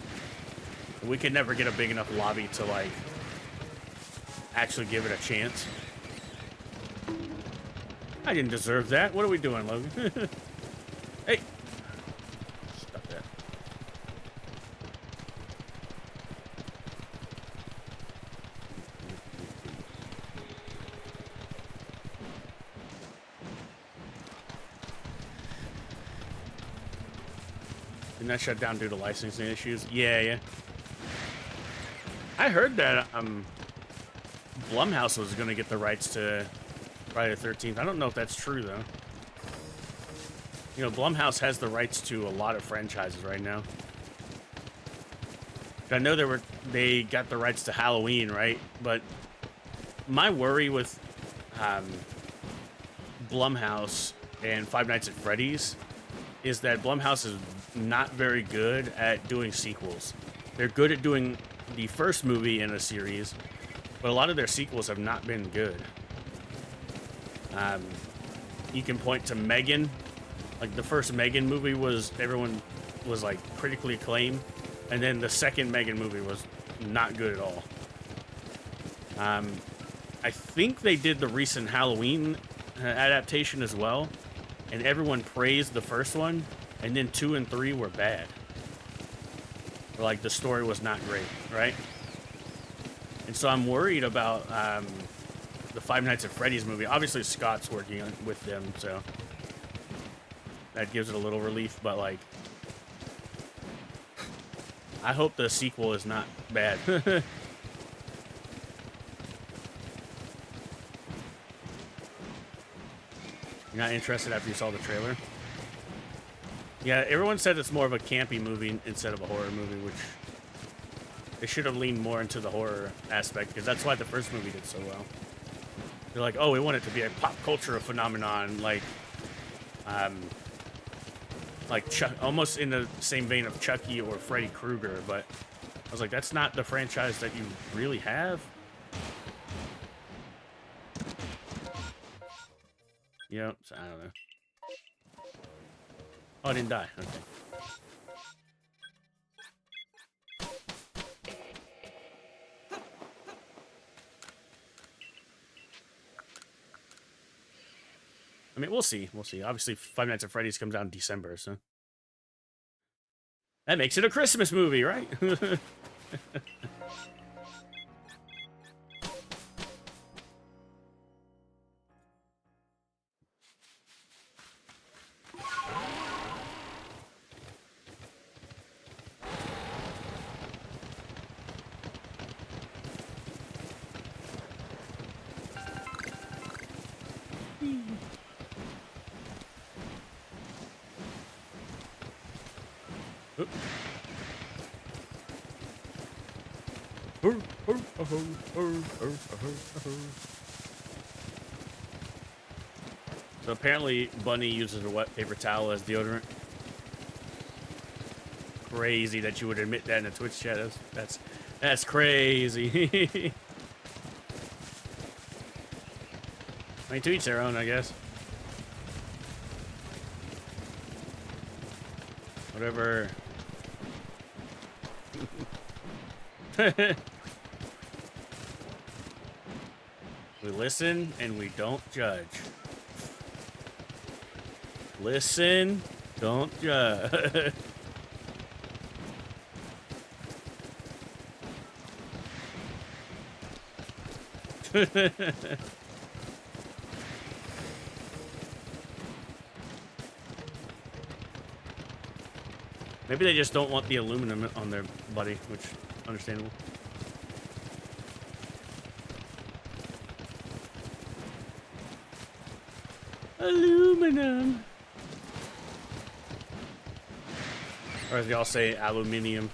we could never get a big enough lobby to like actually give it a chance. I didn't deserve that. What are we doing, Logan? Hey! Stop that. Didn't that shut down due to licensing issues? Yeah. I heard that Blumhouse was going to get the rights to Friday the 13th. I don't know if that's true, though. You know, Blumhouse has the rights to a lot of franchises right now. I know they got the rights to Halloween, right? But my worry with Blumhouse and Five Nights at Freddy's is that Blumhouse is not very good at doing sequels. They're good at doing the first movie in a series, but a lot of their sequels have not been good. You can point to Megan. Like the first Megan movie everyone was like critically acclaimed, and then the second Megan movie was not good at all. I think they did the recent Halloween adaptation as well, and everyone praised the first one, and then 2 and 3 were bad. Or like the story was not great, right? And so I'm worried about the Five Nights at Freddy's movie. Obviously, Scott's working with them, so that gives it a little relief. But, like, I hope the sequel is not bad. You're not interested after you saw the trailer? Yeah, everyone said it's more of a campy movie instead of a horror movie, which they should have leaned more into the horror aspect, because that's why the first movie did so well. They're like, oh, we want it to be a pop culture phenomenon, like almost in the same vein of Chucky or Freddy Krueger, but I was like, that's not the franchise that you really have. Yep, so I don't know. Oh, I didn't die. Okay. I mean, we'll see. We'll see. Obviously, Five Nights at Freddy's comes out in December, so that makes it a Christmas movie, right? So apparently Bunny uses a wet paper towel as deodorant. Crazy that you would admit that in a Twitch chat. That's crazy. I mean, to each their own, I guess. Whatever. We listen and we don't judge. Listen, don't judge. Maybe they just don't want the aluminum on their body, which understandable. Aluminum. Or as y'all say, aluminium.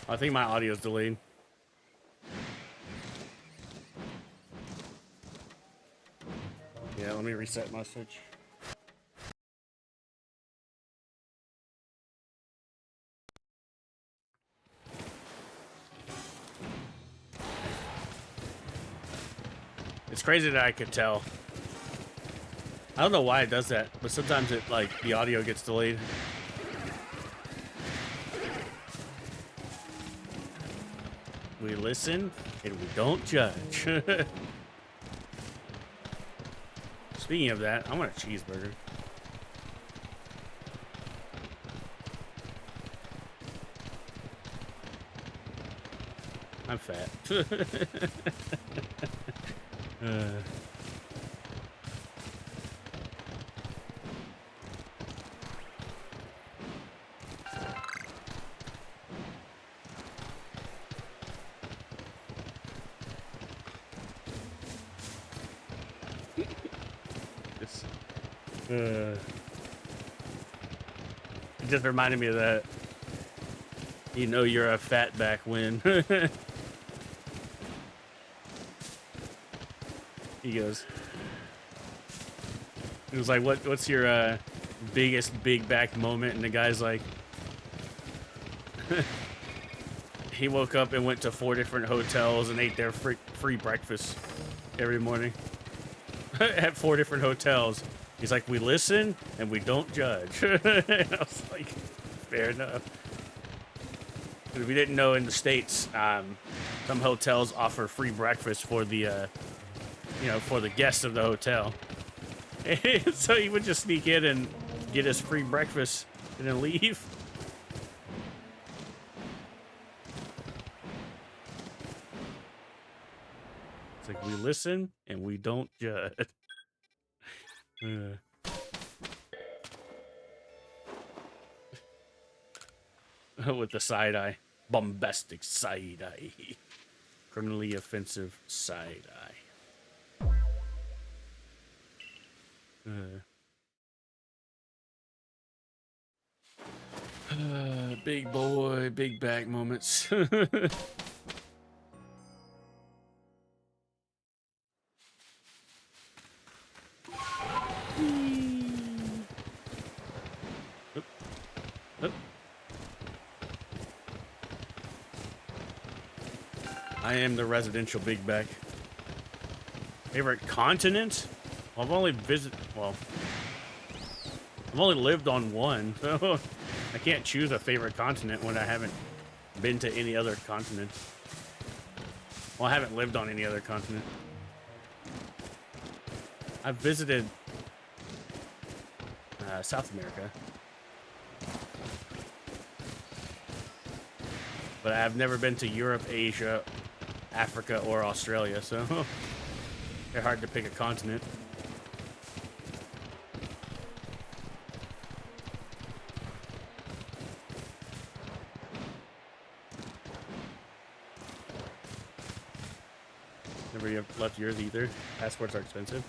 I think my audio is delayed. Yeah, let me reset my switch. It's crazy that I could tell. I don't know why it does that, but sometimes it, like, the audio gets delayed. We listen and we don't judge. Speaking of that, I want a cheeseburger. I'm fat. It just reminded me of that. You know you're a fat back when. He goes. It was like, what's your biggest big back moment? And the guy's like, he woke up and went to 4 different hotels and ate their free breakfast every morning at 4 different hotels. He's like, we listen and we don't judge. I was like, fair enough. But if you didn't know, in the States, some hotels offer free breakfast for the, for the guests of the hotel. So he would just sneak in and get his free breakfast and then leave. It's like, we listen and we don't judge. With the side eye. Bombastic side eye. Criminally offensive side eye. Big boy, big back moments. I am the residential big back. Favorite continent? Well, I've only lived on one, so I can't choose a favorite continent when I haven't been to any other continent. Well, I haven't lived on any other continent. I've visited South America, but I've never been to Europe, Asia, Africa, or Australia, so they're hard to pick a continent. Never left yours either. Passports are expensive.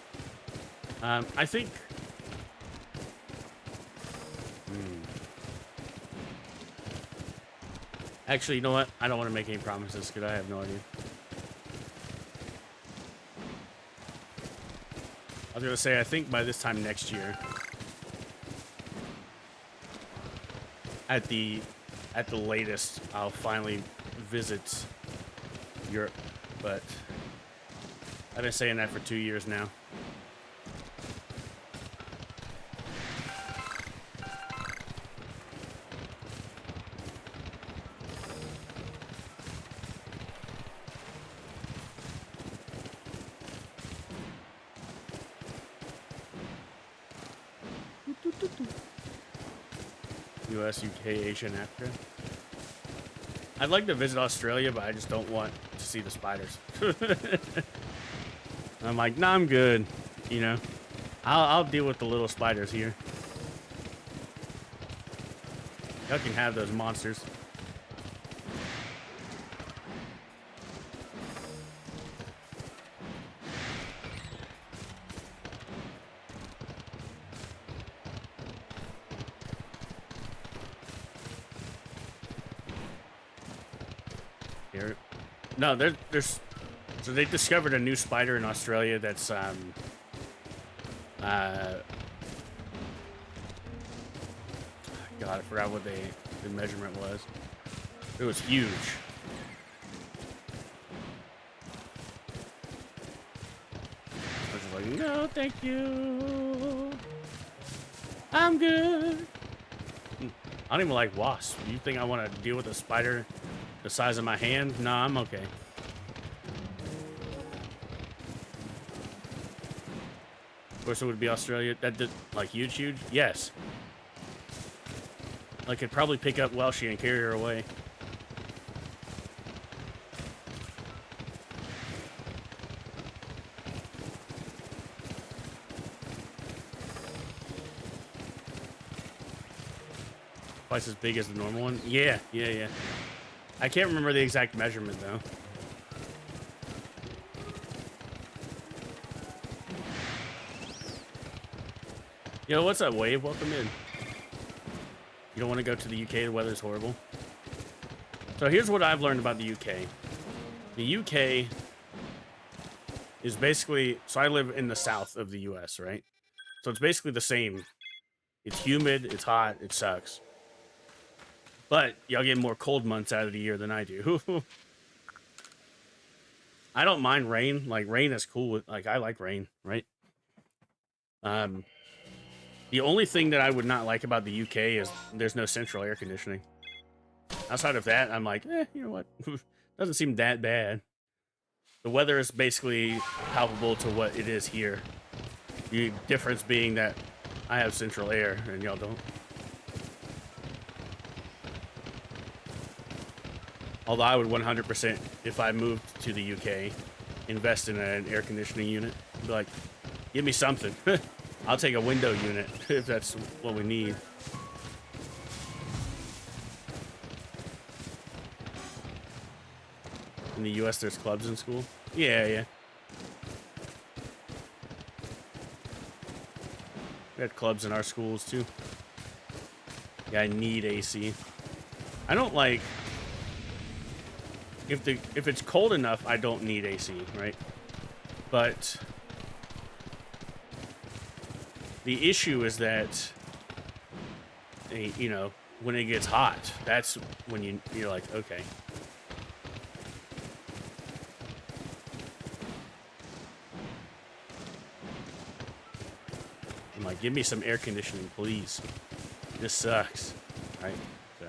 I think. Actually, you know what? I don't want to make any promises because I have no idea. I was gonna say, I think by this time next year, at the latest, I'll finally visit Europe, but I've been saying that for 2 years now. US, UK, Asia, and Africa. I'd like to visit Australia, but I just don't want to see the spiders. I'm like, nah, I'm good. You know, I'll deal with the little spiders here. Y'all can have those monsters. No, there's so they discovered a new spider in Australia that's God, I forgot what the measurement was. It was huge. I was just like, no, thank you. I'm good. I don't even like wasps. You think I want to deal with a spider the size of my hand? Nah, I'm okay. Of course, it would be Australia. That did, like, huge? Yes. I could probably pick up Welshie and carry her away. Twice as big as the normal one? Yeah. I can't remember the exact measurement, though. Yo, what's up, Wave? Welcome in. You don't want to go to the UK? The weather's horrible. So here's what I've learned about the UK. The UK is basically... So I live in the south of the US, right? So it's basically the same. It's humid, it's hot, it sucks. But y'all get more cold months out of the year than I do. I don't mind rain. Like, rain is cool. Like, I like rain, right? The only thing that I would not like about the UK is there's no central air conditioning. Outside of that, I'm like, you know what? Doesn't seem that bad. The weather is basically palpable to what it is here. The difference being that I have central air and y'all don't. Although I would 100%, if I moved to the UK, invest in an air conditioning unit. Be like, give me something. I'll take a window unit if that's what we need. In the US, there's clubs in school? Yeah. We had clubs in our schools, too. Yeah, I need AC. I don't like... If it's cold enough, I don't need AC, right? But... the issue is that... you know, when it gets hot, that's when you're like, okay. I'm like, give me some air conditioning, please. This sucks, right? So,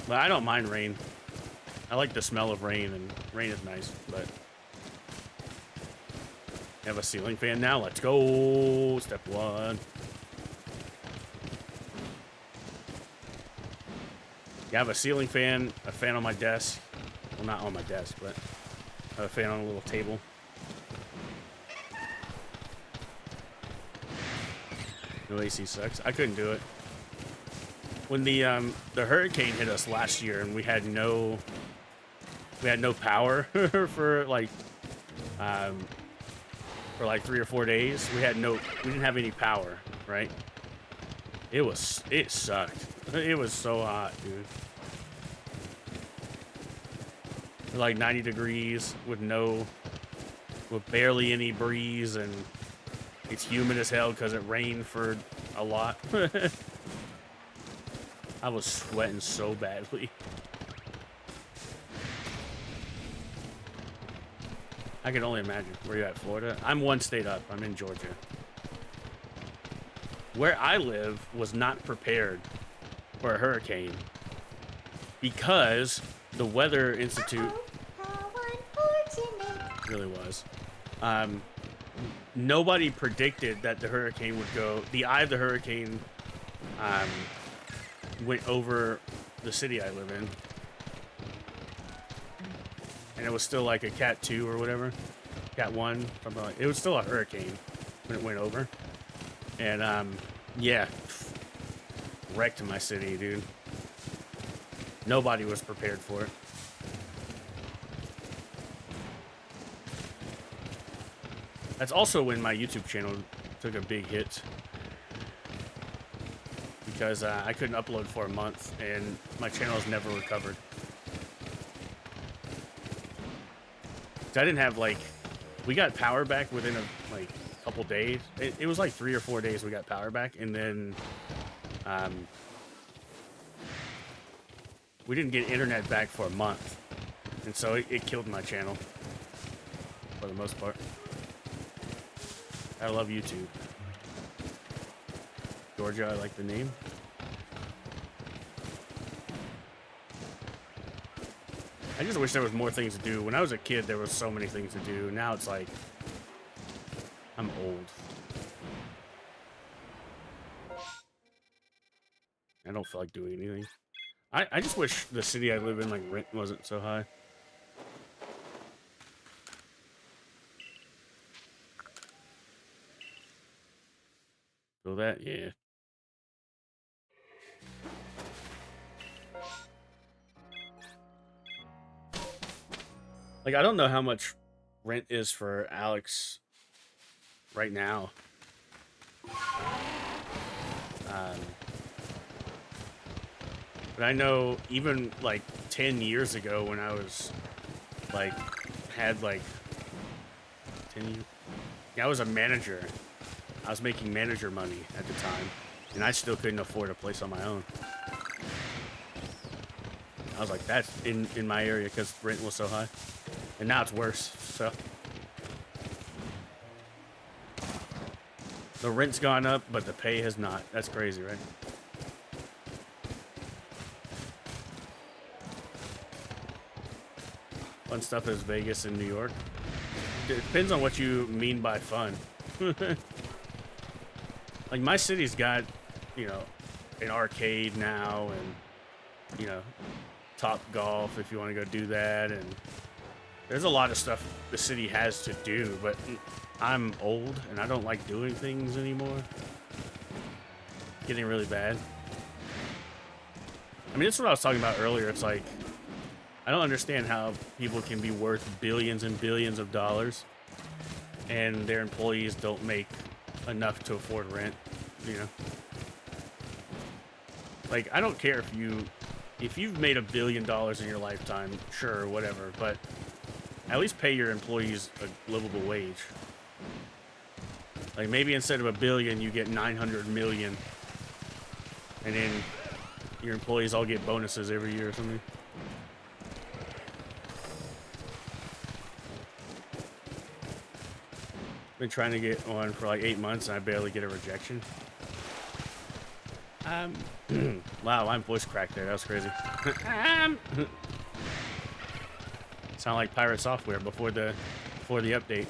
but I don't mind rain. I like the smell of rain, and rain is nice. But have a ceiling fan now. Let's go. Step one. Yeah, I have a ceiling fan, a fan on my desk. Well, not on my desk, but I have a fan on a little table. No AC sucks. I couldn't do it. When the hurricane hit us last year and we had no power for like 3 or 4 days. We didn't have any power, right? It sucked. It was so hot, dude. Like 90 degrees with barely any breeze, and it's humid as hell because it rained for a lot. I was sweating so badly. I can only imagine. Where you at, Florida? I'm one state up. I'm in Georgia. Where I live was not prepared for a hurricane because the Weather Institute really was. Nobody predicted that the hurricane would go. The eye of the hurricane went over the city I live in, and it was still like a Cat 2 or whatever, Cat 1, something like. It was still a hurricane when it went over, and yeah, wrecked my city, dude. Nobody was prepared for it. That's also when my YouTube channel took a big hit, because I couldn't upload for a month, and my channel has never recovered. I didn't have, like, we got power back within a couple days. It was like 3 or 4 days we got power back, and then we didn't get internet back for a month, and so it killed my channel for the most part. I love YouTube. Georgia, I like the name. I just wish there was more things to do. When I was a kid, there was so many things to do. Now it's like, I'm old. I don't feel like doing anything. I just wish the city I live in, like, rent wasn't so high. So that, yeah. Like, I don't know how much rent is for Alex right now. But I know even, like, 10 years ago when I was, like, had, like, 10 years? Yeah, I was a manager. I was making manager money at the time, and I still couldn't afford a place on my own. I was like, that's in my area because rent was so high. And now it's worse, so. The rent's gone up, but the pay has not. That's crazy, right? Fun stuff is Vegas and New York. It depends on what you mean by fun. Like, my city's got, you know, an arcade now and, you know, Top Golf if you want to go do that. And there's a lot of stuff the city has to do, but I'm old and I don't like doing things anymore. Getting really bad. I mean, that's what I was talking about earlier. It's like, I don't understand how people can be worth billions and billions of dollars and their employees don't make enough to afford rent, you know? Like, I don't care if you've made $1 billion in your lifetime, sure, whatever, but at least pay your employees a livable wage. Like, maybe instead of $1 billion, you get 900 million, and then your employees all get bonuses every year or something. Been trying to get one for like 8 months and I barely get a rejection. Wow, I'm voice cracked there. That was crazy. Sound like pirate software before the update.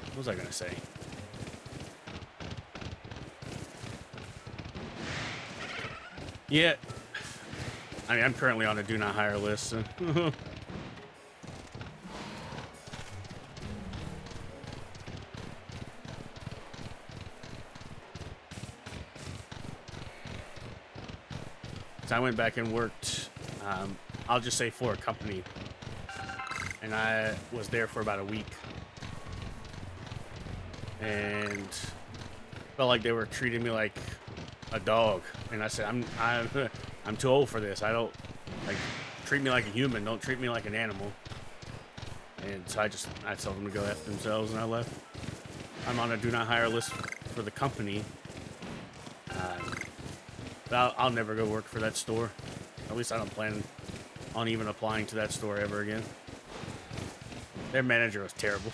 What was I gonna say? Yeah, I mean, I'm currently on a do not hire list. So. So I went back and worked, I'll just say for a company, and I was there for about a week, and felt like they were treating me like a dog, and I said, I'm too old for this. I don't, like, treat me like a human, don't treat me like an animal. And so I told them to go F themselves, and I left. I'm on a do not hire list for the company. But I'll never go work for that store. At least I don't plan on even applying to that store ever again. Their manager was terrible.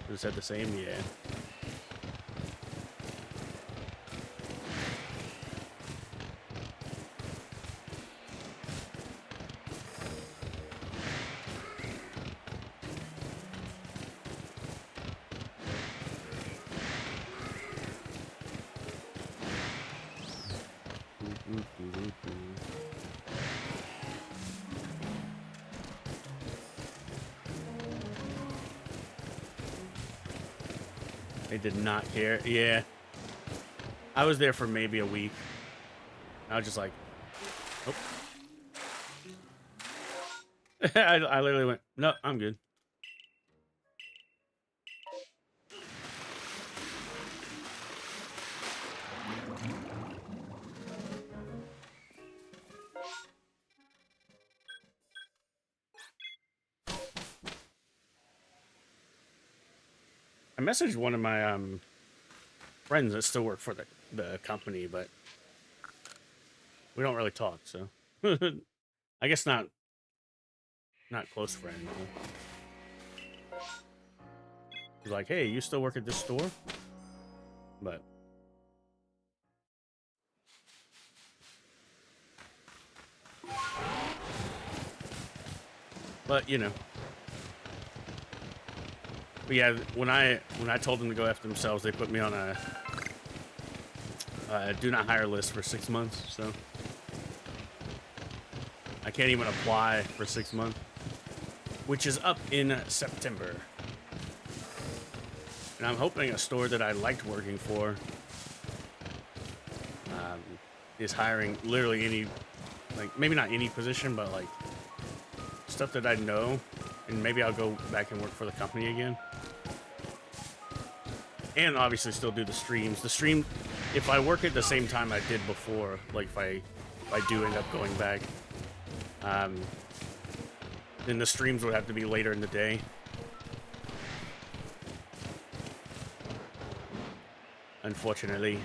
Who said the same? Yeah. They did not care. Yeah. I was there for maybe a week. I was just like, oh. I literally went, no, I'm good. I messaged one of my friends that still work for the company, but we don't really talk, so I guess not close friends. He's like, hey, you still work at this store? But you know. But yeah, when I told them to go after themselves, they put me on a do not hire list for 6 months. So I can't even apply for 6 months, which is up in September. And I'm hoping a store that I liked working for is hiring literally any, like, maybe not any position, but like stuff that I know, and maybe I'll go back and work for the company again. And obviously still do the streams. The stream, if I work at the same time I did before, like if I do end up going back, then the streams would have to be later in the day. Unfortunately.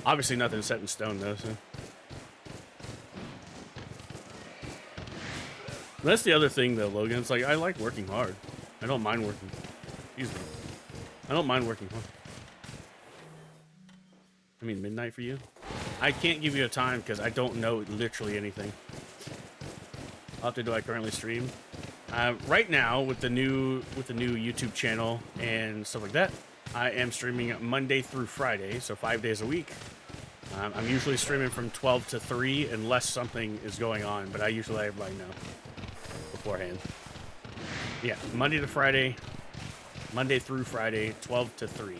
Obviously, nothing's set in stone though. So that's the other thing though, Logan. It's like I like working hard. I don't mind working. Excuse me. I don't mind working hard. I mean, midnight for you? I can't give you a time because I don't know literally anything. How often do I currently stream? Right now, with the new YouTube channel and stuff like that, I am streaming Monday through Friday, so 5 days a week. I'm usually streaming from 12 to 3 unless something is going on, but I usually let everybody know beforehand. Yeah, Monday to Friday, Monday through Friday, 12 to 3.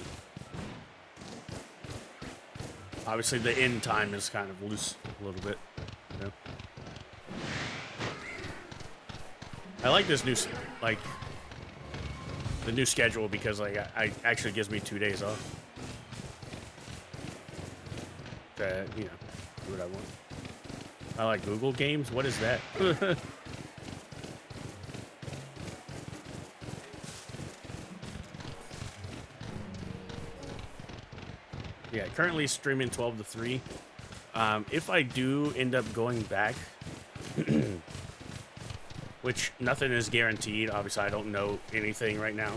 Obviously, the end time is kind of loose a little bit, you know. I like this new, like, the new schedule because, like, I actually gives me 2 days off. To, you know, do what I want. I like Google Games. What is that? Yeah, currently streaming 12 to 3. If I do end up going back, which nothing is guaranteed. Obviously, I don't know anything right now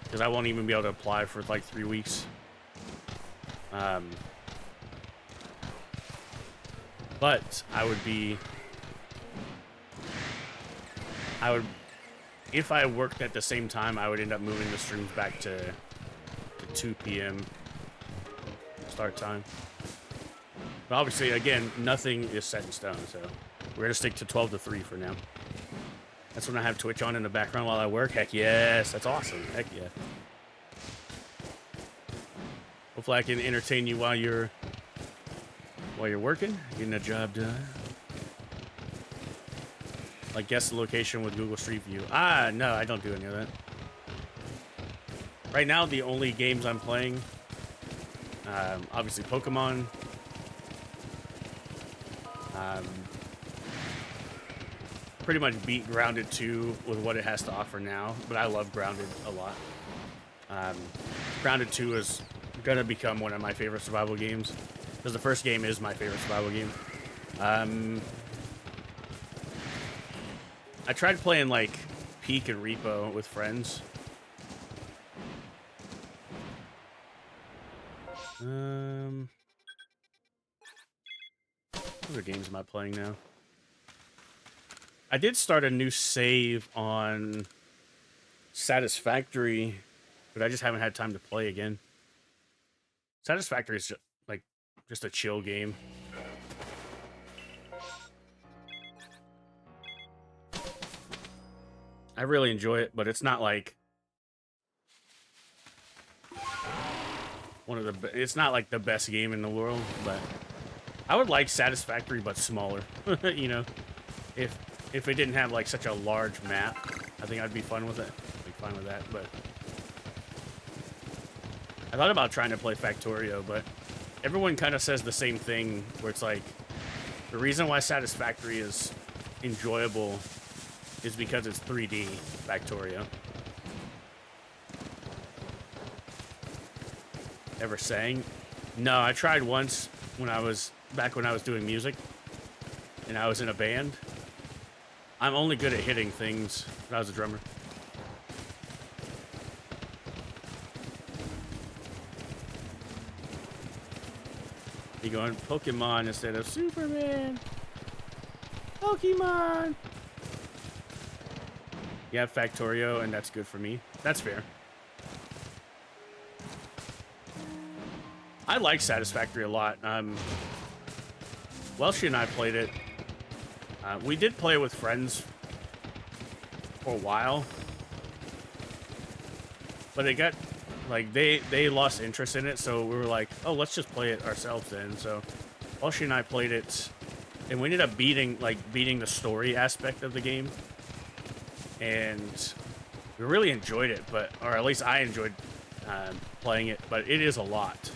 because I won't even be able to apply for like 3 weeks. But I would, if I worked at the same time, I would end up moving the streams back to 2 p.m. start time. But obviously, again, nothing is set in stone, so we're gonna stick to 12 to 3 for now. That's when I have Twitch on in the background while I work. Heck yes, that's awesome. Heck yeah. Hopefully, I can entertain you while you're working, getting a job done. Like guess the location with Google Street View. No, I don't do any of that. Right now, the only games I'm playing, obviously Pokemon. Pretty much beat Grounded 2 with what it has to offer now, but I love Grounded a lot. Grounded 2 is gonna become one of my favorite survival games because the first game is my favorite survival game. I tried playing like Peak and Repo with friends. What other games am I playing now? I did start a new save on Satisfactory, but I just haven't had time to play again. Satisfactory is just a chill game. I really enjoy it, but it's not like it's not like the best game in the world, but I would like Satisfactory but smaller. You know, if it didn't have like such a large map, I think I'd be fun with it. I'd be fine with that, but I thought about trying to play Factorio, but everyone kind of says the same thing, where it's like the reason why Satisfactory is enjoyable is because it's 3D Factorio. Ever sang? No, I tried once back when I was doing music and I was in a band. I'm only good at hitting things when I was a drummer. You going Pokemon instead of Superman? Pokemon! You have Factorio, and that's good for me. That's fair. I like Satisfactory a lot. Welshie and I played it. We did play it with friends for a while, but it got like they lost interest in it, so we were like, oh, let's just play it ourselves then. So Welshie and I played it, and we ended up beating the story aspect of the game, and we really enjoyed it. Or at least I enjoyed playing it. But it is a lot.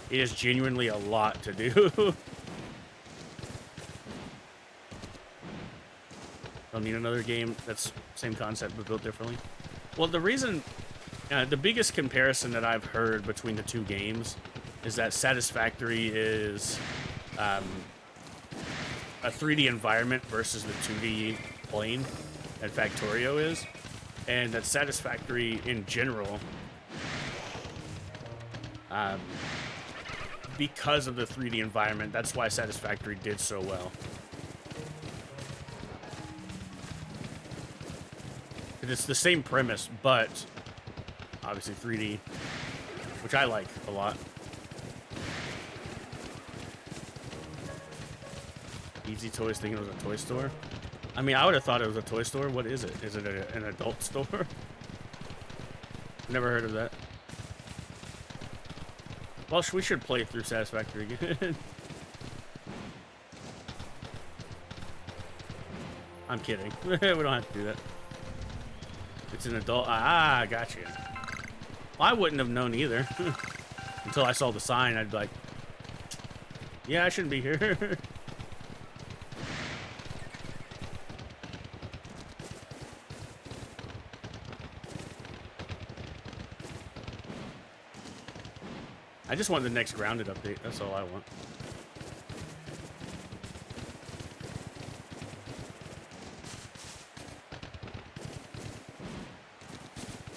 It is genuinely a lot to do. Don't need another game that's same concept but built differently. Well, the reason, the biggest comparison that I've heard between the two games is that Satisfactory is a 3D environment versus the 2D plane that Factorio is, and that Satisfactory in general, because of the 3D environment, that's why Satisfactory did so well. It's the same premise, but obviously 3D, which I like a lot. Easy Toys thinking it was a toy store. I mean, I would have thought it was a toy store. What is it? Is it an adult store? Never heard of that. Well, we should play through Satisfactory again. I'm kidding. We don't have to do that. It's an adult. Ah, gotcha. Well, I wouldn't have known either. Until I saw the sign, I'd be like, yeah, I shouldn't be here. I just want the next grounded update. That's all I want.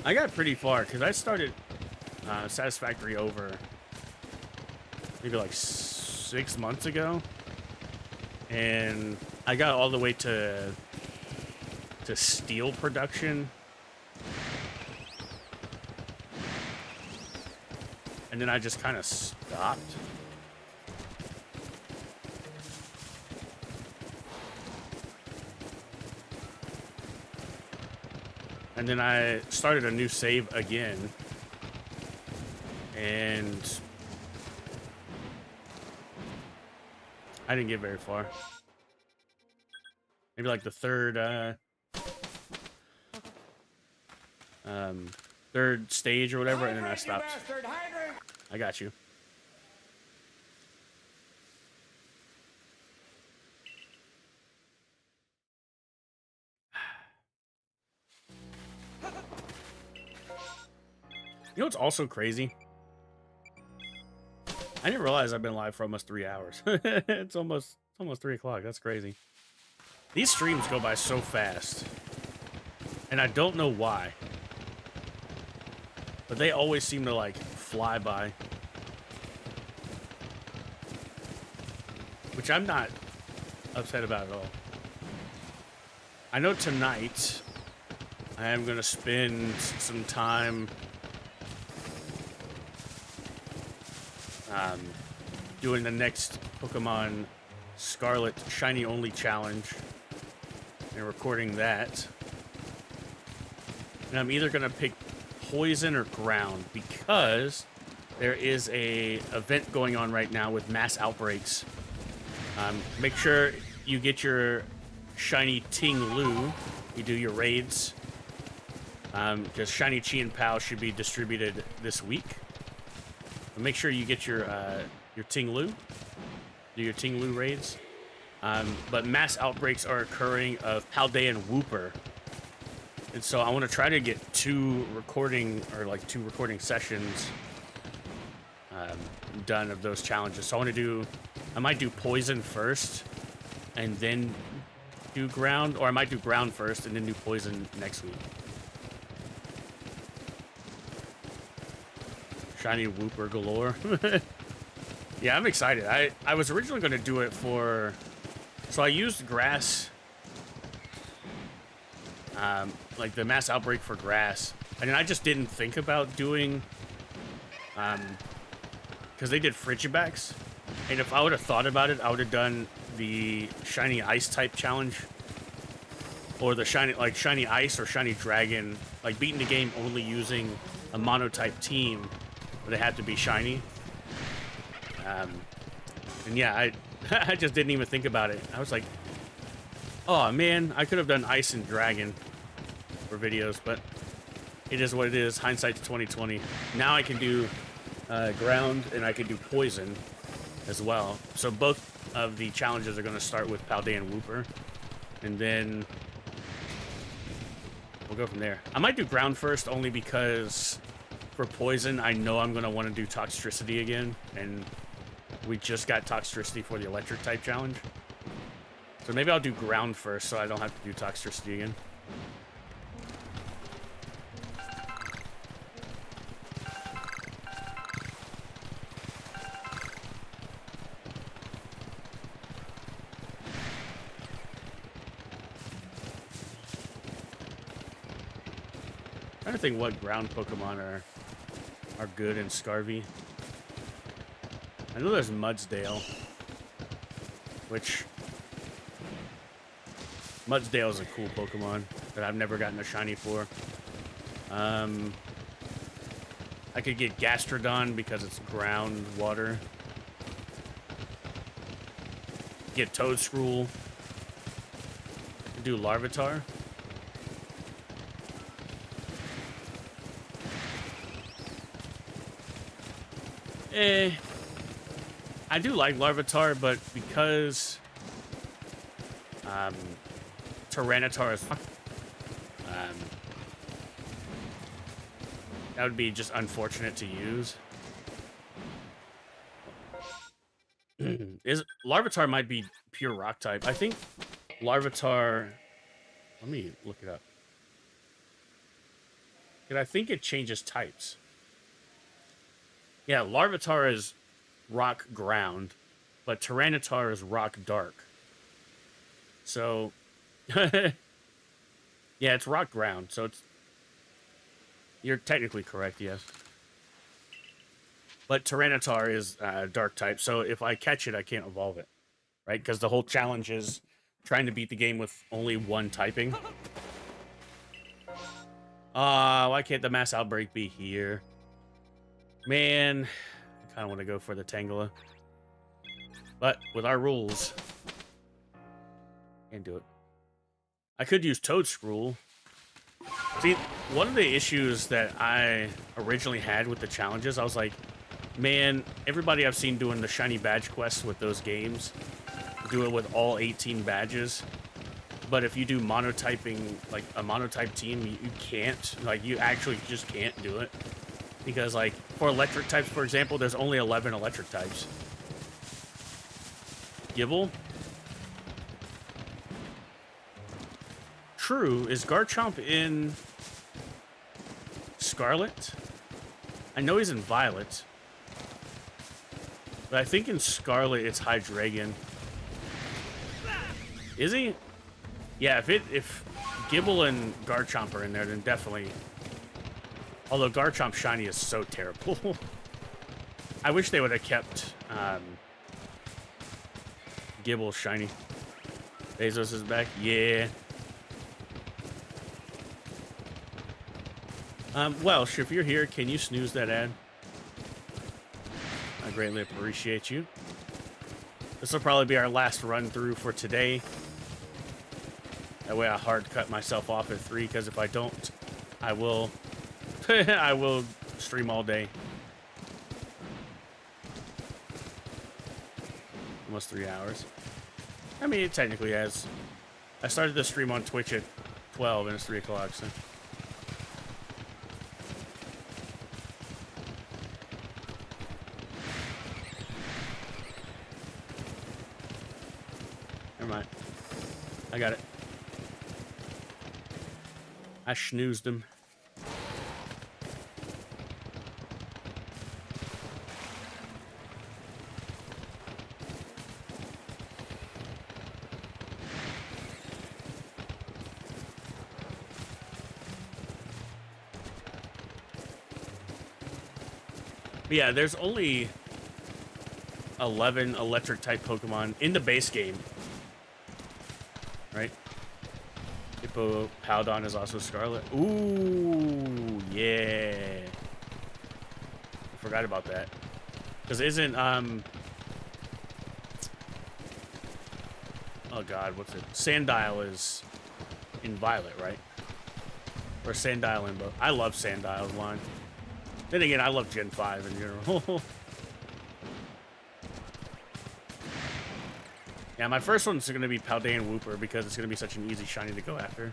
I got pretty far because I started Satisfactory over maybe like 6 months ago, and I got all the way to steel production, and then I just kind of stopped. And then I started a new save again, and I didn't get very far. Maybe like the third stage or whatever, and then I stopped. I got you. You know what's also crazy? I didn't realize I've been live for almost 3 hours. It's almost 3 o'clock. That's crazy. These streams go by so fast, and I don't know why, but they always seem to like fly by, which I'm not upset about at all. I know tonight I am gonna spend some time doing the next Pokemon Scarlet Shiny Only Challenge and recording that. And I'm either gonna pick Poison or Ground because there is a event going on right now with mass outbreaks. Make sure you get your Shiny Ting Lu. You do your raids because Shiny Chi and Pao should be distributed this week. But make sure you get your Ting Lu. Do your Ting Lu raids. But mass outbreaks are occurring of Paldean and Wooper. And so I want to try to get two recording sessions done of those challenges. So I might do Poison first and then do Ground, or I might do Ground first and then do Poison next week. Shiny Wooper galore. Yeah, I'm excited. I was originally going to do it for... So I used grass, like the mass outbreak for grass. And then I just didn't think about doing... because they did Frigibacks. And if I would have thought about it, I would have done the Shiny Ice type challenge. Or the Shiny Ice or Shiny Dragon. Like beating the game only using a monotype team. But they had to be shiny. And yeah, I just didn't even think about it. I was like, oh man, I could have done Ice and Dragon for videos, but it is what it is. Hindsight's 2020. Now I can do Ground and I can do Poison as well. So both of the challenges are going to start with Paldean and Wooper, and then we'll go from there. I might do Ground first only because for poison, I know I'm going to want to do toxicity again, and we just got toxicity for the electric type challenge. So maybe I'll do ground first so I don't have to do toxicity again. I'm trying to think what ground Pokemon are good in Scarvy. I know there's Mudsdale, which Mudsdale is a cool Pokemon that I've never gotten a shiny for. I could get Gastrodon because it's ground water. Get Toedscruel. Do Larvitar. I do like Larvitar, but because Tyranitar is that would be just unfortunate to use. Larvitar might be pure rock type. I think Larvitar, let me look it up. Because I think it changes types. Yeah, Larvitar is rock ground, but Tyranitar is rock dark. So, yeah, it's rock ground. So you're technically correct, yes. But Tyranitar is dark type. So if I catch it, I can't evolve it, right? Because the whole challenge is trying to beat the game with only one typing. Why can't the mass outbreak be here? Man, I kind of want to go for the Tangela. But with our rules, can't do it. I could use Toedscruel. See, one of the issues that I originally had with the challenges, I was like, man, everybody I've seen doing the shiny badge quests with those games do it with all 18 badges. But if you do monotyping, like a monotype team, you can't. Like, you actually just can't do it. Because, like, for electric types, for example, there's only 11 electric types. Gible? True. Is Garchomp in Scarlet? I know he's in Violet. But I think in Scarlet, it's Hydreigon. Is he? Yeah, if Gible and Garchomp are in there, then definitely. Although Garchomp shiny is so terrible. I wish they would have kept Gible shiny. Bezos is back. Yeah. Welsh, if you're here, can you snooze that ad? I greatly appreciate you. This will probably be our last run through for today. That way I hard cut myself off at 3, because if I don't, I will I will stream all day. Almost 3 hours. I mean, it technically has. I started the stream on Twitch at 12 and it's 3 o'clock, so. Never mind. I got it. I schnoozed him. But yeah, there's only 11 electric type Pokemon in the base game. Right? Hippo Powdon is also Scarlet. Ooh, yeah. I forgot about that. Because isn't, oh god, what's it? Sandile is in Violet, right? Or Sandile in both. I love Sandile's line. Then again, I love Gen 5 in general. Yeah, my first one's going to be Paldean Wooper because it's going to be such an easy shiny to go after.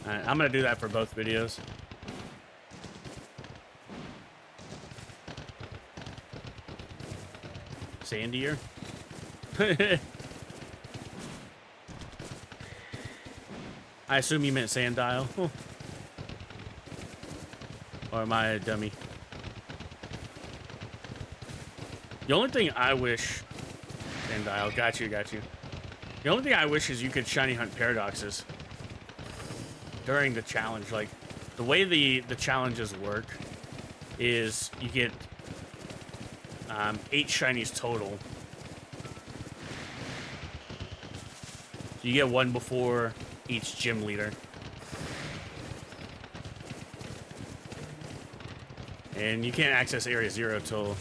I'm gonna do that for both videos. Sandier. I assume you meant Sandile. Or am I a dummy? The only thing I wish... Sandile, got you. The only thing I wish is you could shiny hunt paradoxes during the challenge. Like, the way the challenges work is you get 8 shinies total. You get 1 before each gym leader. And you can't access Area 0 till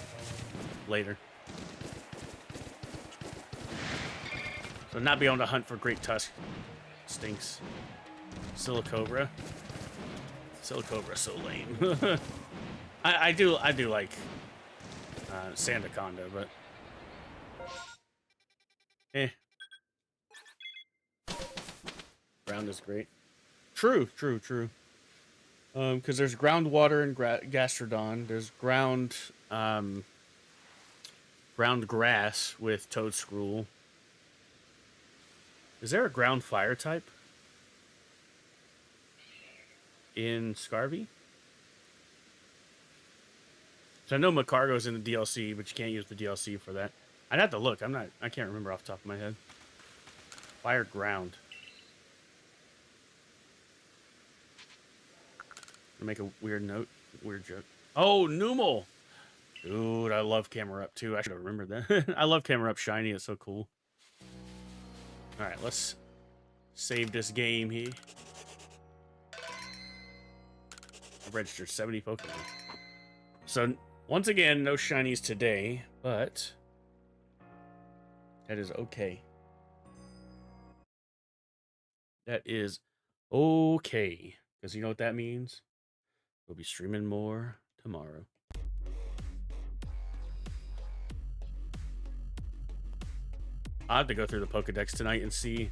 later. So not being able to hunt for Great Tusk stinks. Silicobra. Silicobra's so lame. I do like Sandaconda, but ground is great. True. Because there's groundwater and Gastrodon. There's ground grass with Toadskrull. Is there a ground fire type in Scarvy? So I know Macargo's in the DLC, but you can't use the DLC for that. I'd have to look. I can't remember off the top of my head. Fire ground. Make a weird note, weird joke. Oh, Numel! Dude, I love Camera Up too. I should have remembered that. I love Camera Up shiny. It's so cool. All right, let's save this game here. I've registered 70 Pokemon. So once again, no shinies today, but that is okay. That is okay, because you know what that means? We'll be streaming more tomorrow. I'll have to go through the Pokedex tonight and see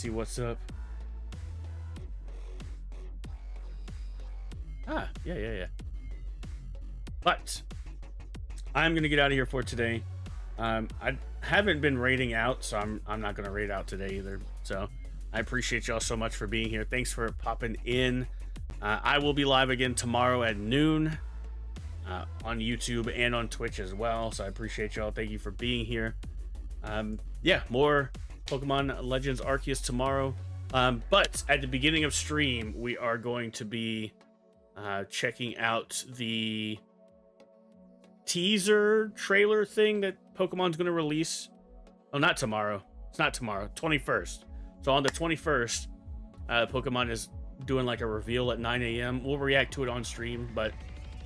what's up. Ah, yeah. But I'm gonna get out of here for today. I haven't been raiding out, so I'm not gonna raid out today either. So I appreciate y'all so much for being here. Thanks for popping in. I will be live again tomorrow at noon on YouTube and on Twitch as well. So I appreciate y'all. Thank you for being here. Yeah, more Pokemon Legends Arceus tomorrow. But at the beginning of stream, we are going to be checking out the teaser trailer thing that Pokemon's going to release. Oh, not tomorrow. It's not tomorrow. 21st. So on the 21st, Pokemon is doing like a reveal at 9 a.m. We'll react to it on stream, but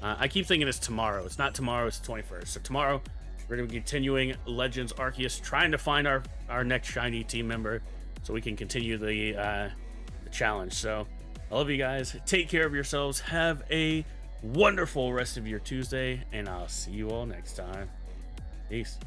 I keep thinking it's tomorrow. It's not tomorrow, it's the 21st. So tomorrow, we're going to be continuing Legends Arceus, trying to find our next shiny team member so we can continue the challenge. So I love you guys. Take care of yourselves. Have a wonderful rest of your Tuesday, and I'll see you all next time. Peace.